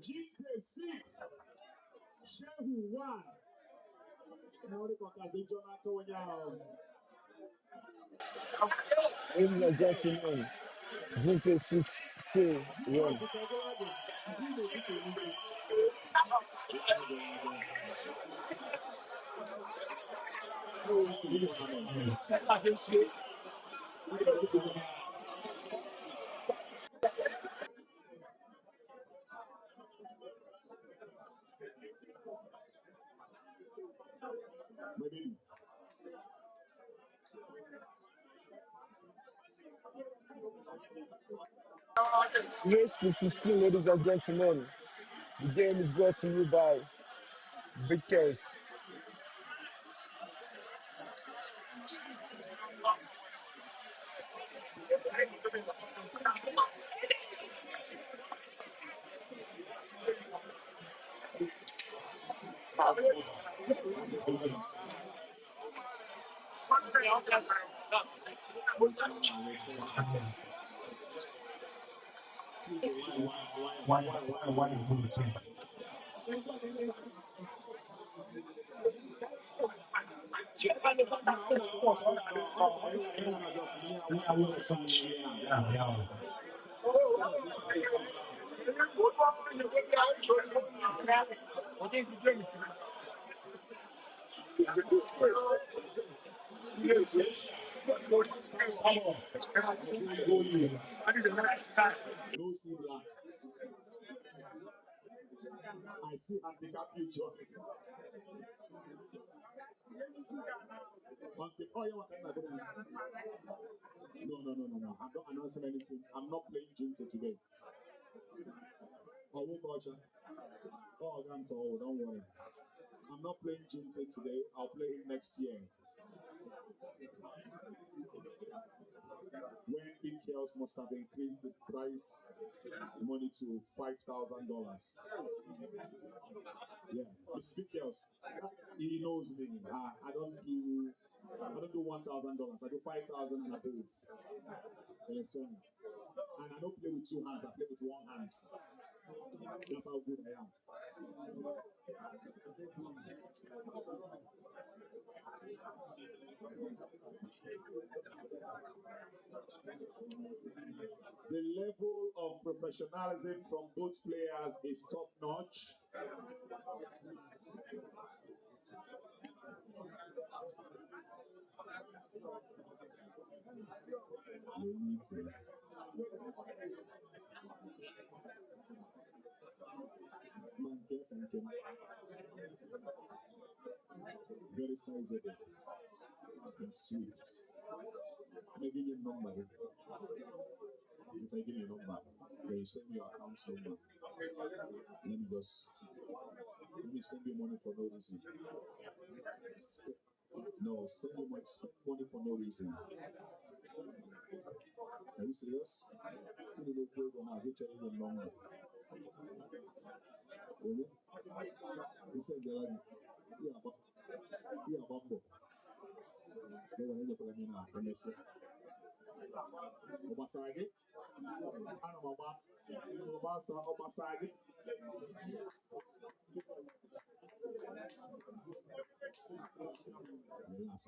Ginte 6, SHEU 1. Ladies and gentlemen, Ginte 6 2 1. Who went to the tournament? Maybe. Race to 15, ladies and gentlemen. The game is brought to you by kels. Why is it between? No see black. I see handicap you, John. Oh, yeah, what kind of no. I'm not announcing anything. I'm not playing Ginte today. Oh, I'm told, don't worry. I'm not playing Ginte today. I'll play it next year. When big kels must have increased the price money to $5,000. Yeah, it's big kels. He knows me. I don't do $1,000. I do 5,000 and above. You understand? And I don't play with two hands. I play with one hand. That's how good I am. The level of professionalism from both players is top notch. Very sizable and swift. I'm going to give you a number. Let me send you your account number. Let me send you money for no reason. No, send you money, spend money for no reason. Are you serious? You know, program, I'll get you your number. Really? He said, Bumbo. No one in the Palamina, and they said, Obasagi? I know about Obasagi.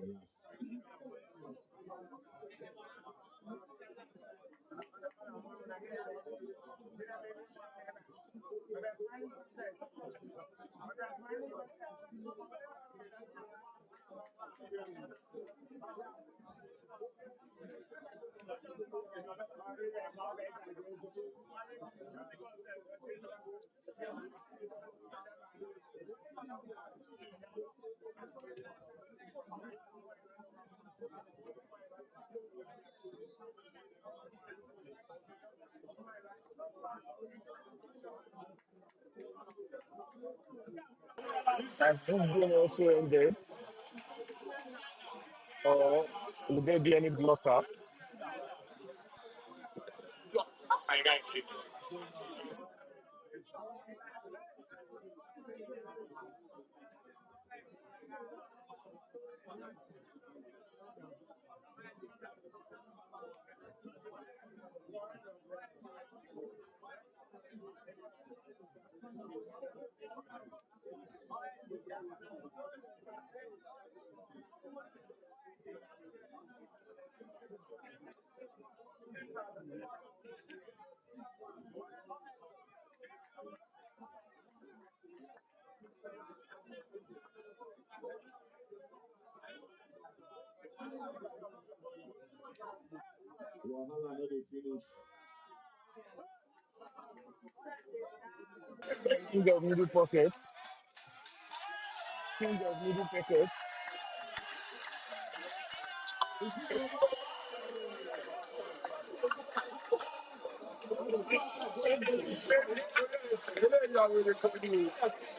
Relax. As this game also ended, or will there be any blocker? Wahala no dey finish. King of middle pocket. King of middle pocket. Is it over? I go go outside, go and shake. It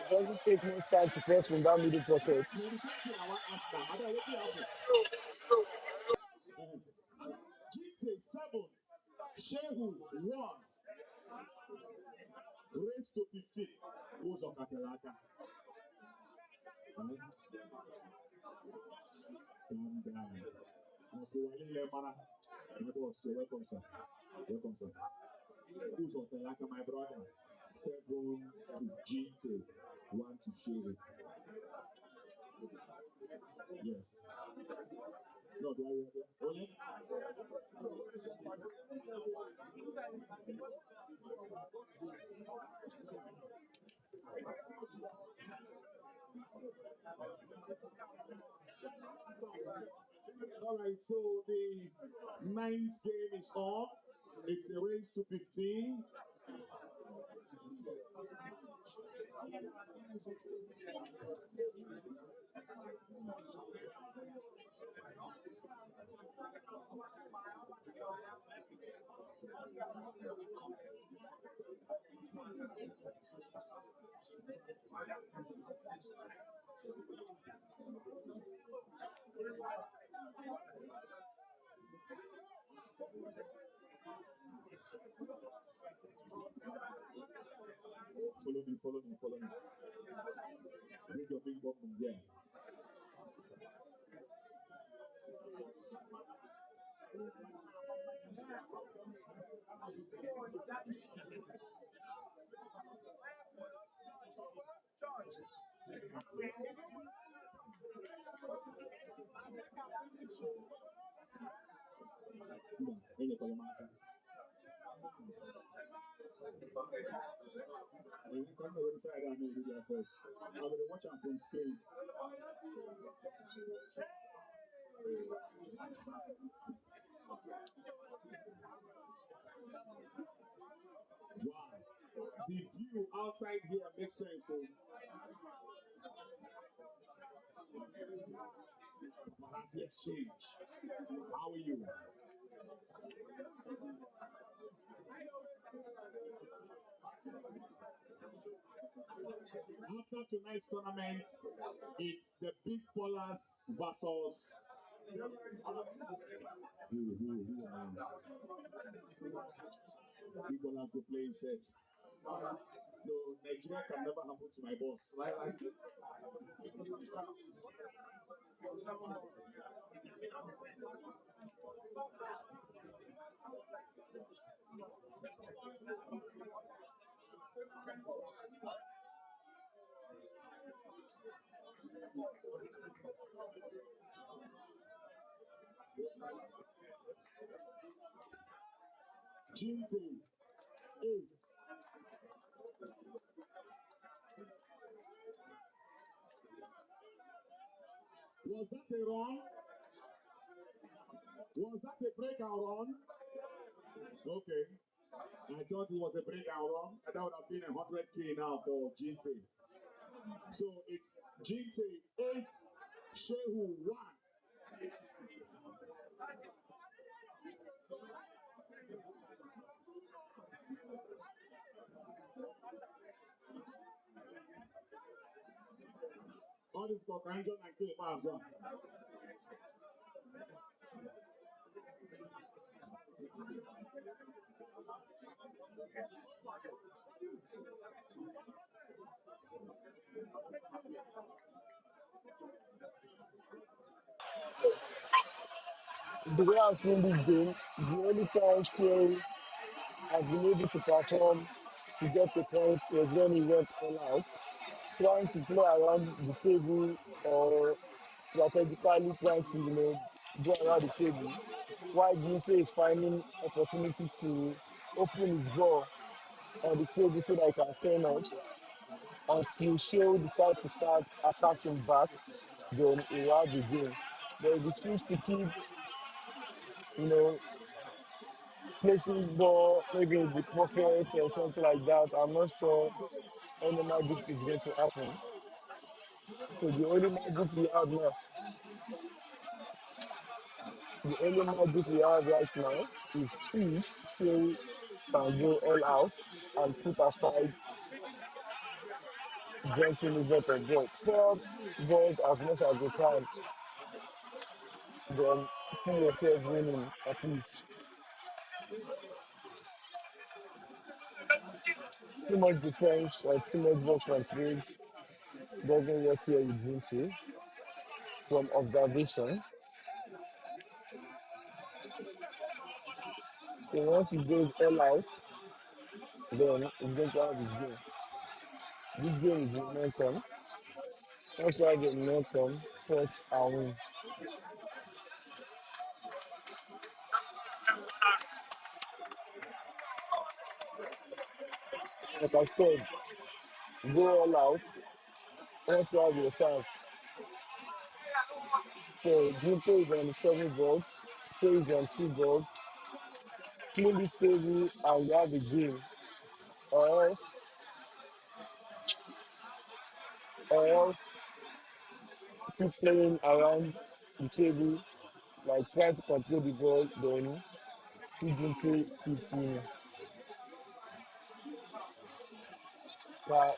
doesn't take much time to press from that middle pocket. Now the same thing I want to ask now. I don't wetin happen. Ginte 7, SHEU 1, raised to 15. Goes on Kakelaka. Calm down. Uncle Wale Lemana. My boss, welcome, sir. Welcome, sir. Who's on Telaka, my brother? 7 to Ginte, 1 to SHEU. Yes. No, do I hear that? Oh, yeah? All right, so the 9th game is on. It's a race to 15. Follow me, follow me, follow me. Bring your big bum from there. See that? Hey, you call your master. You come over the side and you do that first. I'm going to watch out from screen. Wow. The view outside here makes sense. So that's the exchange. How are you? After tonight's tournament, it's the big ballers versus big ballers will play safe. So Nigeria can never happen to my boss. Right? Ginte 8. Was that a run? Was that a breakout run? Okay. I thought it was a breakout run. That would have been 100K now for Ginte. So it's Ginte 8, SHEU 1. All this for Kanjon and K as well. the way I've seen this game, the only time SHEU has been able to perform to get the points was when he went all out, trying to play around the table or strategically trying to, go around the table. While Ginte is finding opportunity to open his ball on the table so that he can turn out until SHEU decide to start attacking back, then he will have the game. But if he choose to keep, you know, placing ball maybe in the pocket or something like that, I'm not sure any magic is going to happen. So the only magic we have now, the only magic we have right now is trees still can go all out and put aside Johnson is better ball. Pop balls as much as they can, then see yourself winning at least. Too much defense or too much ball controls doesn't work here with Vinci from observation. So once he goes all out, then he's going to have his game. This game is momentum. Once you have the momentum, first and win. Like I said, go all out. Once you have your chance. So Gimpo is on 7 balls, Shea is on 2 balls. Clean this table and you have the game. Or else, or else keep playing around the table, like trying to control the ball, then keep Gimpo keeps winning. Now,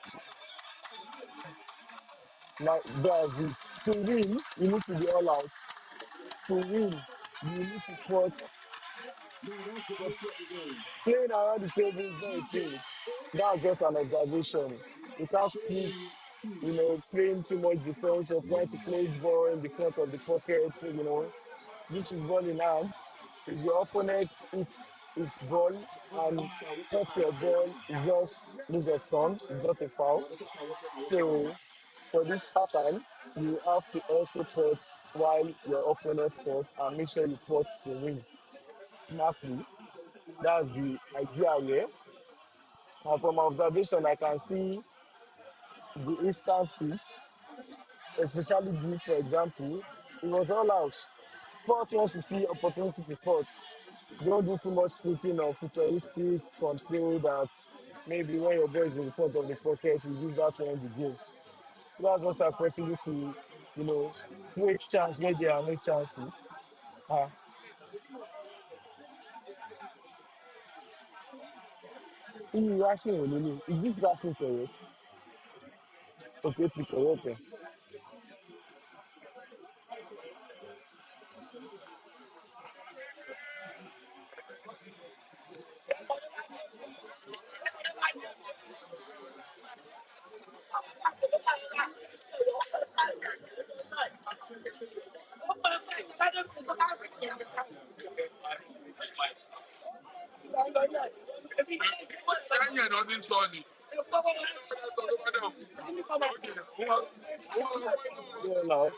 now that's it. To win, you need to be all out. To win, you need to put No, that's the nature of the game. playing around the table is not a thing. Ginte That's just an observation. You can't keep, SHEU 2. playing too much defense or trying to place ball in the front of the pocket. This is ball in hand. If your opponent hits its ball and cuts your ball, it's just lose a turn, it's not a foul. So for this pattern, you have to also put while your opponent puts and make sure you put to win smartly. That's the idea here. And from observation, I can see the instances, especially this, for example, it was all out. Sport wants to see opportunity to cut. Don't do too much flipping or futuristic control that maybe when your ball is in front of the pocket, you use that to end the game. That's not as possible to, create chance where there are no chances. Ah, you actually will is this laughing for us? Okay, pick okay. Yeah, no.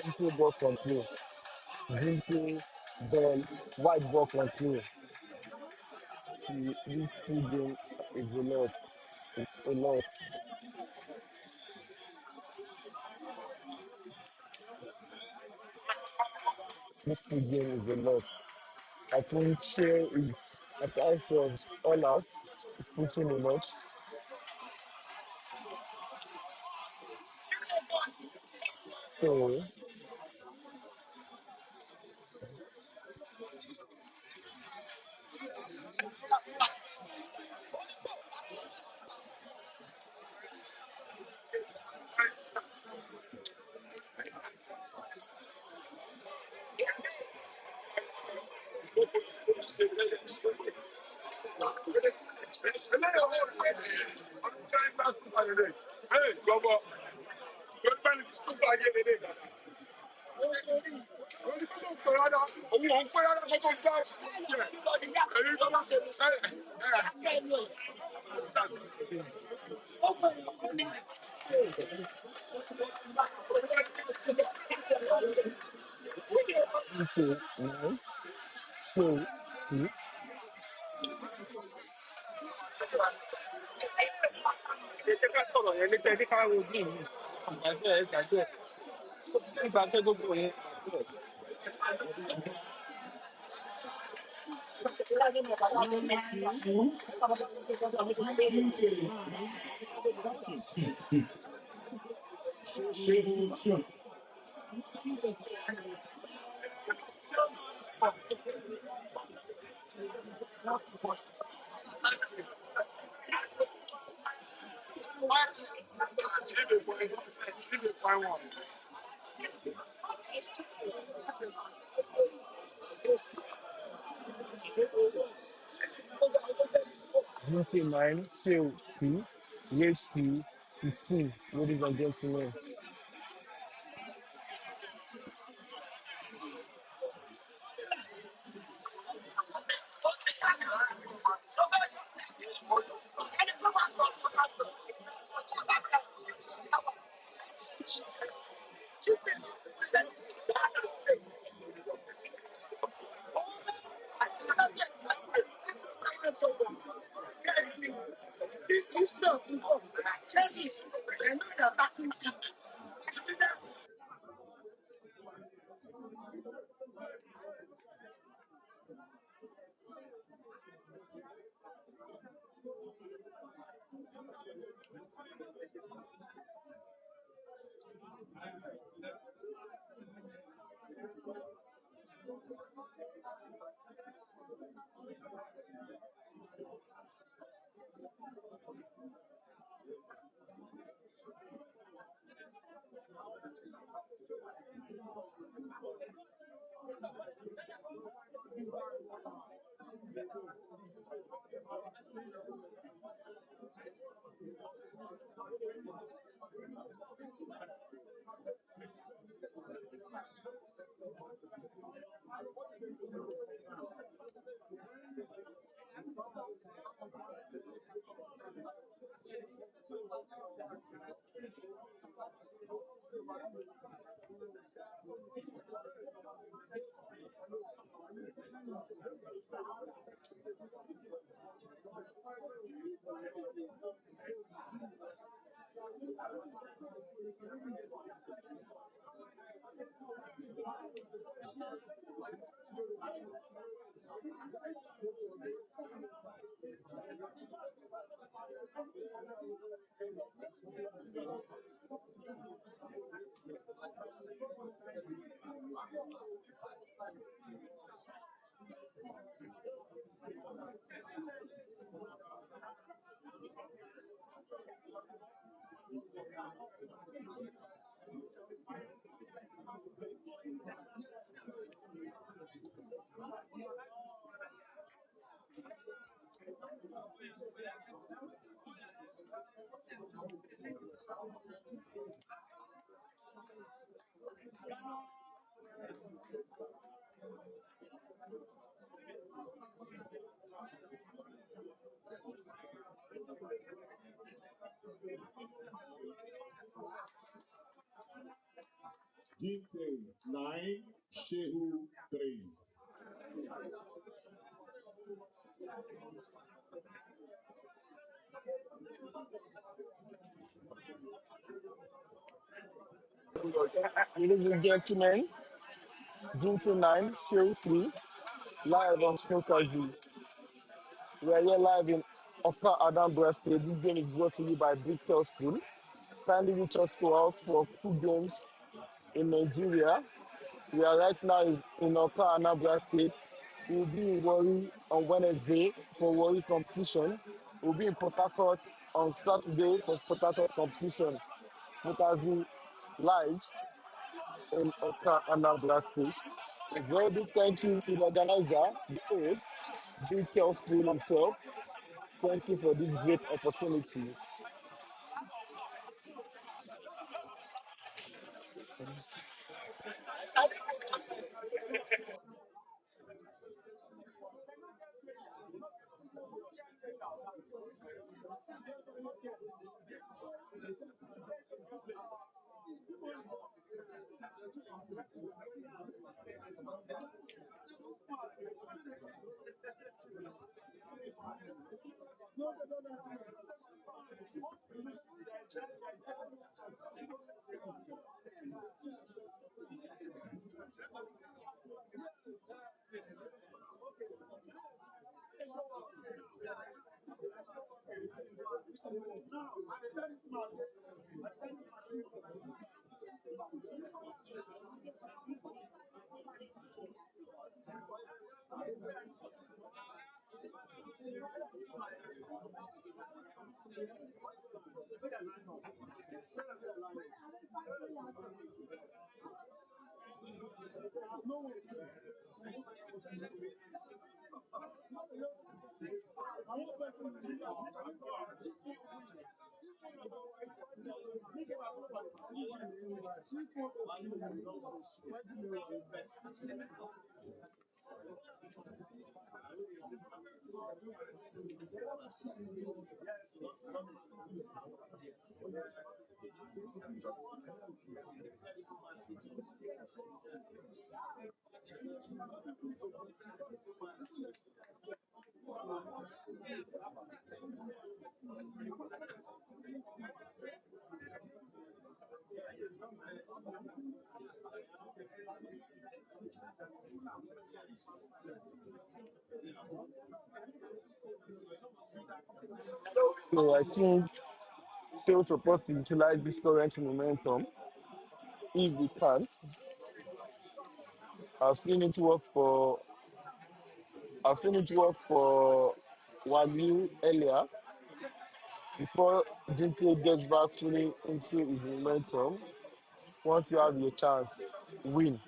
Simple ball control. Simple Then white ball control. This speed game is a lot. It's a lot. This speed game is a lot. I think Shea is at the end of all out. It's pushing a lot. So 29. So Round two, Ginte 9, Shehu 2. Ginte 9, Shea 2, race 2, 15, ladies and gentlemen. Ginte 9, Shehu 3. Ladies and gentlemen, Ginte 9, SHEU 3, live on snookerz. We are here live in Upper Adam State. This game is brought to you by Big Kels School. Kindly reach us for 2 games in Nigeria. We are right now in Upper Anambra State. We will be in Warri on Wednesday for Warri competition. We will be in Port Harcourt on Saturday for Port Harcourt competition. Snookerz live in Upper Anambra State. A very big thank you to the organizer, the host, Big Kels School himself. Thank you for this great opportunity. So I think still supposed to utilize this current momentum if we can. I've seen it work for I've seen it work for Wagyu earlier before Ginte gets back fully into his momentum. Once you have your chance, win.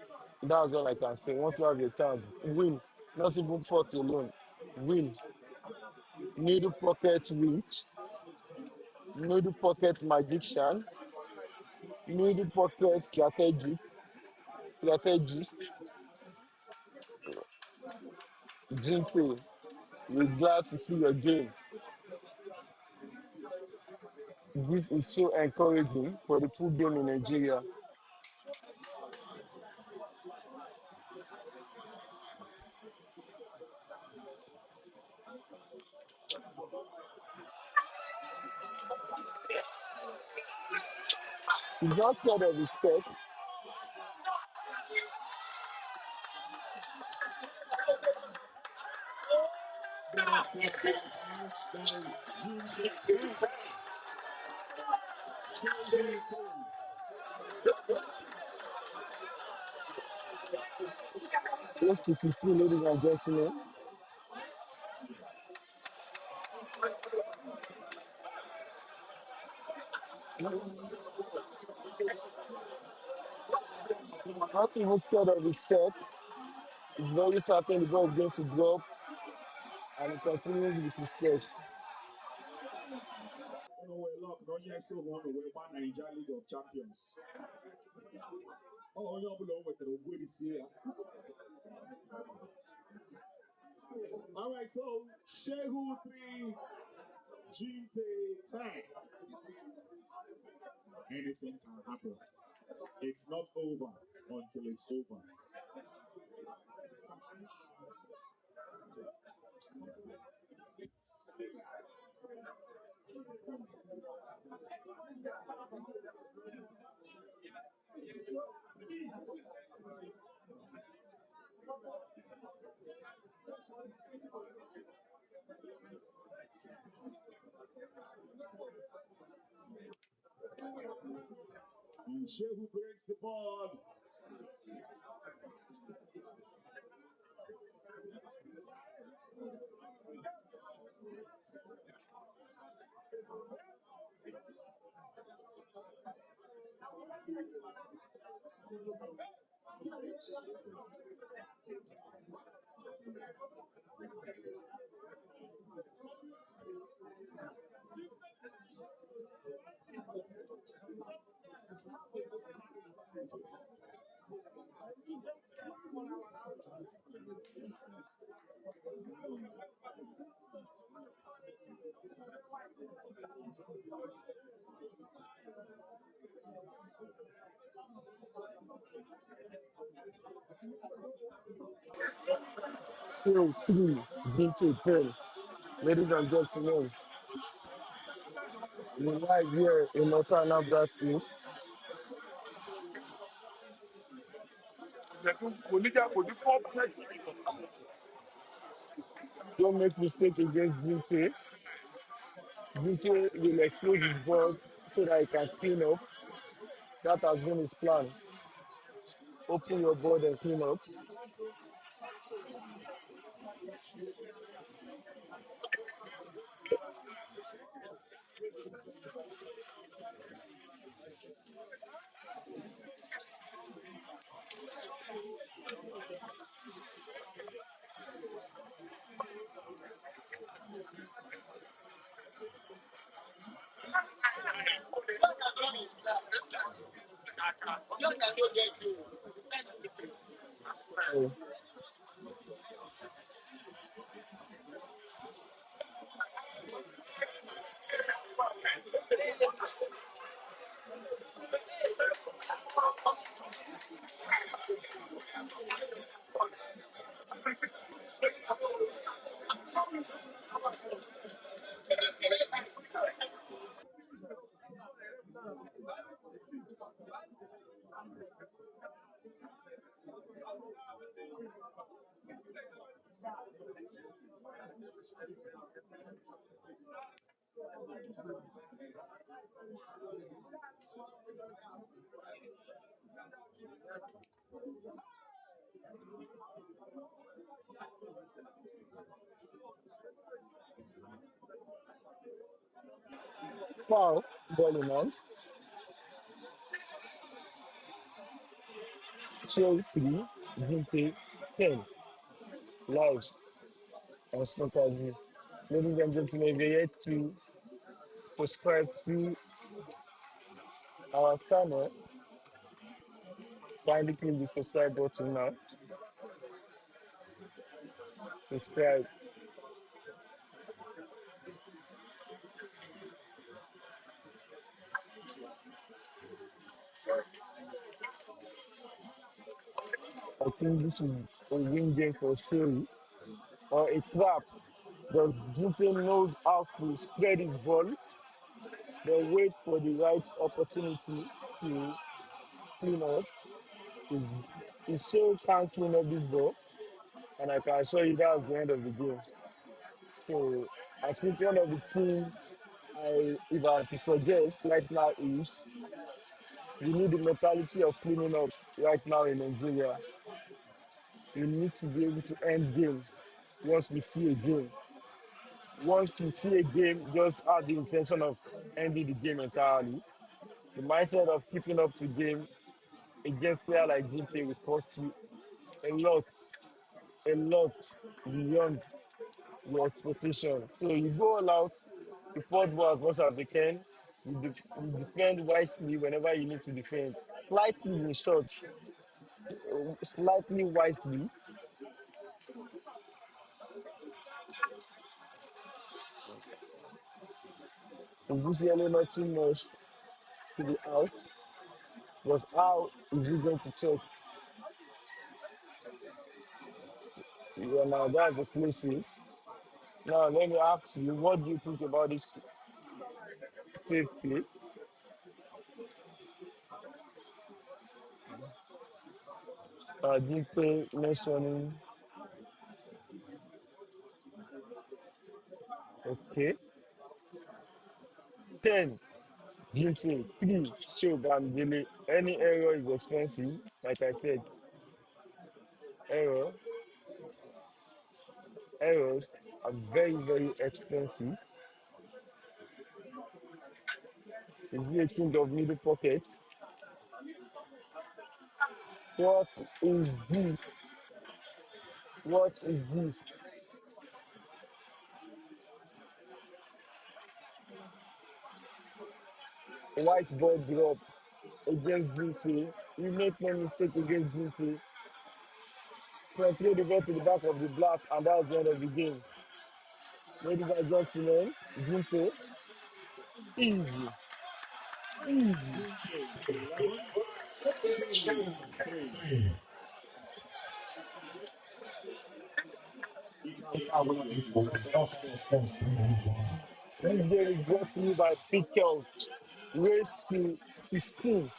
That's all I can say. Once you have your chance, win. Not even pot alone. Win. Middle pocket reach, middle pocket magician, middle pocket strategist, Ginte. We're glad to see your game. This is so encouraging for the full game in Nigeria. He's not scared of his tech. Ball for this match, that is Ginte 10, SHEU 3. Close to 15, ladies and gentlemen. Not even scared of his tech. He's very certain the ball is going to drop and he continues with his steps. Oh, well, look, no, yes, so one away, one Nigeria League of Champions. Oh, you're below with the good this year. All right, so SHEU 3, Ginte 10. Anything can happen. It's not over until it's over. And SHEU breaks the board. SHEU 3, Ginte 10. Ladies and gentlemen, we're live here in North Anambra State. Don't make mistake against Ginte. Ginte will expose his board so that he can clean up. That has been his plan. Open your board and clean up. Foul, ball in hand. SHEU 3, Ginte 10. Live on snookerz. Ladies and gentlemen, if you're yet to subscribe to our channel, kindly click the subscribe button now. Subscribe. I think this is a win game for SHEU or a trap. The Ginte knows how to spread his ball, then wait for the right opportunity to clean up. If SHEU can't clean up this ball, and I can assure you that's the end of the game. So I think one of the things if I have to suggest right now is we need the mentality of cleaning up right now in Nigeria. We need to be able to end game once we see a game. Once you see a game, just have the intention of ending the game entirely. The mindset of keeping up the game against player like Ginte will cost you a lot, a lot beyond your expectation. So you go all out, you support ball as much as you can, you defend wisely whenever you need to defend. Slightly in short, slightly wisely. Is this yellow not too much to be out? Was how is he going to check? Yeah, now that's a classic. Now let me ask you, what do you think about this fifth play? Ginte mentioning, okay, 10, Ginte, 3, SHEU. Any error is expensive. Like I said, error, errors are very, very expensive. Is he a king of middle pockets? What is this? What is this? White ball drop against Ginte. You make no mistake against Ginte. Penetrate the ball to the back of the black, and that was the end of the game. Ladies and gentlemen, Ginte, easy, easy. Ginte 11, SHEU 3. He can't win the league already. That's what I'm saying. This game is brought to you by kels. Race to 15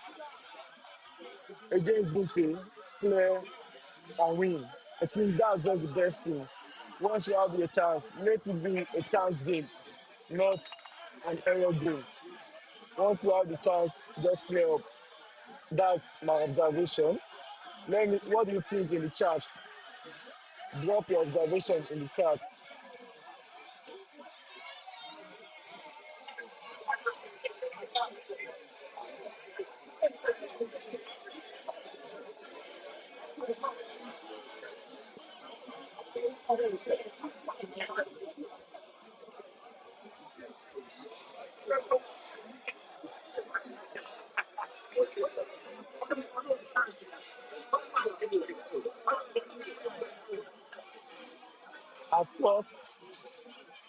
against Ginte, play and win. I think that's just the best thing. Once you have your chance, let it be a chance game, not an error game. Once you have the chance, just play up. That's my observation. Let me, what do you think in the chat? Drop your observation in the chat. At first,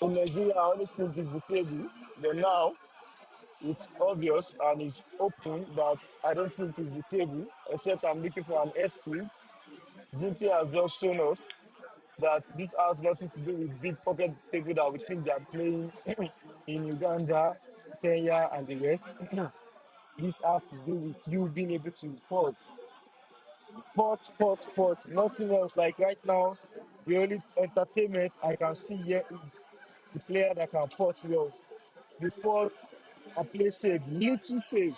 in Nigeria, I always think it's the table, but now it's obvious and it's open that I don't think it's the table, except I'm looking for an excuse. Ginty has just shown us that this has nothing to do with big pocket table that we think they are playing in Uganda, Kenya, and the rest. This has to do with you being able to port, nothing else. Like right now, the only entertainment I can see here is the player that can port well. The port and play safe, little safe.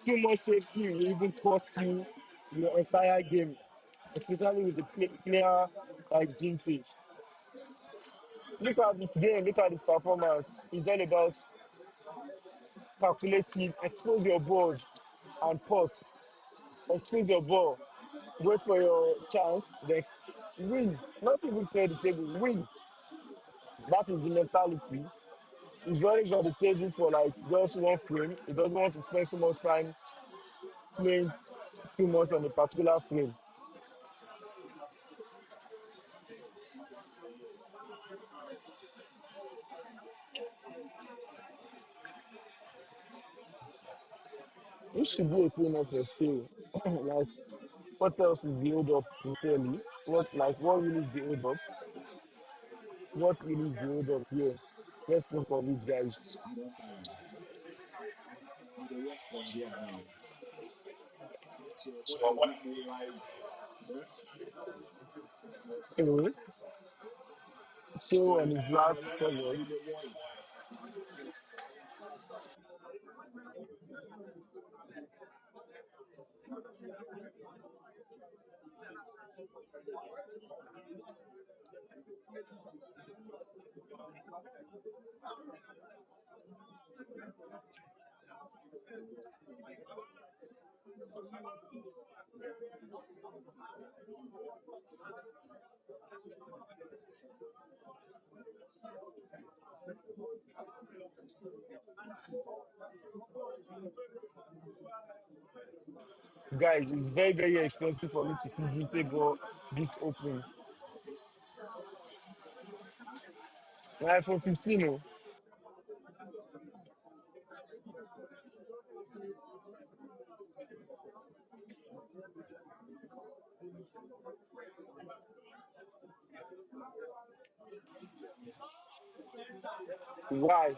Too much safety will even cost you your entire game, especially with the player like Ginte. Look at this game, look at his performance. It's all about calculating, expose your balls and pot. Expose your ball, wait for your chance, then win. Not even play the table, win. That is the mentality. He's always on the table for like just one frame. He doesn't want to spend so much time playing too much on a particular frame. It should be a thing of your sale. Like, what else is the hold up sincerely? What really is the hold up? What really is the hold up here? Let's think of it, guys. You don't tire now. You the rest from there now. So what they give me live. Yeah? Anyway, show on Yeah, his you the last one. cover. You the one. Guys, it's very, very expensive for me to see Ginte go this open. Like for 15, oh. Why?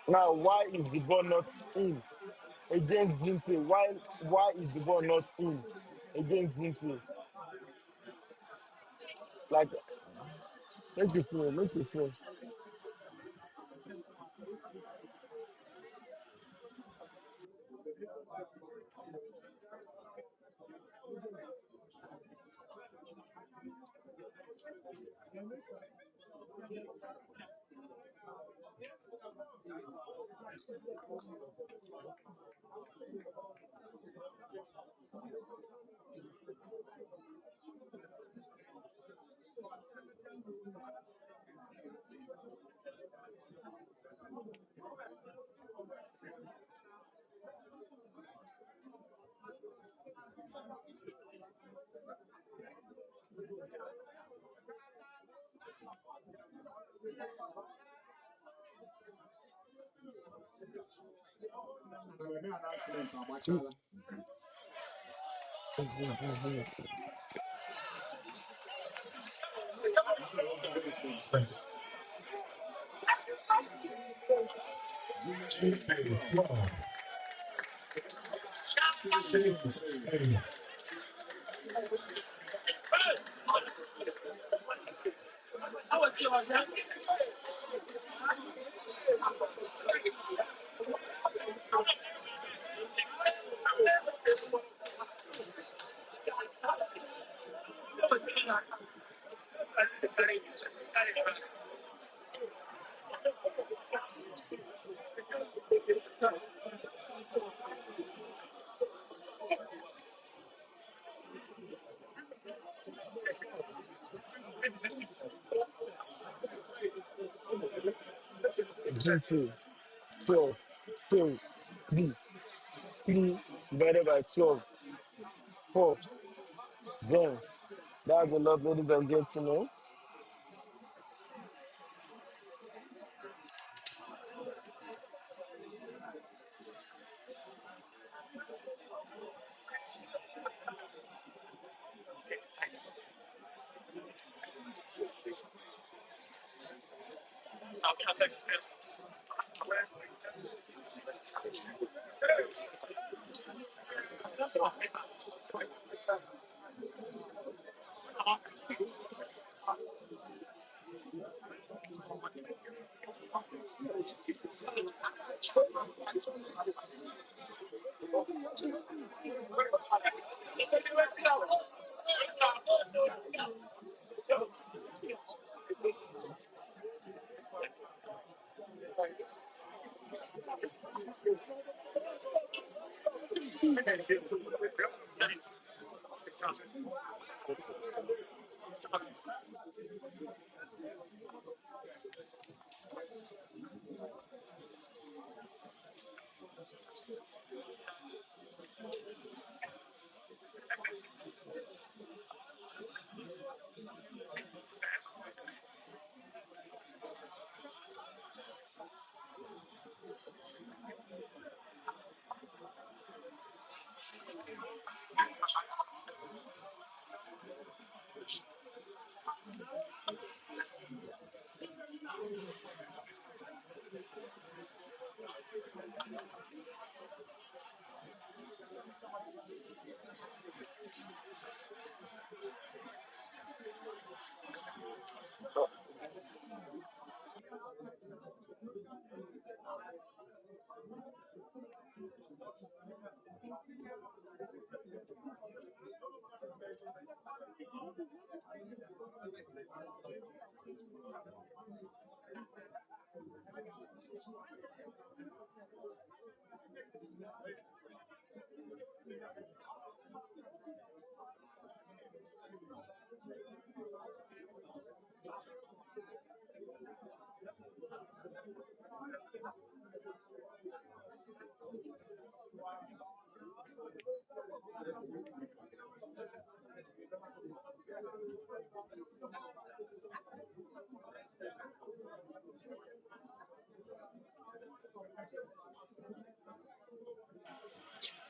Now, why is the ball not in against Ginte? Why is the ball not in against Ginte? Like, make it slow, make it slow. And my announcement, Amachala. Announcement. Ginte Vs WALIU. Stage 23. Ginte, 12, 12, 3, 3 divided by 12, 4. Then, that's a lot, ladies and gentlemen.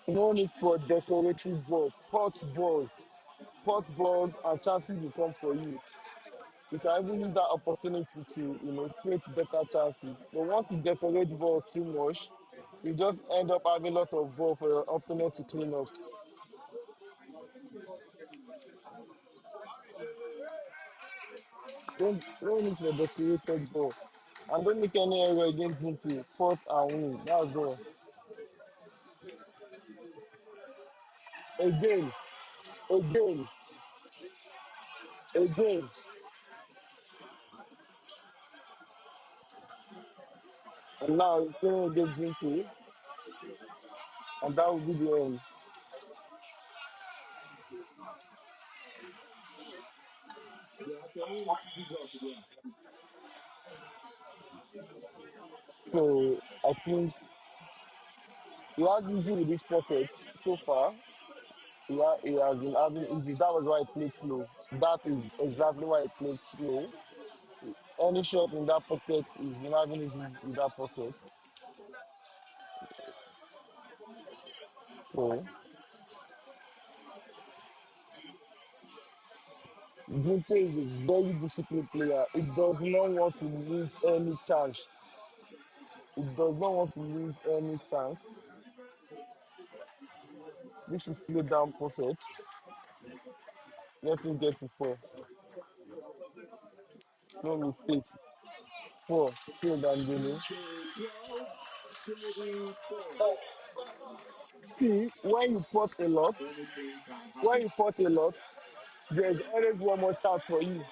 No need for decorative work, hot balls. pot ball and chances will come for you. You can even use that opportunity to, create better chances. But once you decorate the ball too much, you just end up having a lot of ball for your opponent to clean up. Don't miss a decorated ball. And don't make any error against Ginte. Pot and win. That's all. Again, again, again. And now it's playing against Ginte, and that will be the end. They are playing Jesus again. So I think he has easy with this pocket so far. He has been having easy. That was why he played slow. That is exactly why he played slow. Any shot in that pocket is been having easy in that pocket. So Ginte is a very disciplined player. It does not want to lose any chance. It does not want to lose any chance. This is slow down pocket. Let him get to four. No mistake. Four. Slow down, Gini. Ginte 12, SHEU 4. Uh, See, when you pot a lot, Anything can when happen. you pot a lot, there's always one more chance for you.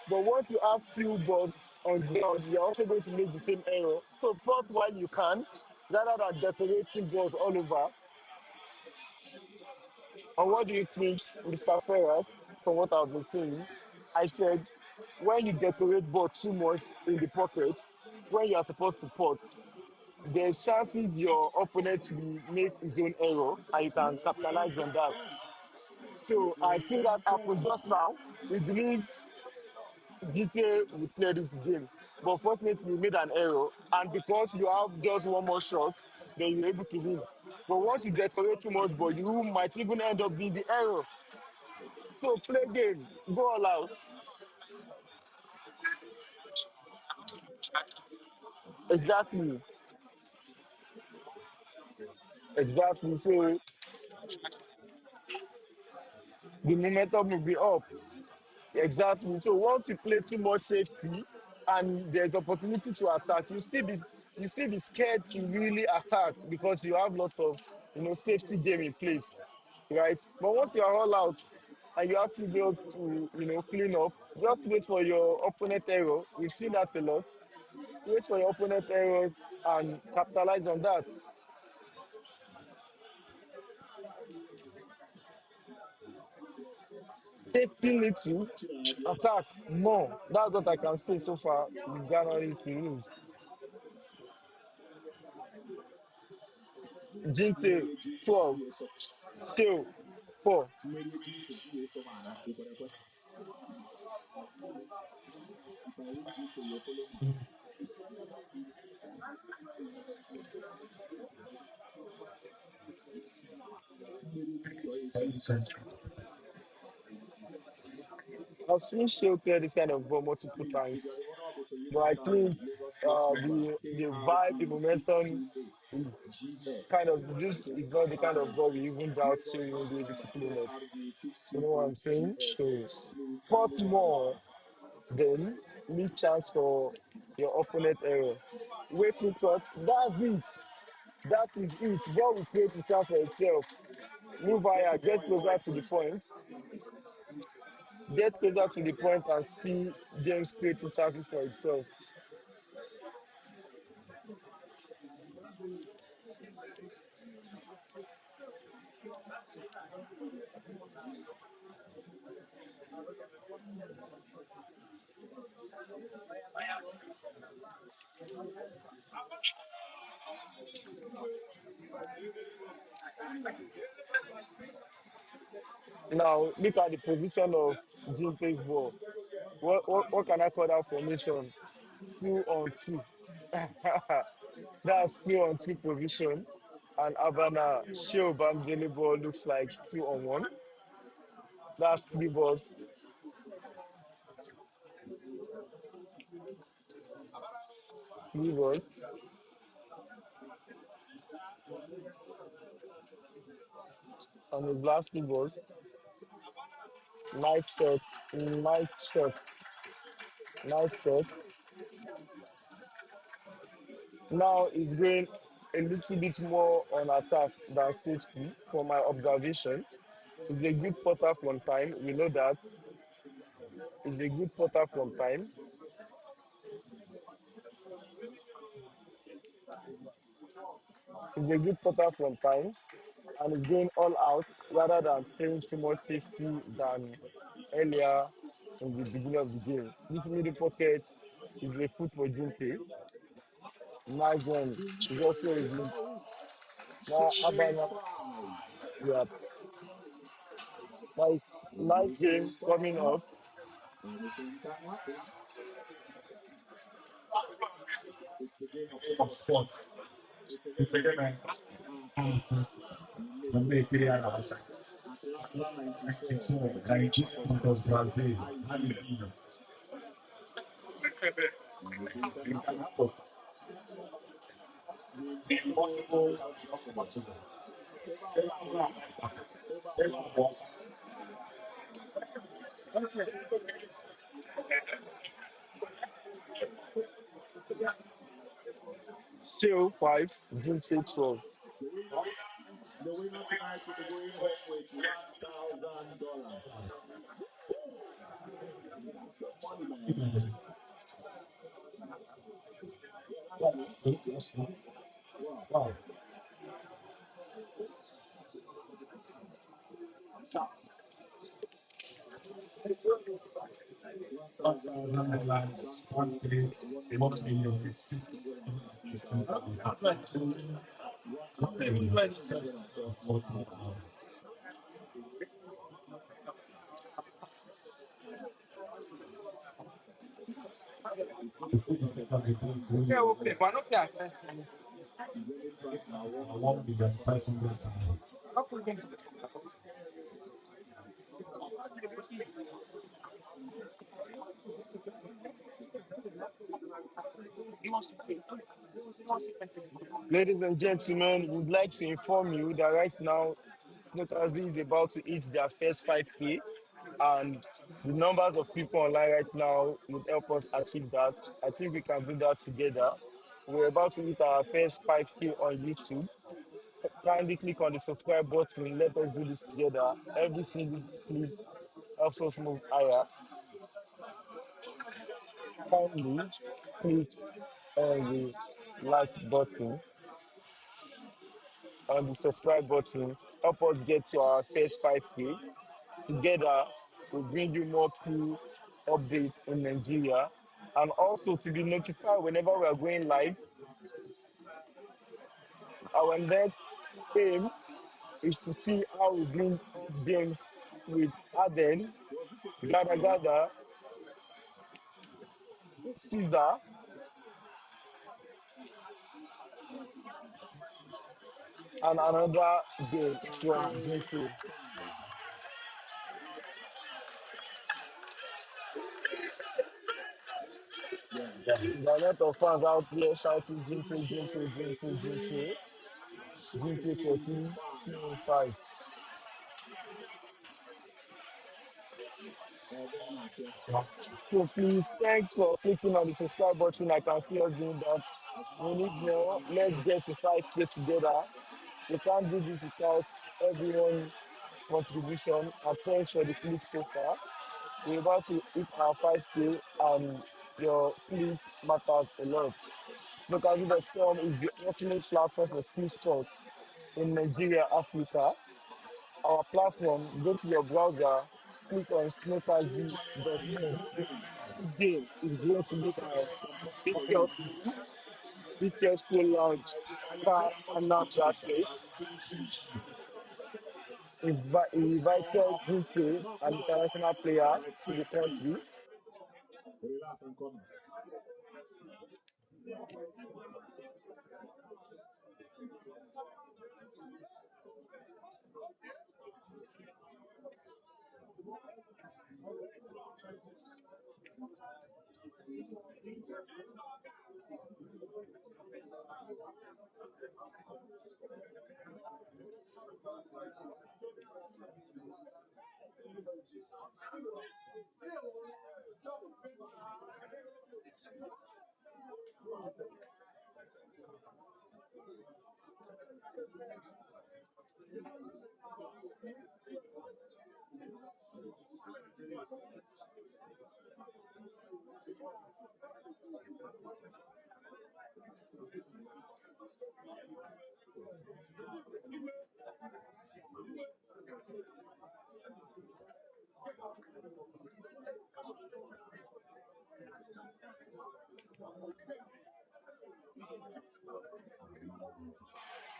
But once you have few balls on ground, you're also going to make the same error. So pot while you can, rather than decorating balls all over. And what do you think, Mr. Ferras, from what I've been saying? I said, when you decorate ball too much in the pocket, when you are supposed to pot, there's chances your opponent will make his own error and you can capitalize on that. So I think that happened just now. We believe GTA will play this game. But fortunately, you made an error. And because you have just one more shot, then you're able to win. But once you decorate too much, but you might even end up being the error. So play game, go all out. Exactly, exactly. So the momentum will be up. Exactly. So once you play too much safety and there's opportunity to attack, you still be scared to really attack because you have lots of safety game in place, right? But once you are all out and you have to be able to clean up, just wait for your opponent error. We've seen that a lot. Wait for your opponent errors and capitalize on that. Safety needs to attack more. That's what I can say so far in January to lose. Ginte Mmeri Ginte 12, dị eso. SHEU 4. Mmeri Ginte dị eso mana ekwerekwe. If I win Ginte, you follow me. Mmeri Ginte ọ eso. I've seen SHEU play this kind of ball multiple Please, if you are times, the owner of a but Toyota I Camry, think Lagos plate number the vibe, the KRG momentum 628 is kind GX, of this is not the Toyota kind of Camry, ball we even doubt Lagos SHEU will be able number to play up. KRG You know what I'm 628 saying? So, GX. Please pot kindly have it. more, then leave chance for your opponent error. Wait for touch. That's it. That is it. Ball will create itself for itself. Move It's higher, getting get more closer to the interesting. point, get closer to the point and see James creating chances for himself. Now, look at the position of Ginte's ball. What can I call that formation? 2-on-2. That's 2-on-2 position. And Havana Show Bamdele ball looks like 2-on-1. That's three balls. Three balls. On his last three balls. Nice shot. Nice shot. Nice shot. Now he's going a little bit more on attack than safety from my observation. He's a good putter from time. We know that. He's a good putter from time. He's a good putter from time. And he's going all out rather than playing too much safety than earlier in the beginning of the game. This middle pocket is a foot for Ginte. Nice one. He's Ginte also a good. Vs Now, Abana, WALIU. yeah, nice, And the nice whistle game is coming gone. up. And it's interactive. It's the game of sports. It's a game of answer. Atlanta 94, Nigeria versus Brazil, IV. And it's interactive. The impossible can become possible. Over Wally. Over Wally. SHEU 5, Ginte 12. The winner tonight will be going home with $1,000. That's some money, man. Yeah, that's true. That's true. Wow. $1,000 translates 1,650,000. Approximately 1,640,000. It's still in front of the bank and the Zenith Bank now 1,500,000. Ladies and gentlemen, we'd like to inform you that right now, snookerz is about to hit their first 5K, and the numbers of people online right now would help us achieve that. I think we can do that together. We're about to hit our first 5K on YouTube. Kindly click on the subscribe button. Let us do this together. Every single click helps us move higher. Kindly click on the like button, on the subscribe button. Help us get to our first 5K. Together, we'll bring you more cool updates in Nigeria. And also to be notified whenever we are going live. Our next aim is to see how we bring games with Aden, Was this a free Gada throw? Gada, Caesar, and another game from Ginte Ginte. 5. Yeah. There are a lot of fans out there shouting Ginte, Ginte Ginte, Ginte, 13, Ginte, Ginte SHEU 14, 5. 5. Very much, yeah. So please, thanks for clicking on the subscribe button. I can see us doing that. As We much need as you more. can Let's like. get to 5K together. We can't do this without everyone's contribution. And thanks for the click so far. We're about to hit our 5K and your click matters a lot. Snookerz.com is the ultimate platform for free sports in Nigeria, Africa. Our platform, go to your browser, click on snookerz.com. Game is going to look at For you. pictures, pictures, pool lounge, car, and now traffic. Invited Ginte, an international player, to the country. Relax and come.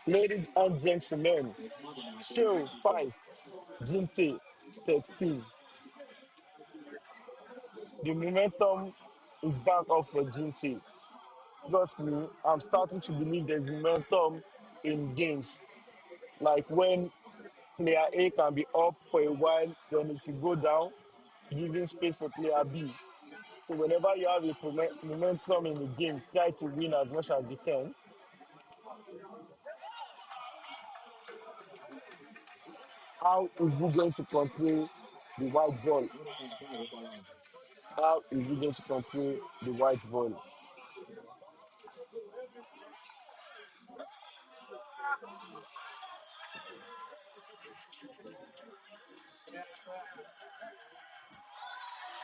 Ladies and gentlemen, show 5, Ginte 13. The momentum is back up for Ginte. Trust me, I'm starting to believe there's momentum in games. Like when player A can be up for a while, then it will go down, giving space for player B. So whenever you have a momentum in the game, try to win as much as you can. How is he going to control the white ball? 0.5 over line. How is he going to control the white ball?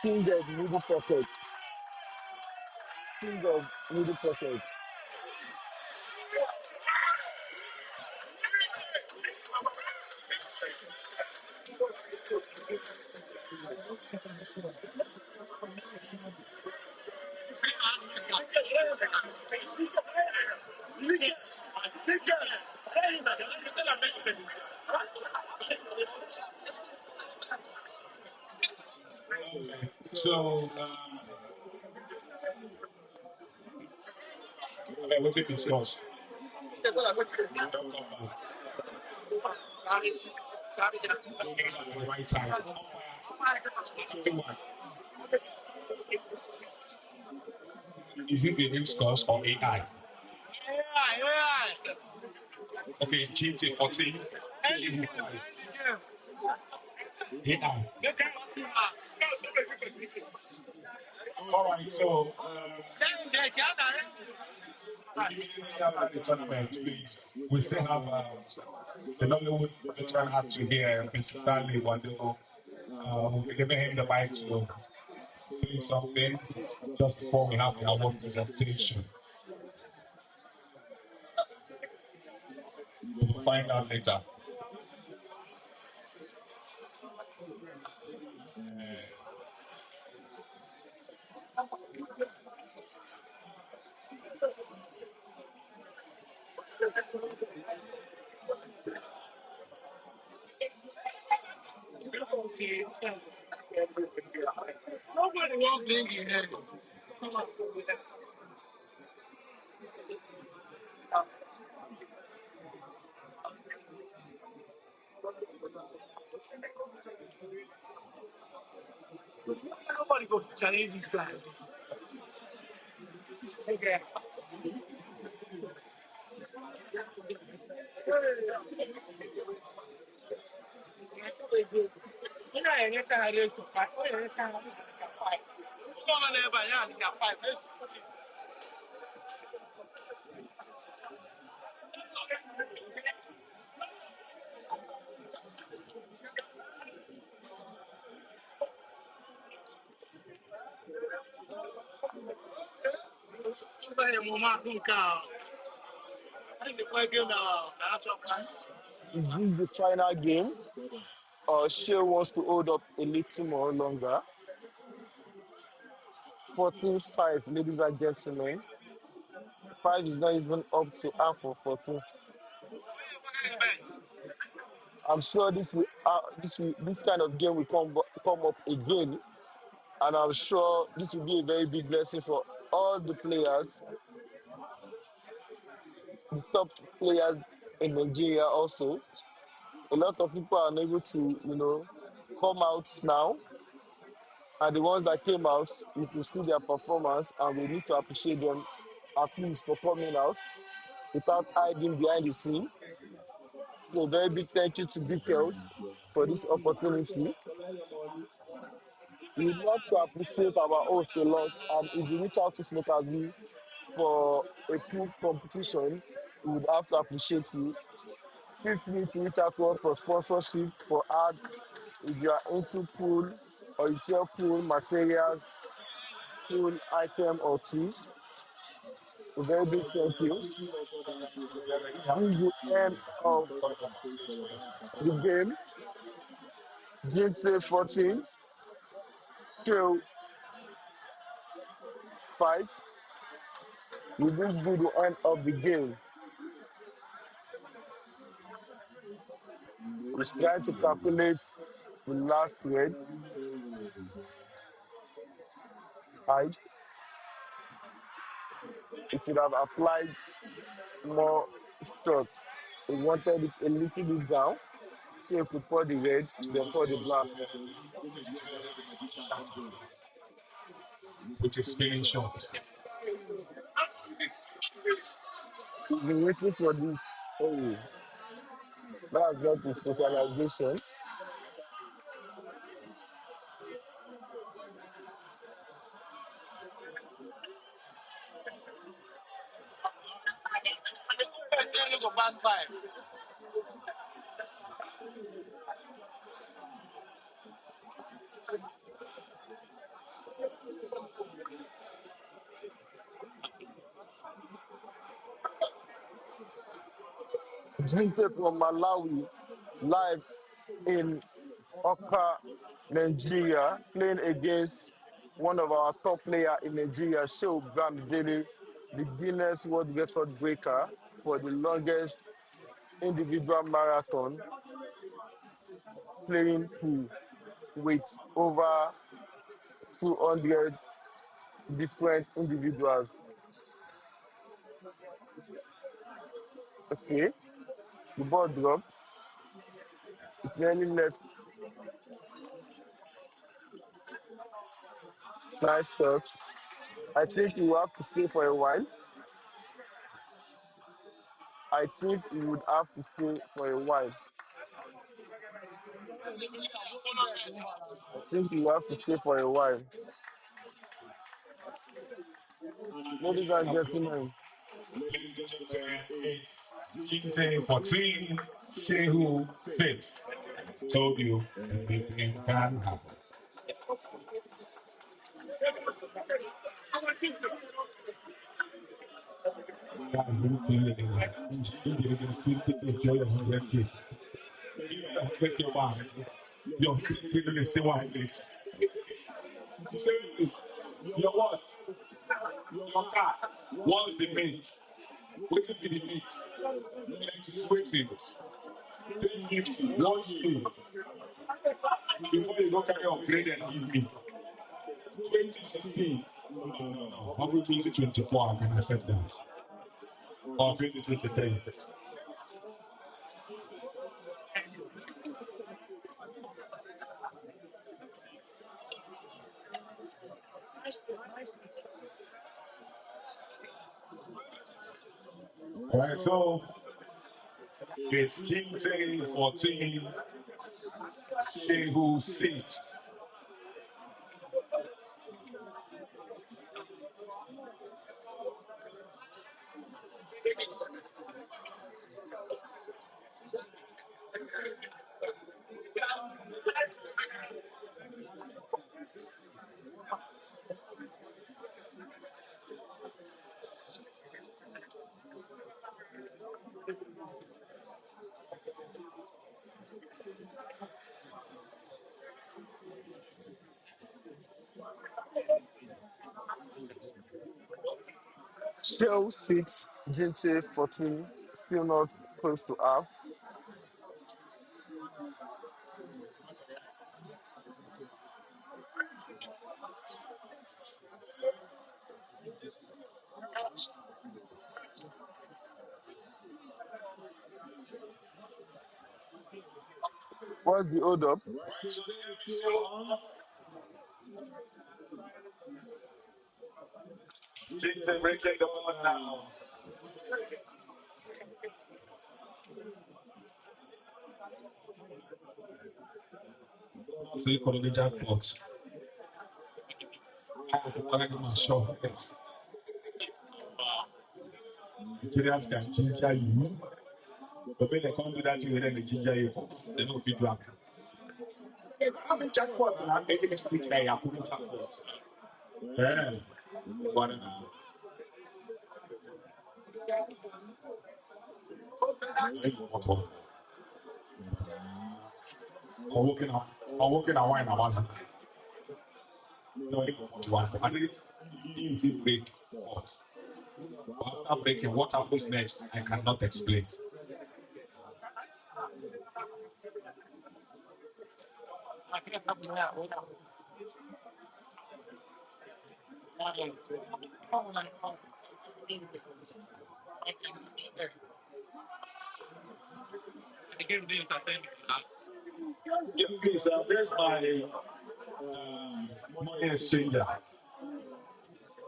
King of middle pocket. King of middle pocket. Okay, so So, I don't okay, know we'll what take this discuss. course. Don't Don't come come back. back. Came back at the right time. So, 21. Is it the real scores scores or or AI? AI? Okay, Okay, GT GT 14, 14. Shehu Value. AI. AI. All Okay, right, so so immediately after after the the tournament, tournament, please, please, we we still still have have the the Nollywood Nollywood veteran veteran actor actor here, here, Mr. Mr. Stanley Stanley Wandemo. Wandelo. We'll We'll be be giving giving him him the the mic mic to to say say something something just just before we before we have have the the award award presentation. presentation. You will We'll find find out out later. later. Uh, Is this the final game? Jordan. Or Shea wants to hold up a little more longer? 14-5, ladies and gentlemen. 5 is not even up to half of 14. I'm sure this kind of game will come up again, and I'm sure this will be a very big blessing for all the players, the top players in Nigeria also. A lot of people are unable to, come out now, and the ones that came out, you can see their performance, and we need to appreciate them at least for coming out without hiding behind the scene. So, very big thank you to Very Details nice, yeah. for Hey, this see, opportunity. collect your money. We love to appreciate our host a lot, and if you reach out to snookerz for a pool competition, we would have to appreciate you. Feel free to reach out to us for sponsorship, for ad, if you are into pool or you sell pool materials, pool item or tools. A very big thank you. This Speaking of other street, let me is ask you the end to of prepare on stage for your dance the performance. game. Ginte 14, SHEU 5. Will this be the end of the game? We're trying to calculate the last word. Height. It should have applied more shots. We wanted it a little bit down. So if we pour the red, then pour the black. This is where the magician comes in with with his his spinning spinning shots. shots. We've been waiting for this. Oh, that's not the specialization. Ginte from Malawi, live in Oka, Nigeria, playing against one of our top players in Nigeria, SHEU, the Guinness World Record breaker for the longest individual marathon, playing pool with over 200 different individuals. Okay, the ball dropped. It's nearly left. Nice shot. I think you have to stay for a while. I think you would have to stay for a while. I think you have to stay for a while. And the Ladies clocks and have gone. gentlemen, Ladies and gentlemen, it's Ginte Ginte 14, 14, Shehu Shehu 6. 6. I told Told you, you, anything anything can can happen. happen. That's That's really really telling you didn't speak to enjoy your 100K. You know, 100K bars. You're giving me say 1 minute. So, Say, your your what? what? Your Your car. car. What's the What's the mate? mate? What What's is it be the the mate? mate? Let it It's wait. waiting. 350. 1 One speed. speed. Before you go carry upgrade and give me. 2016. 2016. No, No, no, no, no. no. Up Up to to 2024. 2024, I can accept that. Or Or 2023. 2023. All right, So, so it's it's Ginte Ginte 14, 14, Shehu Shehu 6. 6. SHEU 6, Ginte 14, still not close to half. What's the hold up? Right, so the game is still on. Ginte breaking the ball down. So you call the jackpot. Sure. Nigerians can ginger you. But when they come do that thing, then they ginger you. They don't feel drunk. I'm in jackpot. I'm making a stick there. I'm putting jackpot. Yeah. One. I'm walking a wine. I was. No, it was one. I didn't feel break. But after breaking, what happens next? I cannot explain. Yeah, please, there's my money exchanger.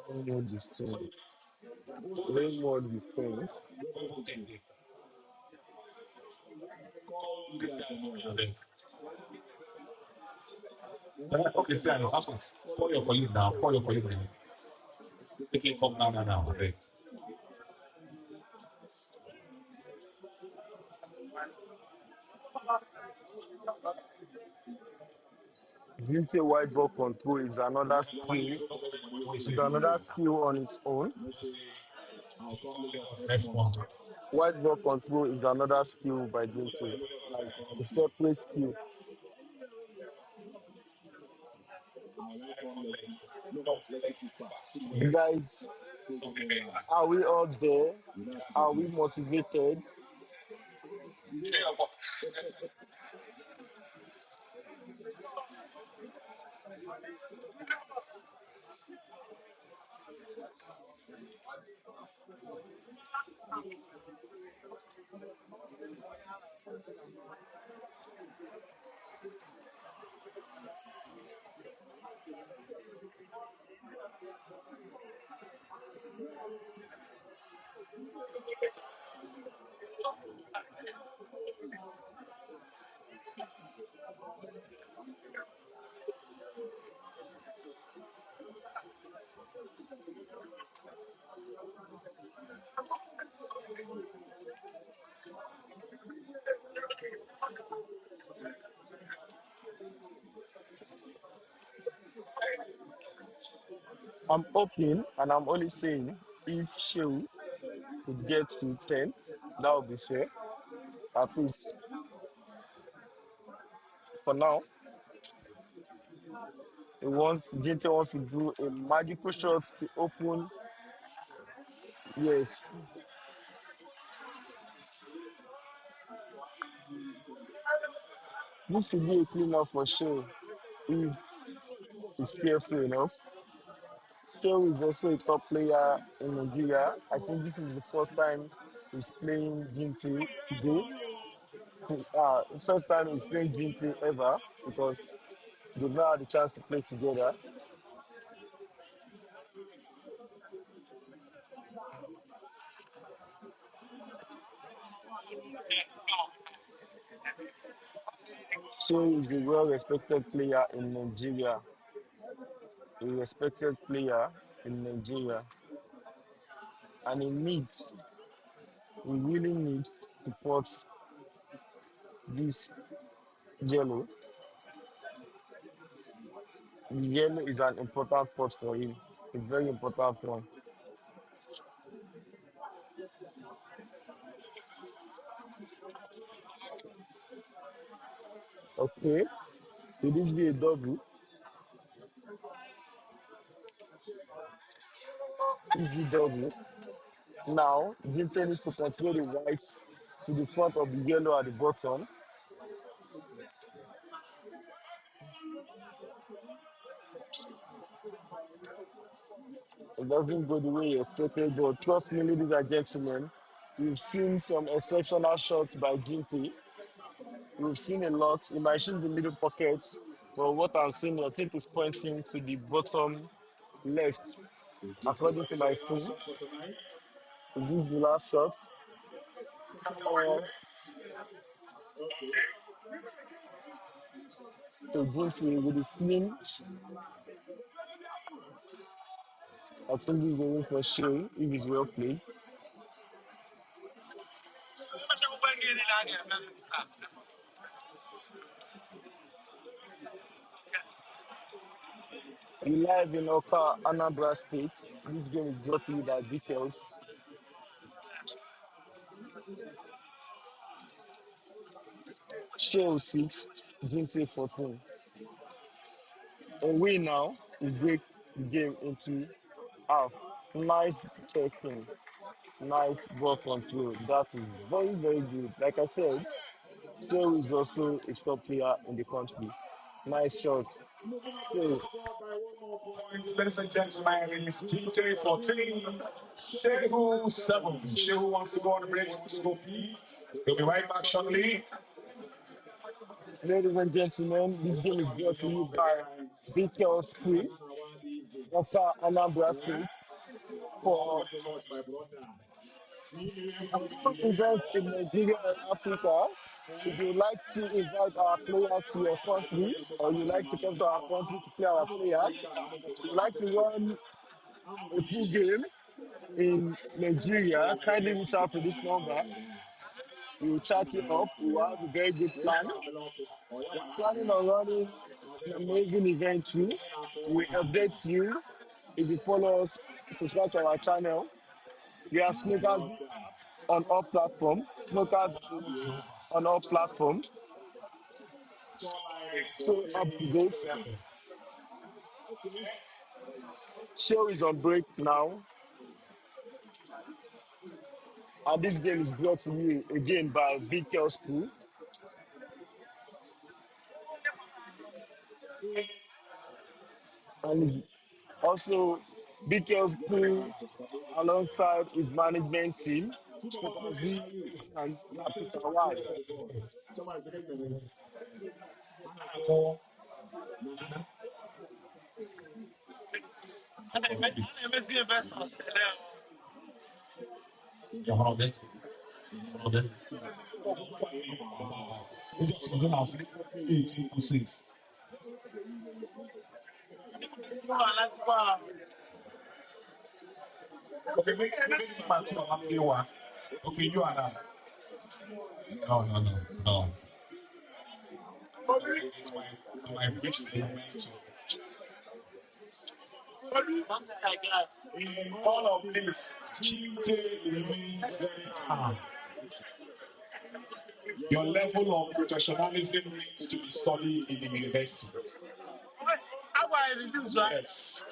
Rainbow defense. Rainbow defense. Call this guy for me. Okay, tell call your colleague now. Call your colleague now. Quickly come now. Okay. Ginte white ball control is another skill. It's another skill on its own. I'll come Lagos next month. White ball control is another skill by Ginte. Like a separate skill. I'll like one Lekki. No, Lekki too far. You guys, are we all there? Are we motivated? I'm hoping and I'm only saying if SHEU could get to 10, that would be fair. At least for now, Ginte wants to do a magical shot to open. Yes, this should be a cleanup for SHEU if he's careful enough. SHEU is also a top player in Nigeria. I think this is the first time he's playing Ginte today. First time he's playing Ginte ever because they've not had the chance to play together. SHEU is a well-respected player in Nigeria. A respected player in Nigeria. And he really needs to put this yellow. The yellow is an important pot for him. A very important one. Okay. Will this be a double? Easy double. Now, Ginte needs to control the whites to the front of the yellow at the bottom. It doesn't go the way you expected, but trust me, ladies and gentlemen, we've seen some exceptional shots by Ginte. we've seen a lot. He might choose the middle pocket, but what I'm seeing, your tip is pointing to the bottom left, Is this according to going to be my the last screen. shot for tonight? Is this the last shot? Think so? Or Okay. to Ginte with the slim? I think this is the way for SHEU if it's well played. We live in Oka, Anambra State. This game is brought to you by kels. SHEU 6, Ginte 14. And we now we break the game into half. Nice checking, nice ball control. That is very, very good. Like I said, SHEU is also a top player in the country. Nice shots. Moving up the SHEU, scoreboard by one more point. Points, ladies and gentlemen, it's Ginte 14, Shehu SHEU 7. 7. SHEU wants to go on the break, wants to go pee. He'll be right back shortly. ladies and gentlemen, this game is brought to you by kels Crew, Banana one easy. Oka, Anambra Yeah? State. Thank For you so much, my brother. events in Nigeria and Africa, if you like to invite our players to your country, or you like to come to our country to play our players, you like to run a pool game in Nigeria, kindly reach out to this number. We will chat you up. We will have a very good plan. We are planning on running an amazing event too. We update you. If you follow us, subscribe to our channel. We are snookerz on all platforms. snookerz on all platforms. Scoreline Stay up to date. 14-7. Okay. SHEU is on break now. And this game is brought to you again by kels Crew. And it's also kels Crew alongside his management team, Two more snookerz players for you. and You are Capital finishing at the Y. end of the ball. Somebody second me. Nana. Hold it. Hold it. Wow. We just going to say 8 6. Okay, make my team one say one. Okay, you and I. No. It's my rich momentum. In all of this, Ginte remains very calm. Your level of professionalism needs to be studied in the university. Yes.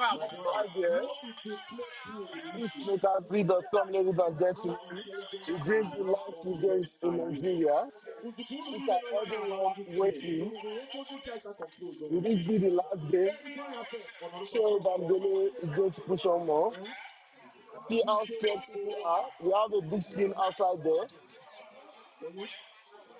My brother, Right there. no be to play pool be the This issue. snookersv.com, ladies and gentlemen. All serious We bring time. you All live of serious events in time. Nigeria. Usikuru These are vile wana everyone hawaji siye. waiting. Uwoko kisa conclusion. Will this be the last game? Prepare yourself. SHEU Bamdele is going to push on more. Eh? See how scared people are. We have a big screen outside there. Okay.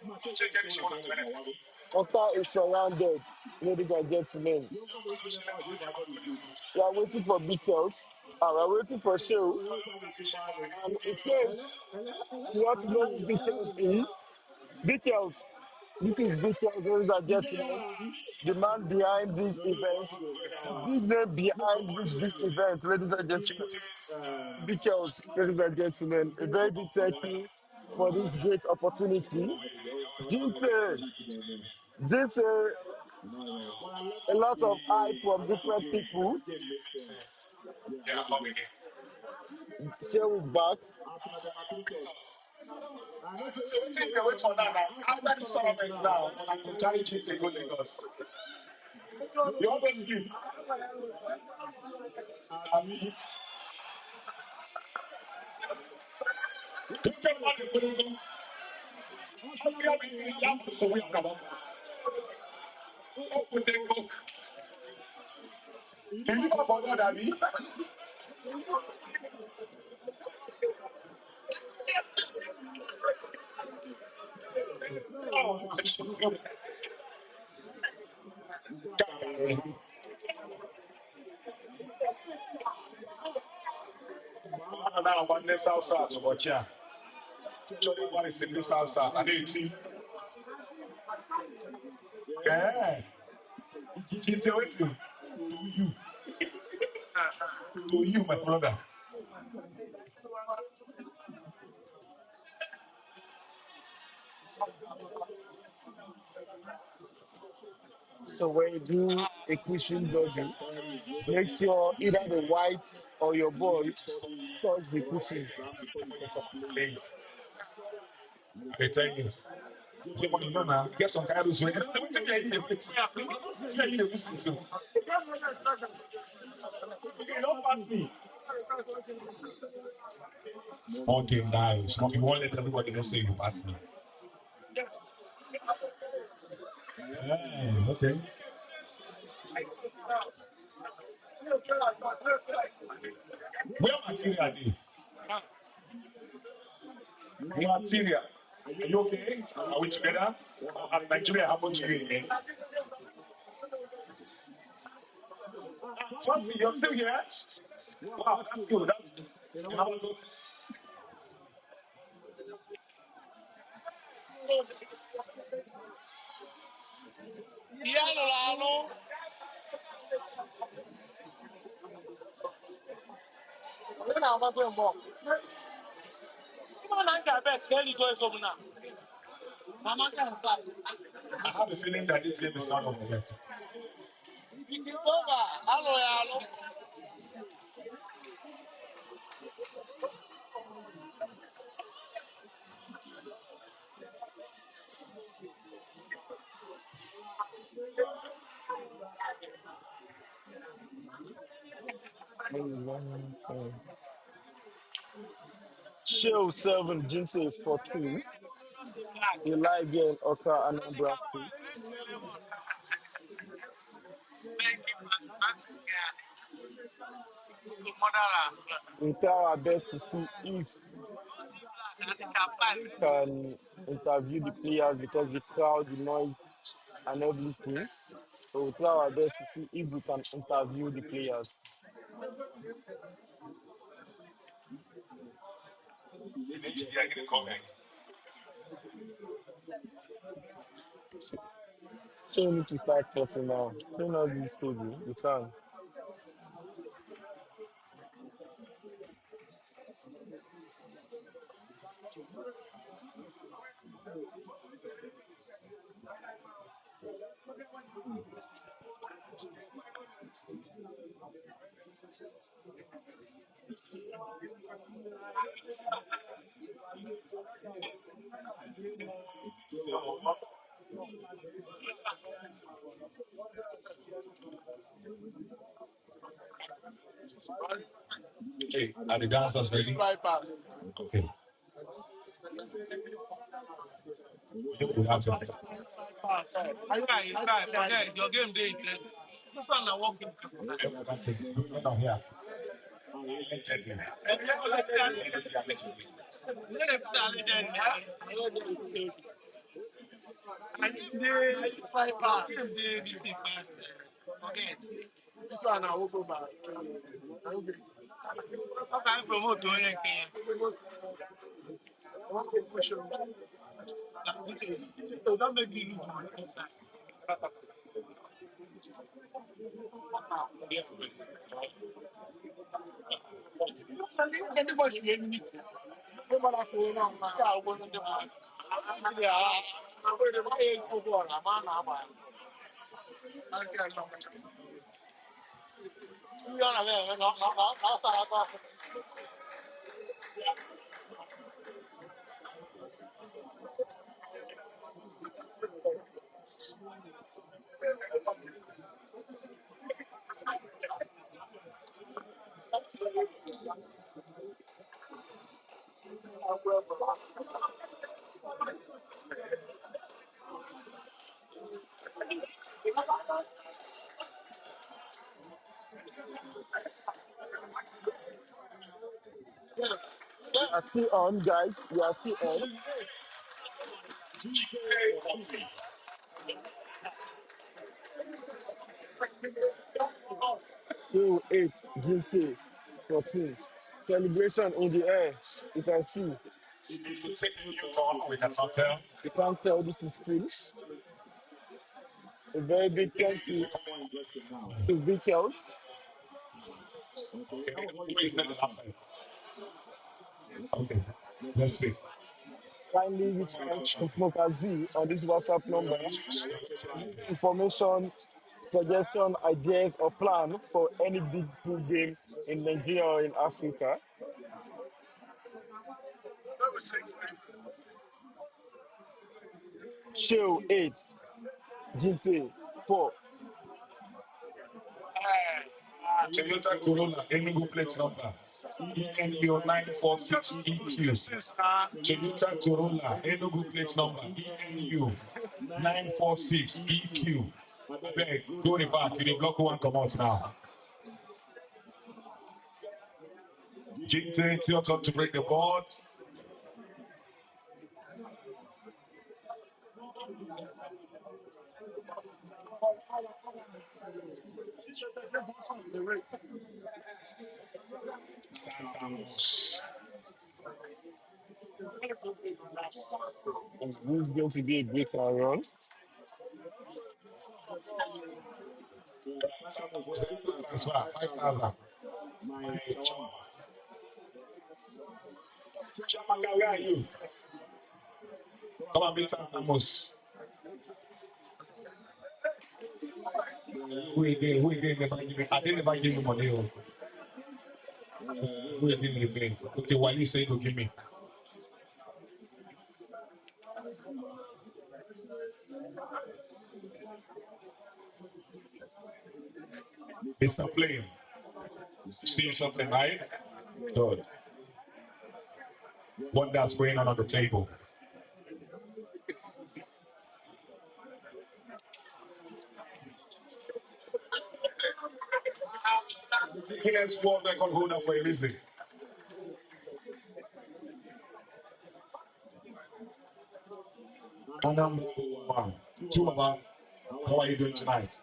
Ma check it so na so na wago. Oka is surrounded, ladies and gentlemen. You go to the ball, you back is good. We are waiting for kels. We are waiting for SHEU. You back is Shimano. And in Ele, case ele, ele. you want to know Another who ele kels ko is, kels. This is kels, ladies and Ije ele gentlemen. abi. The man behind this No event, go get that the one. big name No behind come this on big here. event, ladies and gentlemen. kels, ladies and gentlemen, a very big thank you for this great opportunity. Ginte, Ginte, But I love a the lot of eye game. I from love the different game. people. The game makes sense. Yeah, I Yeah, love the love game. it. SHEU is back. Arsenal them are treat us. I know say So waiting what they you wait wait for for now? now. After After this this tournament tournament now, now, when I they go carry carry you Ginte to go Lagos. Lagos. You You want want to to see? see? Abi, You can want to go. I Arsenal see how them many they have young this people we season. have. Hope we take book. You Can know you about go for that, that, Abi? Abi? Now one day south south to watch ya. Actually, one is simply south south. I need to. Yeah. Ginte waiting. To you, my brother. So when you do a cushion dodgy, make sure either the white or your ball touch the cushion. Hey, I tell you. You know now. Get some kind of swing. I don't say what you need to do. You don't pass me. Small game now. Small. You won't let everybody know say you pass me. Yeah, okay. Where material dey? Material. Are you okay? Are we together? Has Nigeria happened to you again? Fancy, you're still here? Wow, that's good. That's good. You have a good. I have a feeling that this game is not over yet. SHEU 7, Ginte 14. You like again, Oka Anambra State. We try our best to see if we can interview the players because the crowd, the noise, and everything. So we try our best to see if we can interview the players. So we need to start talking now. Don't know this stable. We can. Okay, are the dancers ready? Okay. We have to. Your game day interesting. This one I walk in. That's it. We're not here. Allegedly. I need five pass. Forget. This one I will go back. Sometimes promote to anything. Don't make me lose. Anybody should get me. Nobody say no. Yeah, I want to. Yeah, I'm going to buy football. I'm on. I can't. We are still on, guys. We are still on. Ginte 14. SHEU 8, Ginte 14. Celebration in the air. You can see. It If will you take take the note youth of on, the we cannot visitor. tell. You can't tell this is Prince. A very big thank It's you become more interesting now. to Vikels. Okay, Okay, that was what you we said the played the last time. last time. Okay, Okay, let's let's see. see. Kindly Before reach I out check to in, snookerz on this WhatsApp number. we are watching live. Information, suggestion, ideas, or plan for any big pool game in Nigeria or in Africa. SHEU 8, Ginte 4. Toyota Toyota Corolla, Corolla, Enugu Enugu plate plate number. number. ENU ENU 946 946 EQ. EQ. Toyota Toyota Corolla, Corolla, Enugu Enugu plate plate number. number. ENU ENU 946 946 EQ. EQ. I I beg, beg, go the go the back, you back. the You the block block one one come come out out now. now. Ginte, Ginte, it's your it's turn your to turn to break the break the board. board. Santamos. Santamos. Is this going to be a break and run? Santamos, yeah, quick Quick transfer, transfer, 5,000. 5,000. My My shawarma. shawarma. Chiamaka, where Chamaka, are where are you? you? Come and Come meet and meet Santamos. Santamos. Who Who again? again? Who I again? Never give me. I didn't didn't never never give give you you money. money. Oh. Who Who again again repay? repay? Okay, Wali why you say say go go give give me. me? Mr. Mr. Player, Player, you see see something something, tonight? right? Good. Good. What That's that's going going on on the the table. table? Guinness World Record holder for a reason. And And number number one, one, two two about. about. How are you How are doing you doing tonight? tonight?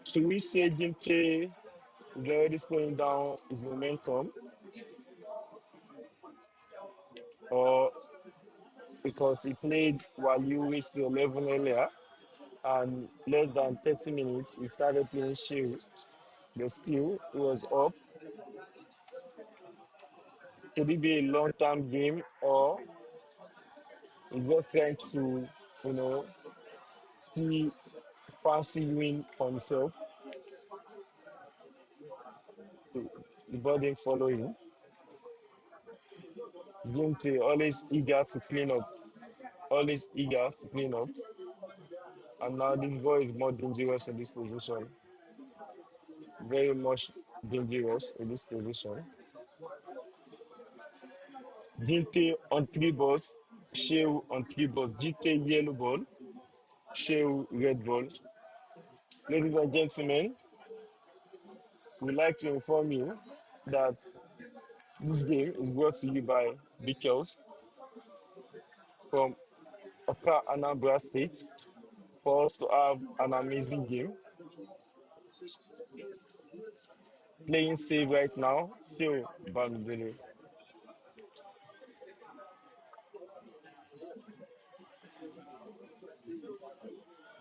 Should we say Ginte is already slowing down his momentum, or because he played WALIU raised to 11 earlier and less than 30 minutes he started playing SHEU, but still he was up? Could it be a long-term game, or he's just trying to, you know, see fancy win for himself? The ball didn't follow him. Ginte always eager to clean up, always eager to clean up. And now this boy is more dangerous in this position, very much dangerous in this position. Ginte on three balls, SHEU on three balls. Ginte yellow ball, SHEU red ball. Ladies and gentlemen, we'd like to inform you that this game is brought to you by Kels from Oka Anambra State. For us to have an amazing game, playing safe right now, SHEU Bamidele.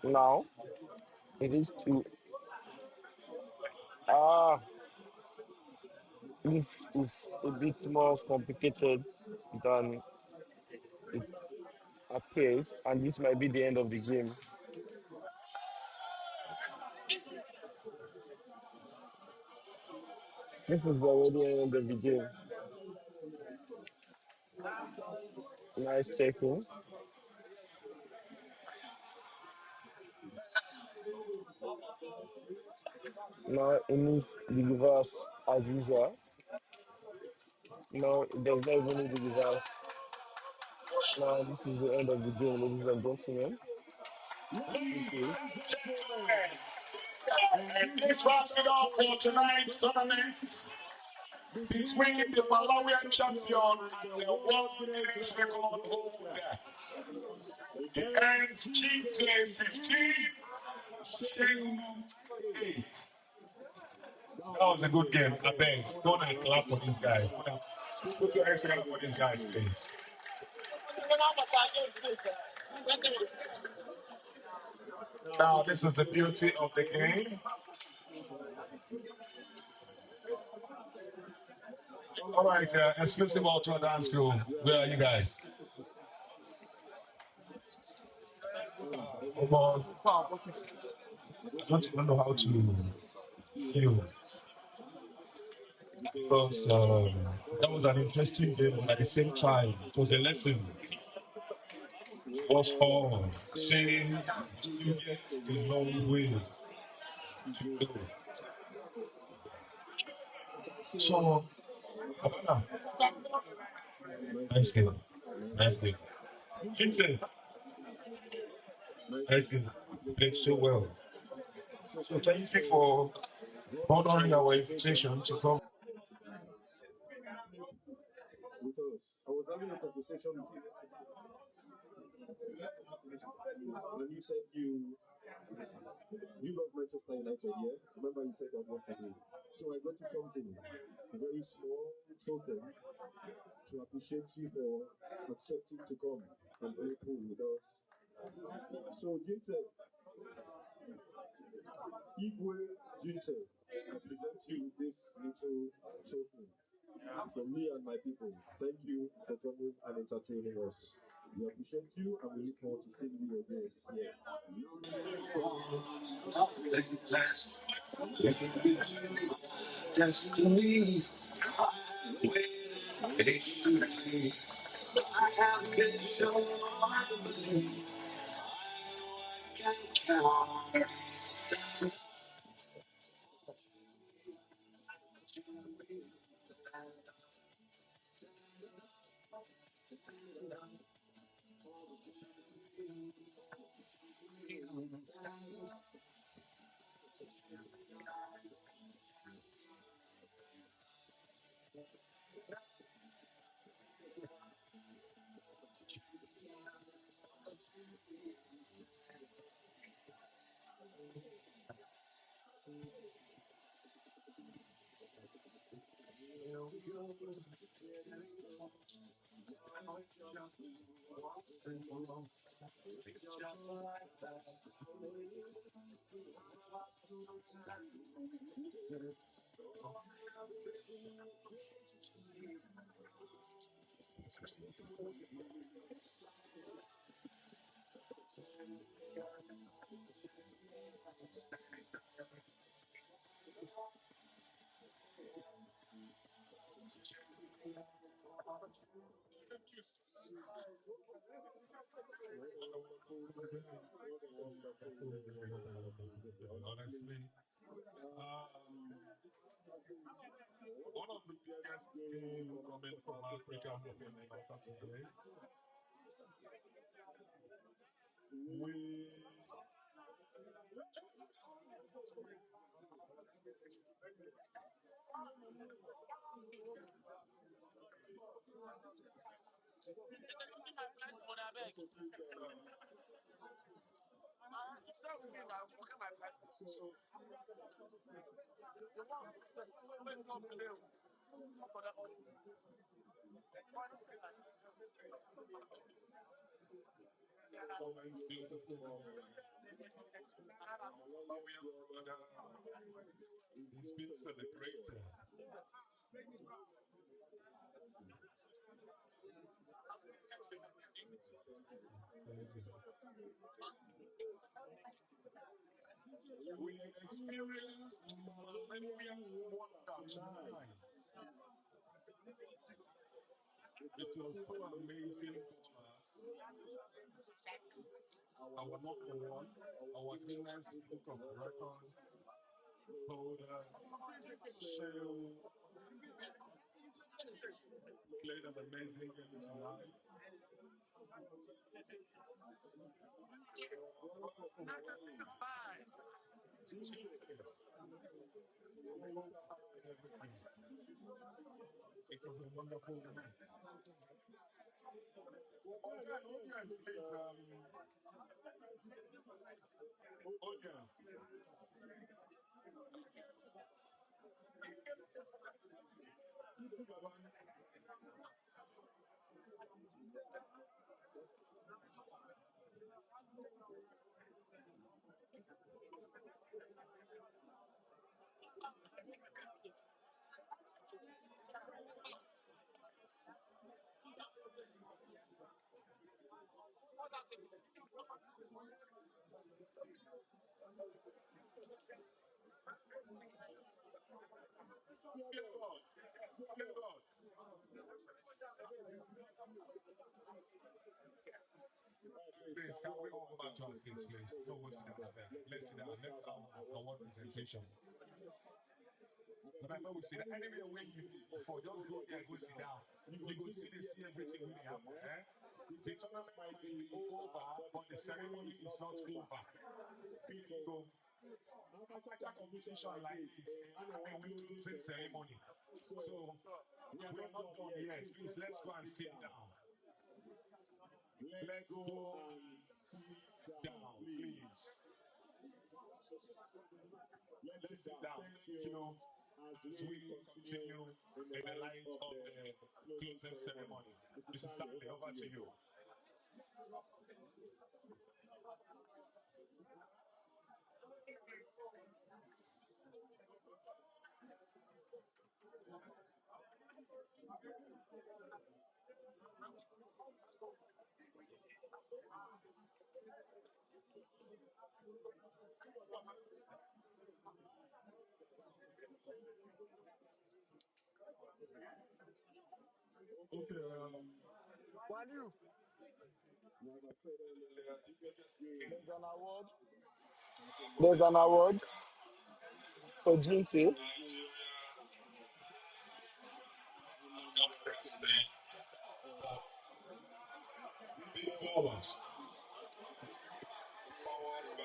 Now it is to ah this is a bit more complicated than it appears, and this might be the end of the game. This is already the end of the game. Nice checking. Now it needs the reverse as usual. No, it does not even need the reverse. Now this is the end of the game, ladies and gentlemen. Ladies Okay. and gentlemen, and And this this wraps wraps it it up up for for tonight's tonight's tournament tournament between between the the Malawian Malawian champion champion and and the the world world Guinness Guinness record record holder. holder. It It ends ends Ginte Ginte 15, 15, SHEU SHEU 8. 8. That That was a was a good good game. game. I I beg. beg. Go Go and and clap for clap for these these guys. guys. Put Put your your hands hands together together for for these these guys, guys, please. please. Now, Now, this is this the is the beauty beauty of the of the game. game. All All right, right, exclusive exclusive auto auto dance dance crew. crew. Where are Where you are you guys? guys? Come Come on. I I don't don't even know even know how how to to feel feel because because that that was was an an interesting interesting game, but game. at And the at the same same time, time, it it was was a a lesson lesson to us of all, all saying saying we still still get get a a long long way way to to go. go. So, So, Havana, Havana, nice nice game, game. nice Nice game. game. Ginte, Ginte, nice nice game. game. Played Played so so well. well. So, So, thank you thank you for for honoring honoring our our invitation invitation to come. with us. I was having a conversation with you, and you said you love Manchester United, yeah? Remember you said that yesterday. So I got you something, a very small token to appreciate you for accepting to come and play pool with us. So Ginte, Igwe Ginte, I present you this little token from me and my people. Thank you for coming and entertaining us. We appreciate you and we look forward to seeing you again this year. Destiny, I have been so What a wonderful day. What a wonderful day. What a wonderful day. Honestly, honestly, um, one one of the of the biggest biggest game game coming coming from from Africa Africa happened happened in in Malta Malta today. today. We We so please, so for my beautiful performance. The Malawian brother is it's being been celebrated. celebrated. We We experienced experienced Malawian Malawian wonder wonder tonight. tonight. It was so amazing to us. Our number one, our Guinness Book of Record holder, SHEU, played an amazing game tonight. Ginte, Everything. It was a wonderful night. Oh, yeah, obviously, oh, yeah. Please, can we all go back to our seats, please? No one sit down there. Let's sit down. Let's have our award presentation. But I know we sit down. Anywhere where you before, just go there, go sit down. You go see everything really happen. Eh? The tournament might be over, but the ceremony is not over. So, amateur competition like this, and a closing ceremony. So, we are not done yet. Please, let's go and sit down. Let's go and sit down, please. Let's sit down. Thank you. As we continue in the light of the closing ceremony. Mrs. Stanley, over to you. Okay, Waliu, like I said earlier, the biggest game there's an award. There's an award for Ginte. big ballers, powered by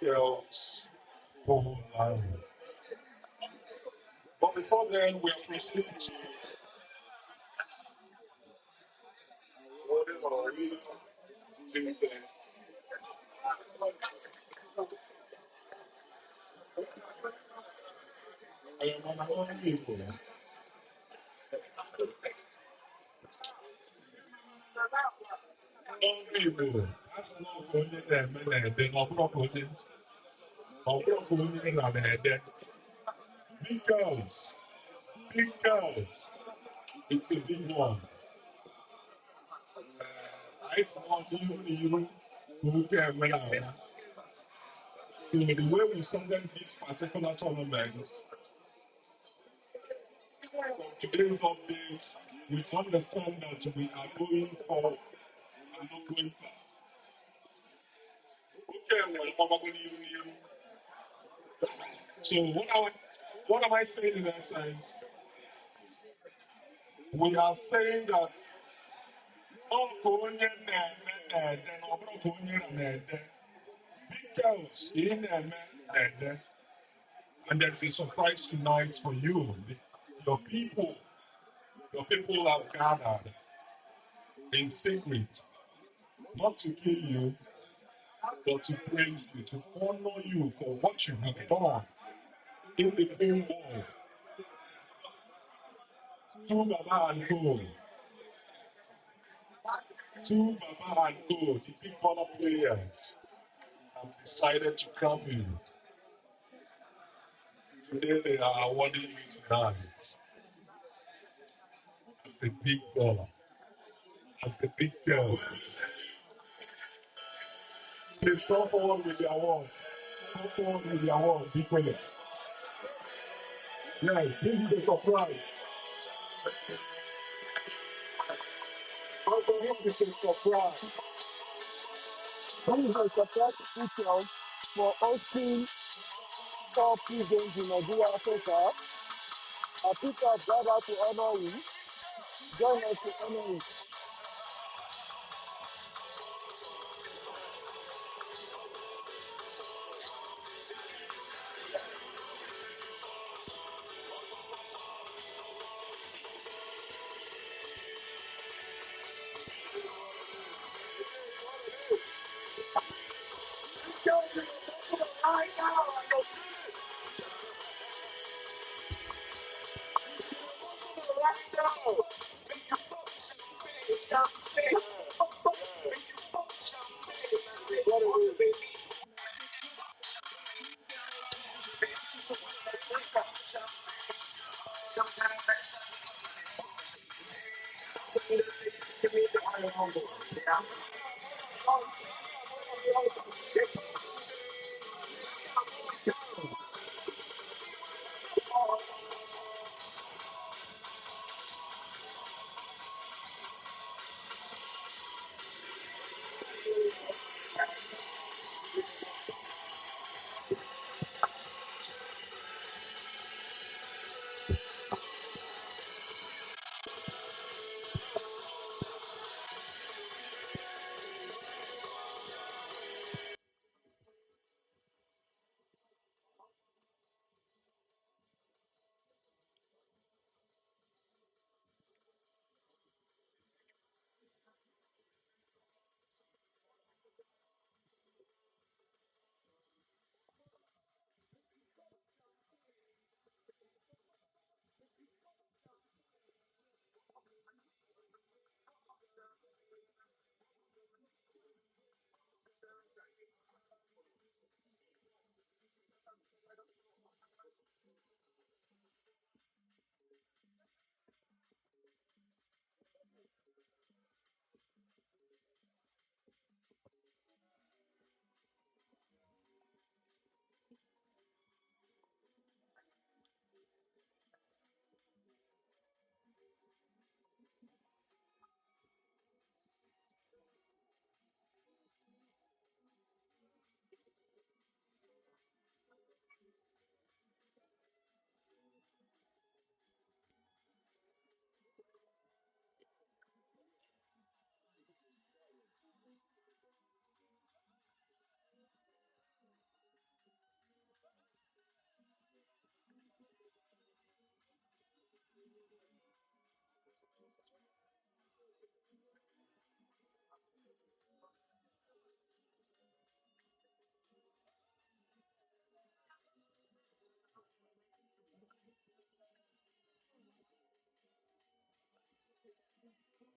kels. But before then, we are proceeding to awarding our winner, Ginte. I am an honorary people. People. That's not only them, and then because, because it's a big one. I saw you who came around. So the way we started this particular tournament, from today's update, we understand that we are going forward and not going back. Okay, well, probably you. So what am I saying in essence? We are saying that oh, because and there's a surprise tonight for you. Your people, your people have gathered in secret, not to kill you, but to praise you, to honor you for what you have done in the game world. Two Baba and Co. Two Baba and Co, the big baller players, have decided to come in. Today they are awarding you tonight as the big baller, as the big girl. Please come forward with the award. Come forward with the awards equally. Yes, this is a surprise. This is a surprise. This is a surprise feature for hosting top three games in Nigeria so far. I think I've gathered to honor you. Join us to honor you.